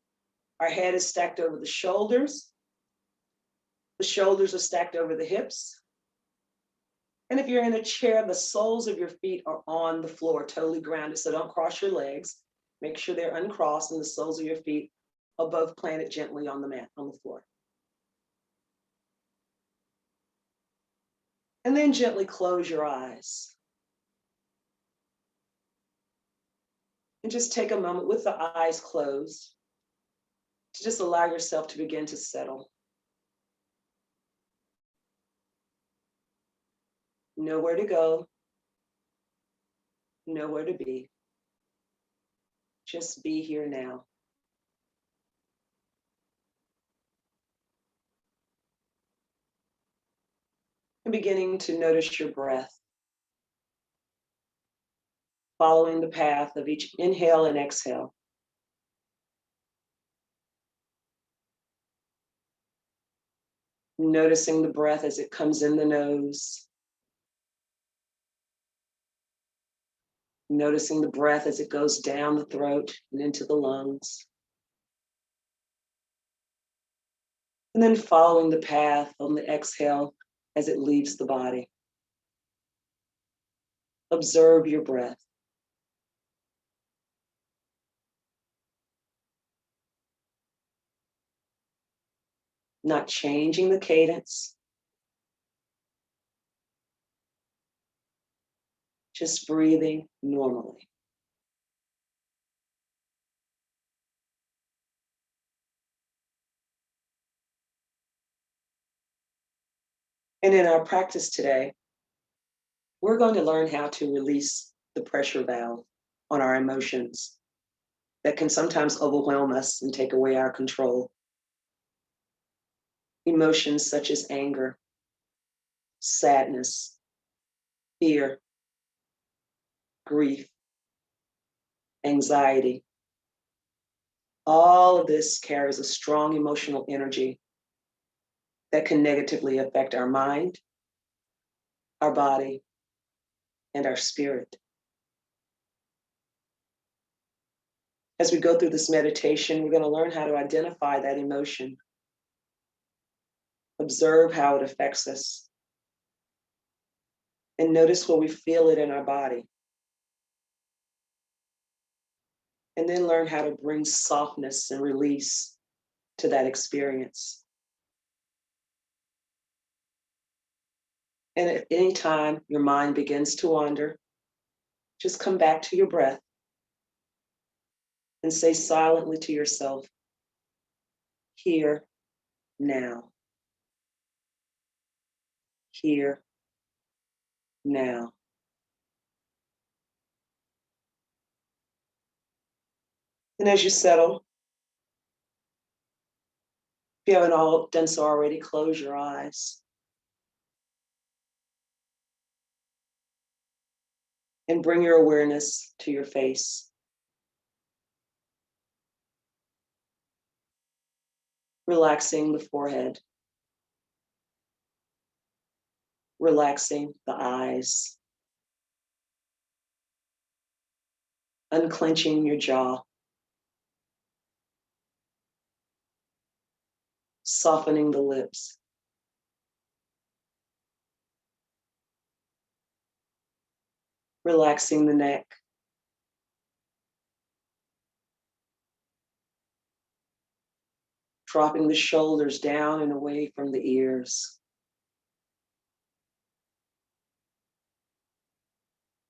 Our head is stacked over the shoulders. The shoulders are stacked over the hips. And if you're in a chair, the soles of your feet are on the floor, totally grounded. So don't cross your legs. Make sure they're uncrossed and the soles of your feet are both planted gently on the mat, on the floor. And then gently close your eyes. And just take a moment with the eyes closed to just allow yourself to begin to settle. Know where to go. Know where to be. Just be here now. And beginning to notice your breath, following the path of each inhale and exhale. Noticing the breath as it comes in the nose. Noticing the breath as it goes down the throat and into the lungs. And then following the path on the exhale as it leaves the body. Observe your breath. Not changing the cadence. Just breathing normally. And in our practice today, we're going to learn how to release the pressure valve on our emotions that can sometimes overwhelm us and take away our control. Emotions such as anger, sadness, fear, grief, anxiety. All of this carries a strong emotional energy that can negatively affect our mind, our body, and our spirit. As we go through this meditation, we're going to learn how to identify that emotion, observe how it affects us, and notice where we feel it in our body. And then learn how to bring softness and release to that experience. And at any time your mind begins to wander, just come back to your breath and say silently to yourself, here, now. Here, now. And as you settle, if you haven't all done so already, close your eyes. And bring your awareness to your face. Relaxing the forehead. Relaxing the eyes. Unclenching your jaw. Softening the lips. Relaxing the neck. Dropping the shoulders down and away from the ears.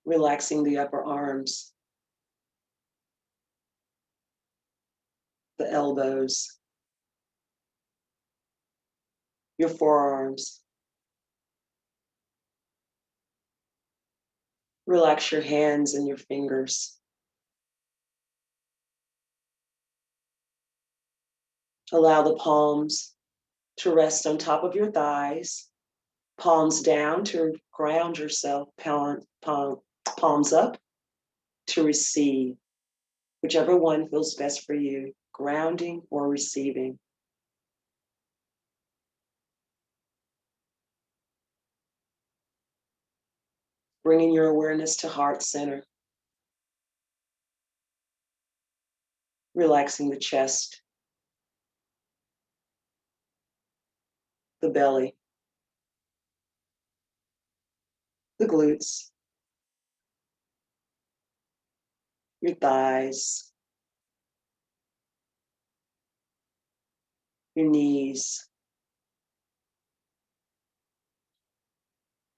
Relaxing the upper arms. The elbows. Your forearms. Relax your hands and your fingers. Allow the palms to rest on top of your thighs, palms down to ground yourself, palms up to receive, whichever one feels best for you, grounding or receiving. Bringing your awareness to heart center. Relaxing the chest, the belly, the glutes, your thighs, your knees,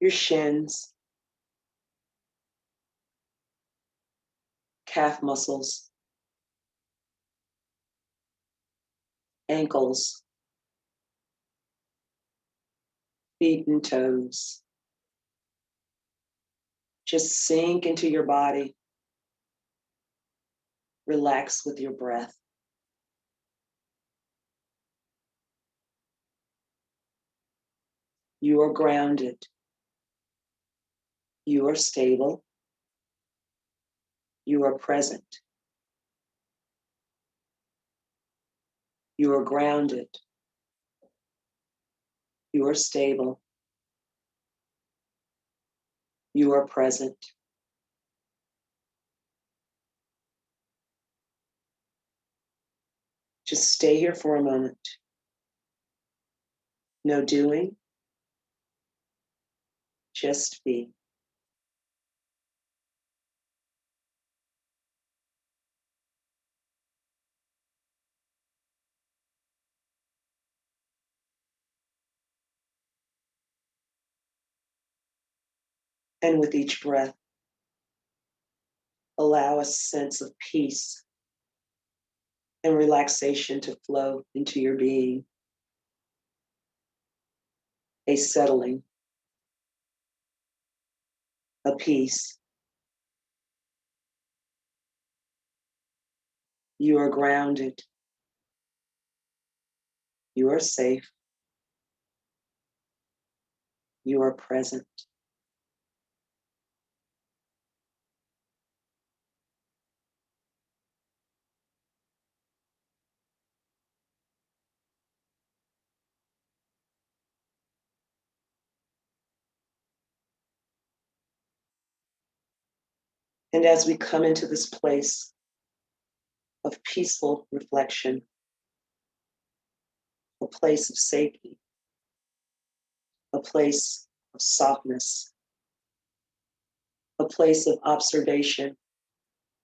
your shins, calf muscles, ankles, feet and toes. Just sink into your body, Relax with your breath. You are grounded. You are stable. You are present. You are grounded. You are stable. You are present. Just stay here for a moment. No doing, just be. And with each breath, allow a sense of peace and relaxation to flow into your being. A settling, a peace. You are grounded. You are safe. You are present. And as we come into this place of peaceful reflection, a place of safety, a place of softness, a place of observation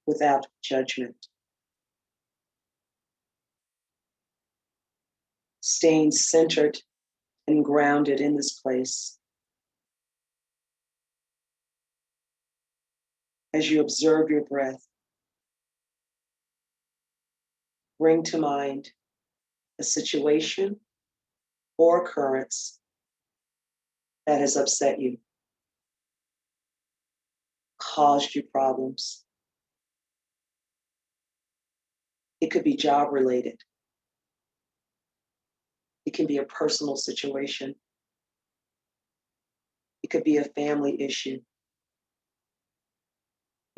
without judgment. Staying centered and grounded in this place. As you observe your breath, bring to mind a situation or occurrence that has upset you, caused you problems. It could be job related. It can be a personal situation. It could be a family issue.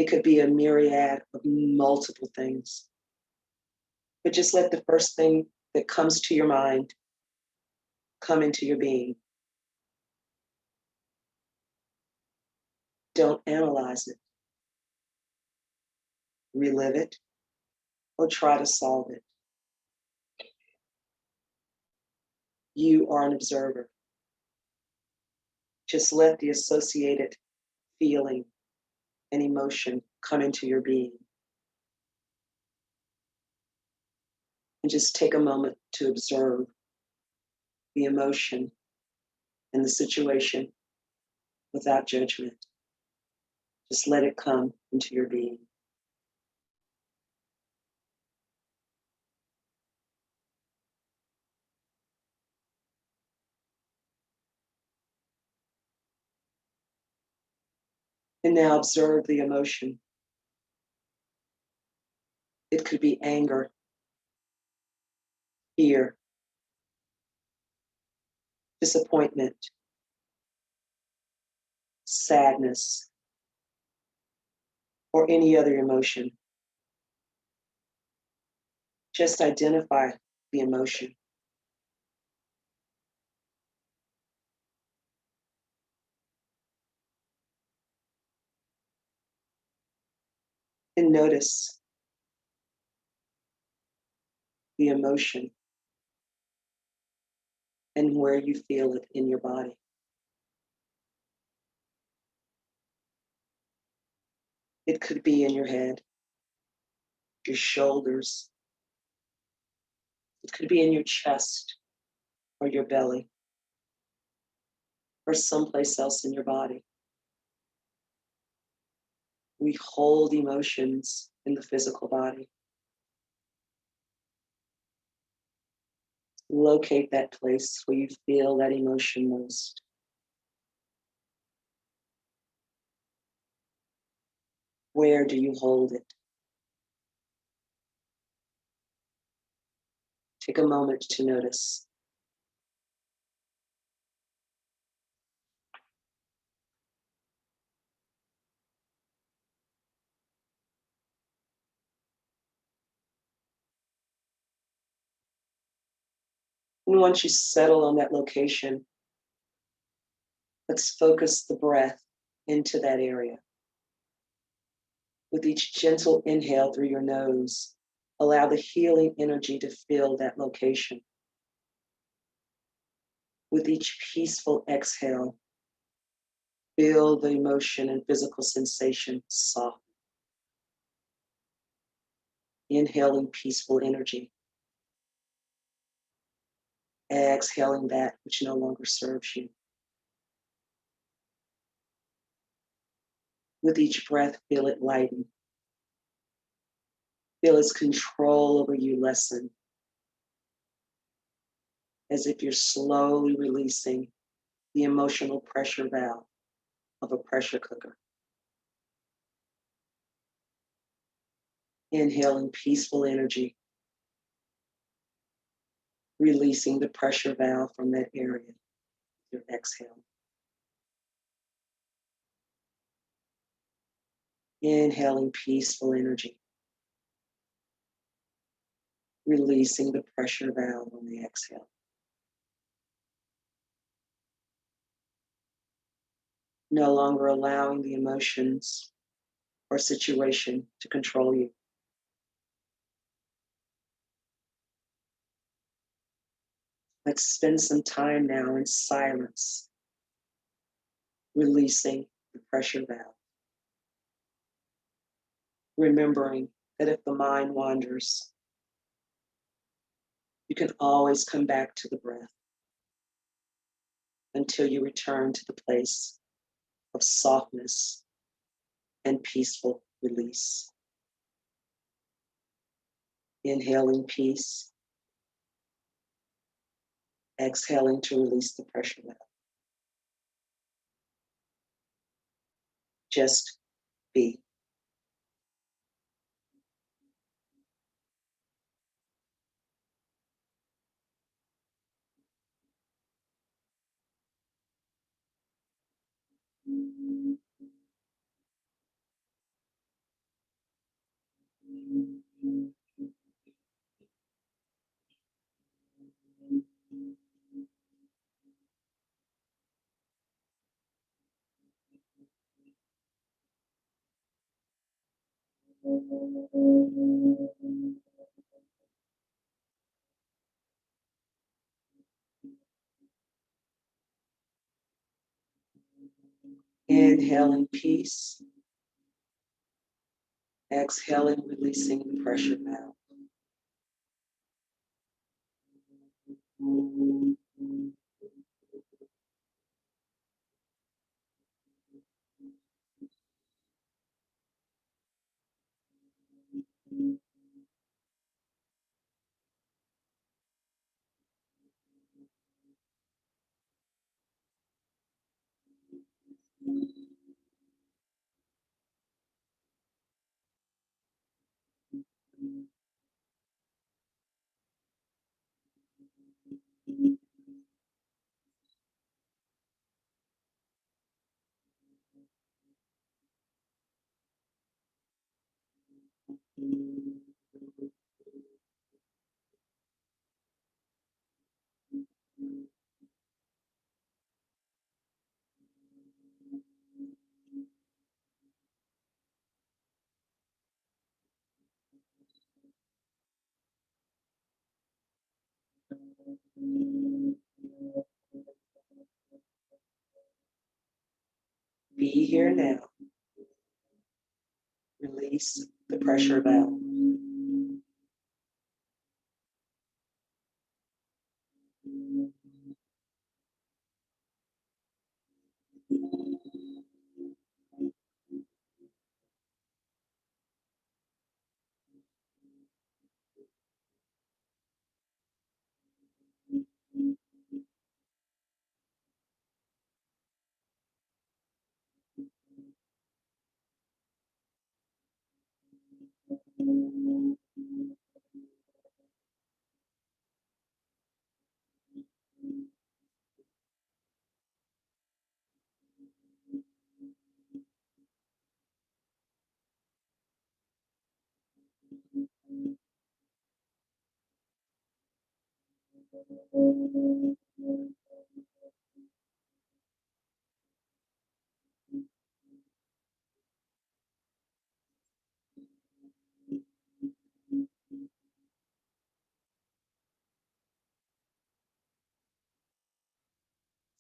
It could be a myriad of multiple things. But just let the first thing that comes to your mind come into your being. Don't analyze it. Relive it or try to solve it. You are an observer. Just let the associated feeling and emotion come into your being. And just take a moment to observe the emotion and the situation without judgment. Just let it come into your being. And now observe the emotion. It could be anger, fear, disappointment, sadness, or any other emotion. Just identify the emotion. And notice the emotion and where you feel it in your body. It could be in your head, your shoulders. It could be in your chest or your belly or someplace else in your body. We hold emotions in the physical body. Locate that place where you feel that emotion most. Where do you hold it? Take a moment to notice. And once you settle on that location, let's focus the breath into that area. With each gentle inhale through your nose, allow the healing energy to fill that location. With each peaceful exhale, feel the emotion and physical sensation soften. Inhaling peaceful energy. Exhaling that which no longer serves you. With each breath, feel it lighten. Feel its control over you lessen. As if you're slowly releasing the emotional pressure valve of a pressure cooker. Inhaling peaceful energy. Releasing the pressure valve from that area with your exhale. Inhaling peaceful energy. Releasing the pressure valve on the exhale. No longer allowing the emotions or situation to control you. Let's spend some time now in silence, releasing the pressure valve. Remembering that if the mind wanders, you can always come back to the breath until you return to the place of softness and peaceful release. Inhaling peace, exhaling to release the pressure valve. Just be. Inhaling peace, exhaling, releasing the pressure valve. Be here now. Release the pressure valve.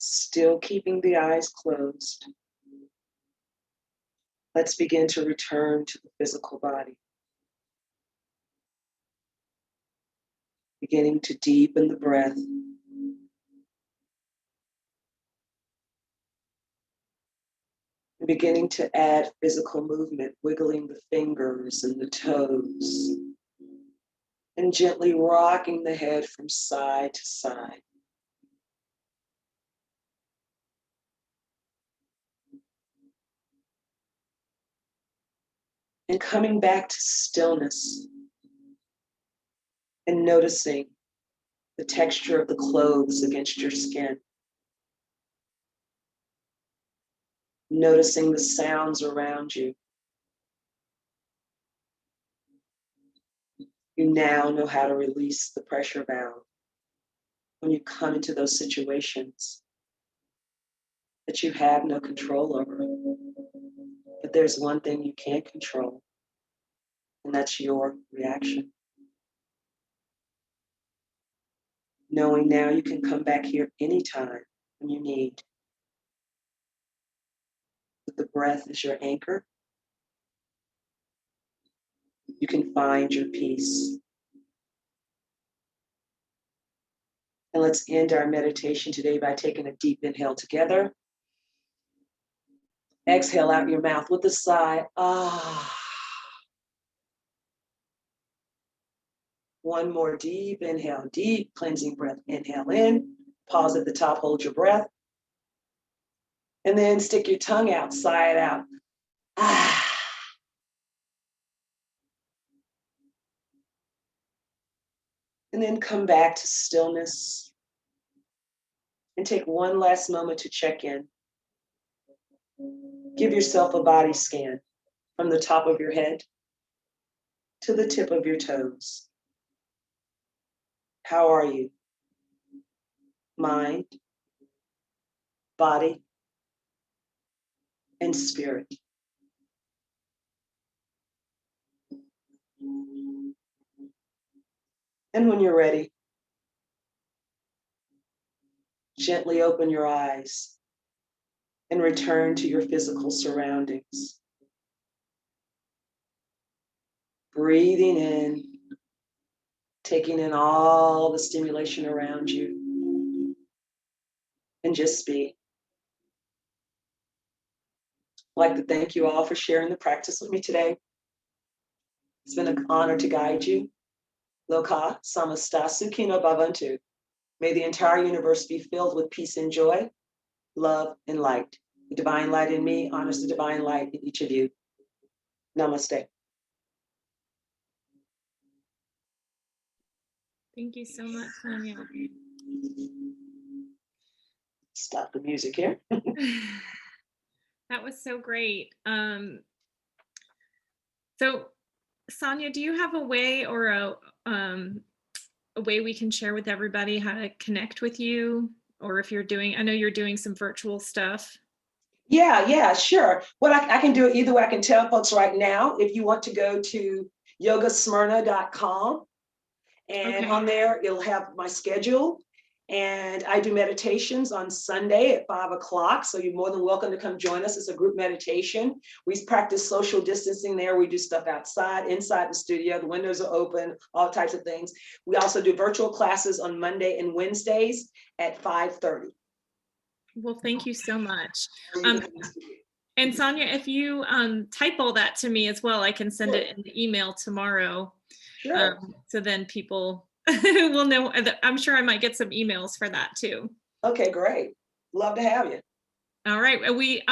Still keeping the eyes closed. Let's begin to return to the physical body. Beginning to deepen the breath. And beginning to add physical movement, wiggling the fingers and the toes. And gently rocking the head from side to side. And coming back to stillness. And noticing the texture of the clothes against your skin. Noticing the sounds around you. You now know how to release the pressure valve when you come into those situations that you have no control over. But there's one thing you can't control, and that's your reaction. Knowing now you can come back here anytime when you need. With the breath as your anchor, you can find your peace. And let's end our meditation today by taking a deep inhale together. Exhale out your mouth with a sigh. Ah. One more deep inhale, deep cleansing breath. Inhale in, pause at the top, hold your breath. And then stick your tongue out, sigh it out. Ah. And then come back to stillness. And take one last moment to check in. Give yourself a body scan from the top of your head to the tip of your toes. How are you? Mind, body, and spirit. And when you're ready, gently open your eyes and return to your physical surroundings. Breathing in, taking in all the stimulation around you, and just be. I'd like to thank you all for sharing the practice with me today. It's been an honor to guide you. Loka samasta sukhino bhavantu. May the entire universe be filled with peace and joy, love and light. The divine light in me honors the divine light in each of you. Namaste. Thank you so much, Sonia. Stop the music here. That was so great. So, Sonia, do you have a way or a way we can share with everybody how to connect with you? Or if you're doing, I know you're doing some virtual stuff. Yeah, sure. What I can do it either way. I can tell folks right now, if you want to go to yogasmyrna.com, and on there, it'll have my schedule. And I do meditations on Sunday at 5 o'clock. So you're more than welcome to come join us. It's a group meditation. We practice social distancing there. We do stuff outside, inside the studio. The windows are open, all types of things. We also do virtual classes on Monday and Wednesdays at 5:30. Well, thank you so much. And Sonia, if you type all that to me as well, I can send it in the email tomorrow. Sure. So then people will know. I'm sure I might get some emails for that too. Okay, great. Love to have you. All right. We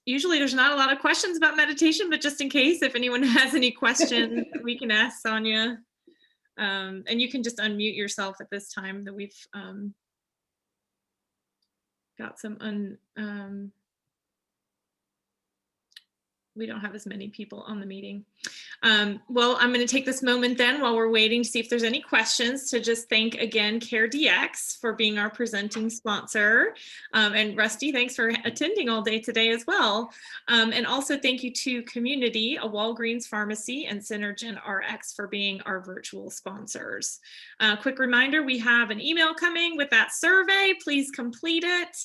usually there's not a lot of questions about meditation, but just in case, if anyone has any questions, we can ask Sonia. And you can just unmute yourself at this time that we've got some we don't have as many people on the meeting. Well, I'm going to take this moment then while we're waiting to see if there's any questions to just thank again CareDx for being our presenting sponsor. And Rusty, thanks for attending all day today as well. And also thank you to Community, a Walgreens pharmacy, and Synergen RX for being our virtual sponsors. Quick reminder, we have an email coming with that survey. Please complete it.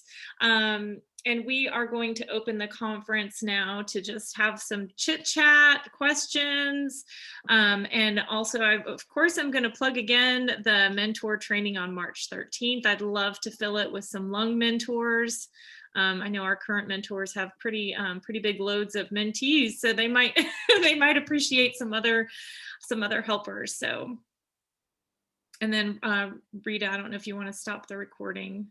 And we are going to open the conference now to just have some chit chat, questions. And also, of course, I'm going to plug again the mentor training on March 13th. I'd love to fill it with some lung mentors. I know our current mentors have pretty big loads of mentees, so they might they might appreciate some other helpers. So, and then Rita, I don't know if you want to stop the recording.